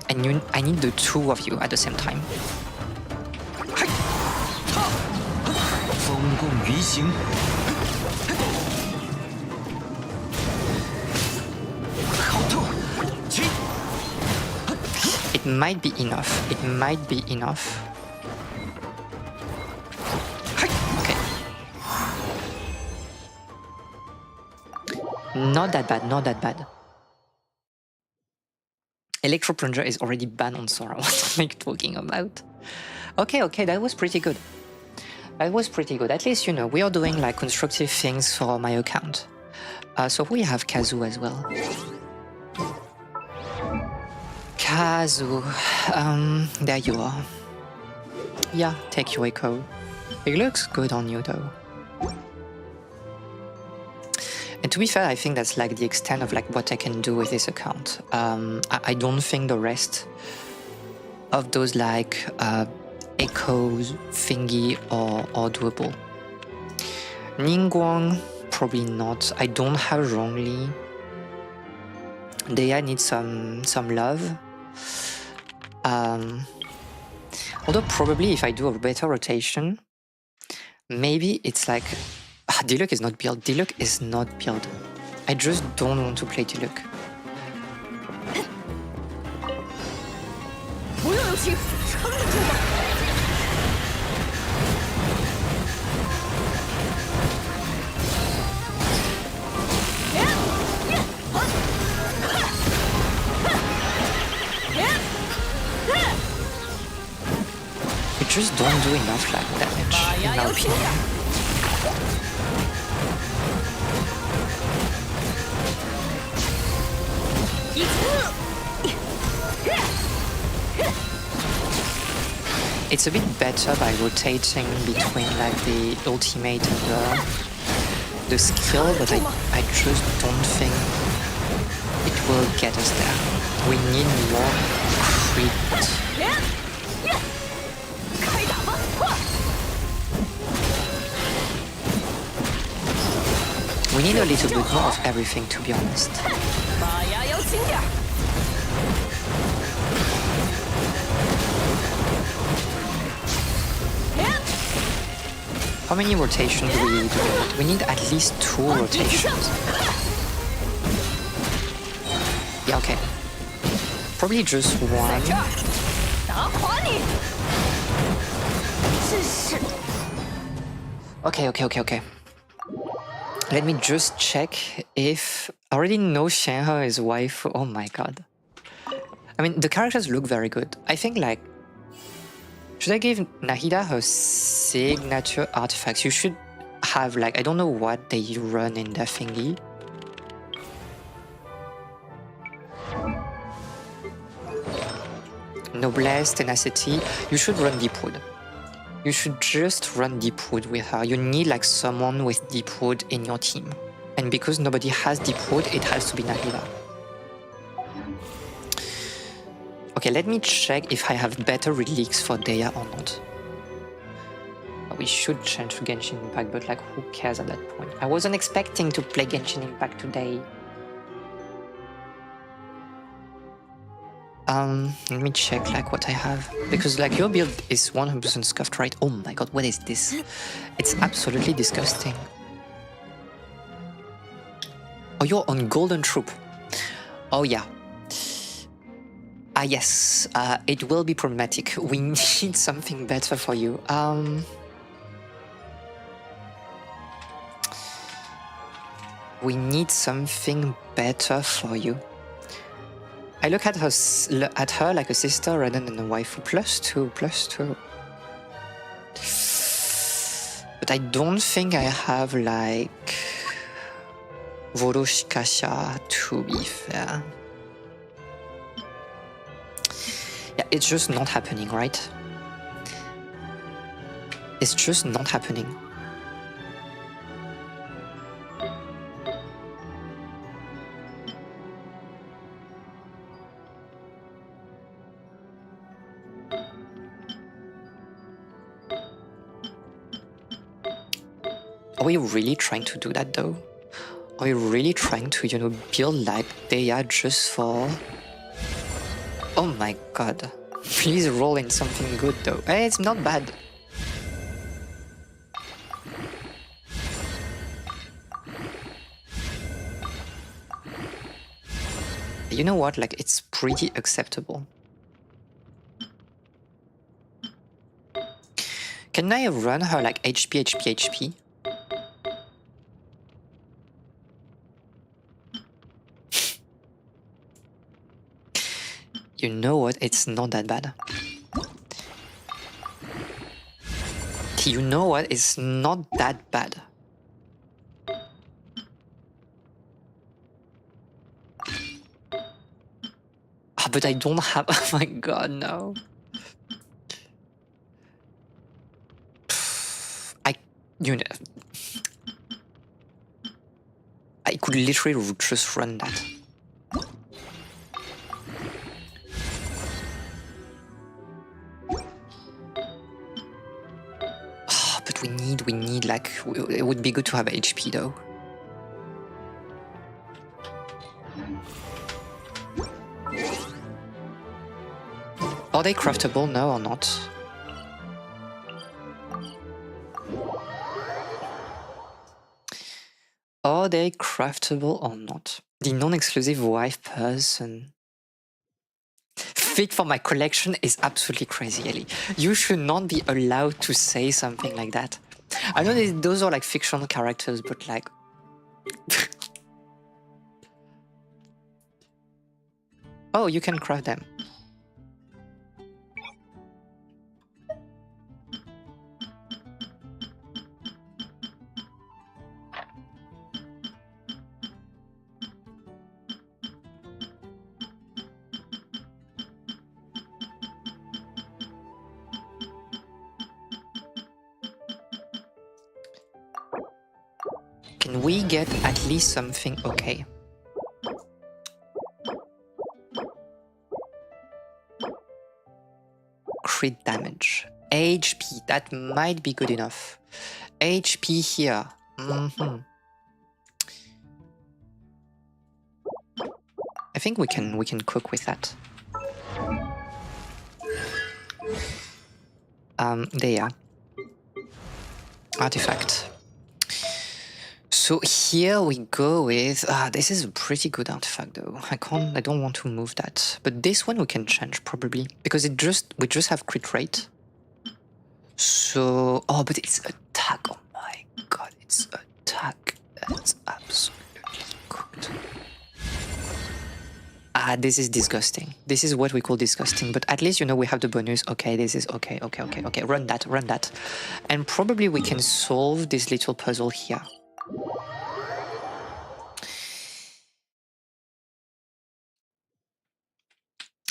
And I need the two of you at the same time. 风共鱼行。 It might be enough. It might be enough. Okay. Not that bad, not that bad. Electro Plunger is already banned on Sora. What am I talking about? Okay, okay, that was pretty good. That was pretty good. At least, you know, we are doing like constructive things for my account. So we have Kazu as well. Kazu, there you are. Yeah, take your echo. It looks good on you though. And to be fair, I think that's like the extent of like what I can do with this account. I don't think the rest of those like echoes thingy are doable. Ningguang, probably not. I don't have Zhongli. Deya needs some love. Although probably if I do a better rotation, maybe it's like Diluc is not built. Diluc is not built. I just don't want to play Diluc. You just don't do enough like damage, in my opinion. It's a bit better by rotating between like the ultimate and the skill, but I just don't think it will get us there. We need more crit. We need a little bit more of everything, to be honest. How many rotations do we need? We need at least 2 rotations. Yeah, okay. Probably just 1. Okay. Let me just check if... I already know Shenhe is wife. Oh my god. I mean, the characters look very good. I think like... Should I give Nahida her signature artifacts? You should have like... I don't know what they run in their thingy. Noblesse, tenacity. You should run Deepwood. You should just run Deepwood with her. You need like someone with Deepwood in your team. And because nobody has Deepwood, it has to be Nahida. Okay, let me check if I have better relics for Deya or not. We should change to Genshin Impact, but like who cares at that point? I wasn't expecting to play Genshin Impact today. Let me check like what I have. Because like your build is 100% scuffed, right? Oh my god, what is this? It's absolutely disgusting. Oh, you're on Golden Troop. Oh yeah. Ah yes, it will be problematic. We need something better for you. We need something better for you. I look at her like a sister rather than a waifu. +2. But I don't think I have like Voroshikasha, to be fair. it's just not happening, right? It's just not happening. Are we really trying to do that though? Are we really trying to, you know, build like Dea just for... Oh my god. Please roll in something good though. Hey, it's not bad. You know what, like it's pretty acceptable. Can I run her like HP, HP, HP? You know what, it's not that bad. You know what, it's not that bad. Ah, but I don't have... Oh my god, no. You know... I could literally just run that. Oh, but we need like... It would be good to have HP though. Are they craftable now or not? Are they craftable or not? The non-exclusive wife person. Fit for my collection is absolutely crazy, Ellie. You should not be allowed to say something like that. I know those are like fictional characters, but like... Oh, you can craft them. Can we get at least something okay? Crit damage. HP, that might be good enough. HP here. I think we can cook with that. There. Artifact. So here we go with, this is a pretty good artifact though. I don't want to move that. But this one we can change probably, because we just have crit rate. So, oh, but it's attack, oh my god, it's attack. That's absolutely cooked. This is disgusting. This is what we call disgusting, but at least, you know, we have the bonus. Okay, this is okay, run that. And probably we can solve this little puzzle here.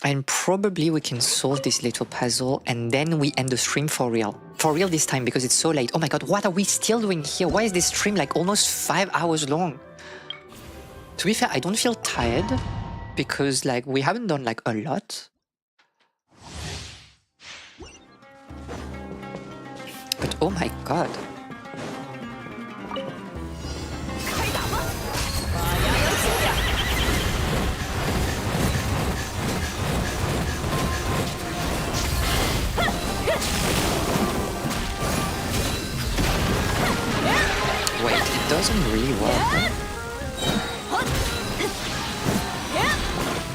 And probably we can solve this little puzzle and then we end the stream for real. For real this time, because it's so late. Oh my god, what are we still doing here? Why is this stream like almost 5 hours long? To be fair, I don't feel tired because like we haven't done like a lot. But oh my god. Wait, it doesn't really work.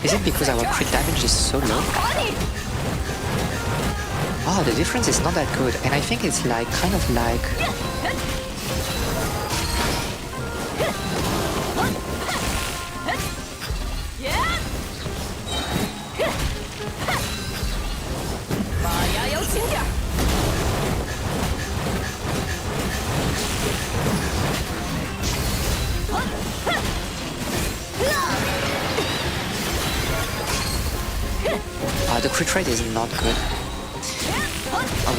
Is it because our crit damage is so low? Oh, the difference is not that good, and I think it's like kind of like... The crit rate is not good.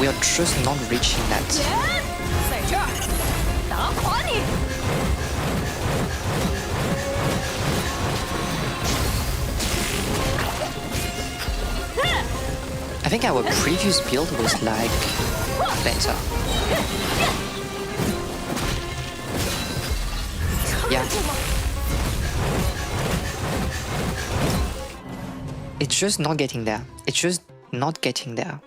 We are just not reaching that. 在这儿，打垮你！ I think our previous build was like better. Yeah. It's just not getting there. It's just not getting there.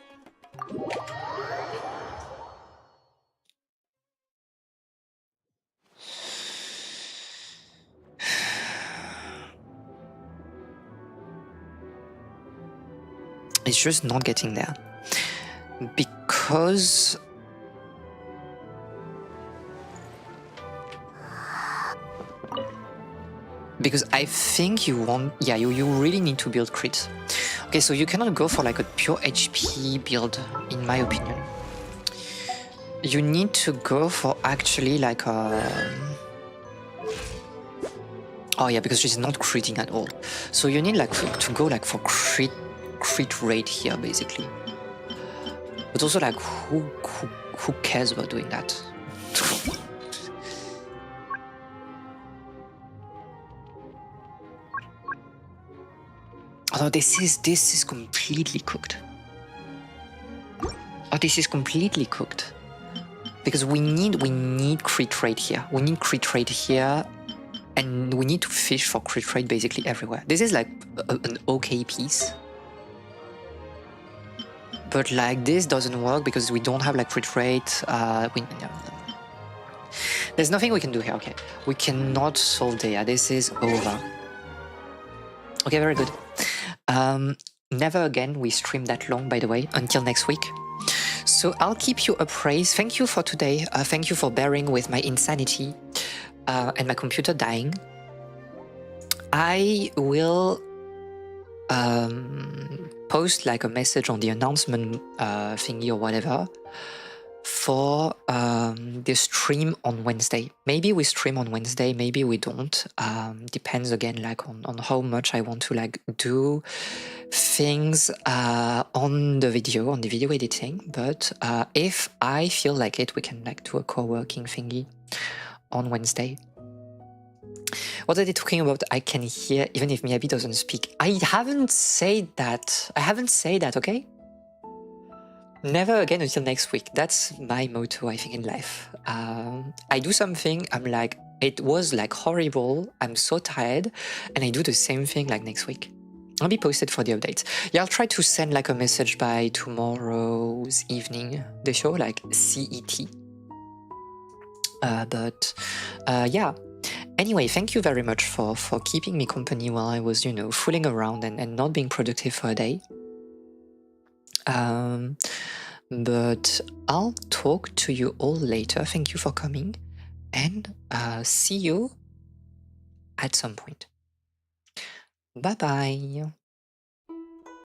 It's just not getting there. Because I think you want, yeah, you really need to build crit. Okay, so you cannot go for like a pure HP build, in my opinion. You need to go for actually like a... Oh yeah, because she's not critting at all. So you need like to go like for crit rate here, basically. But also like, who cares about doing that? Oh, this is completely cooked. Oh, this is completely cooked. Because we need crit rate here. We need crit rate here, and we need to fish for crit rate basically everywhere. This is like an okay piece. But like this doesn't work because we don't have like crit rate. There's nothing we can do here. Okay, we cannot solve there. This is over. Okay, very good. Never again we stream that long, by the way, until next week. So I'll keep you appraised. Thank you for today. Thank you for bearing with my insanity and my computer dying. I will post like a message on the announcement thingy or whatever for the stream on Wednesday. Maybe we stream on Wednesday, maybe we don't. Depends again like on how much I want to like do things on the video editing. But if I feel like it, we can like do a co-working thingy on Wednesday. What are they talking about? I can hear even if Miyabi doesn't speak. I haven't said that. Okay? Never again until next week. That's my motto, I think, in life. I do something, I'm like, it was like horrible, I'm so tired, and I do the same thing like next week. I'll be posted for the updates. Yeah, I'll try to send like a message by tomorrow's evening, the show, like CET. Yeah. Anyway, thank you very much for keeping me company while I was, you know, fooling around and not being productive for a day. But I'll talk to you all later. Thank you for coming, and see you at some point. Bye bye.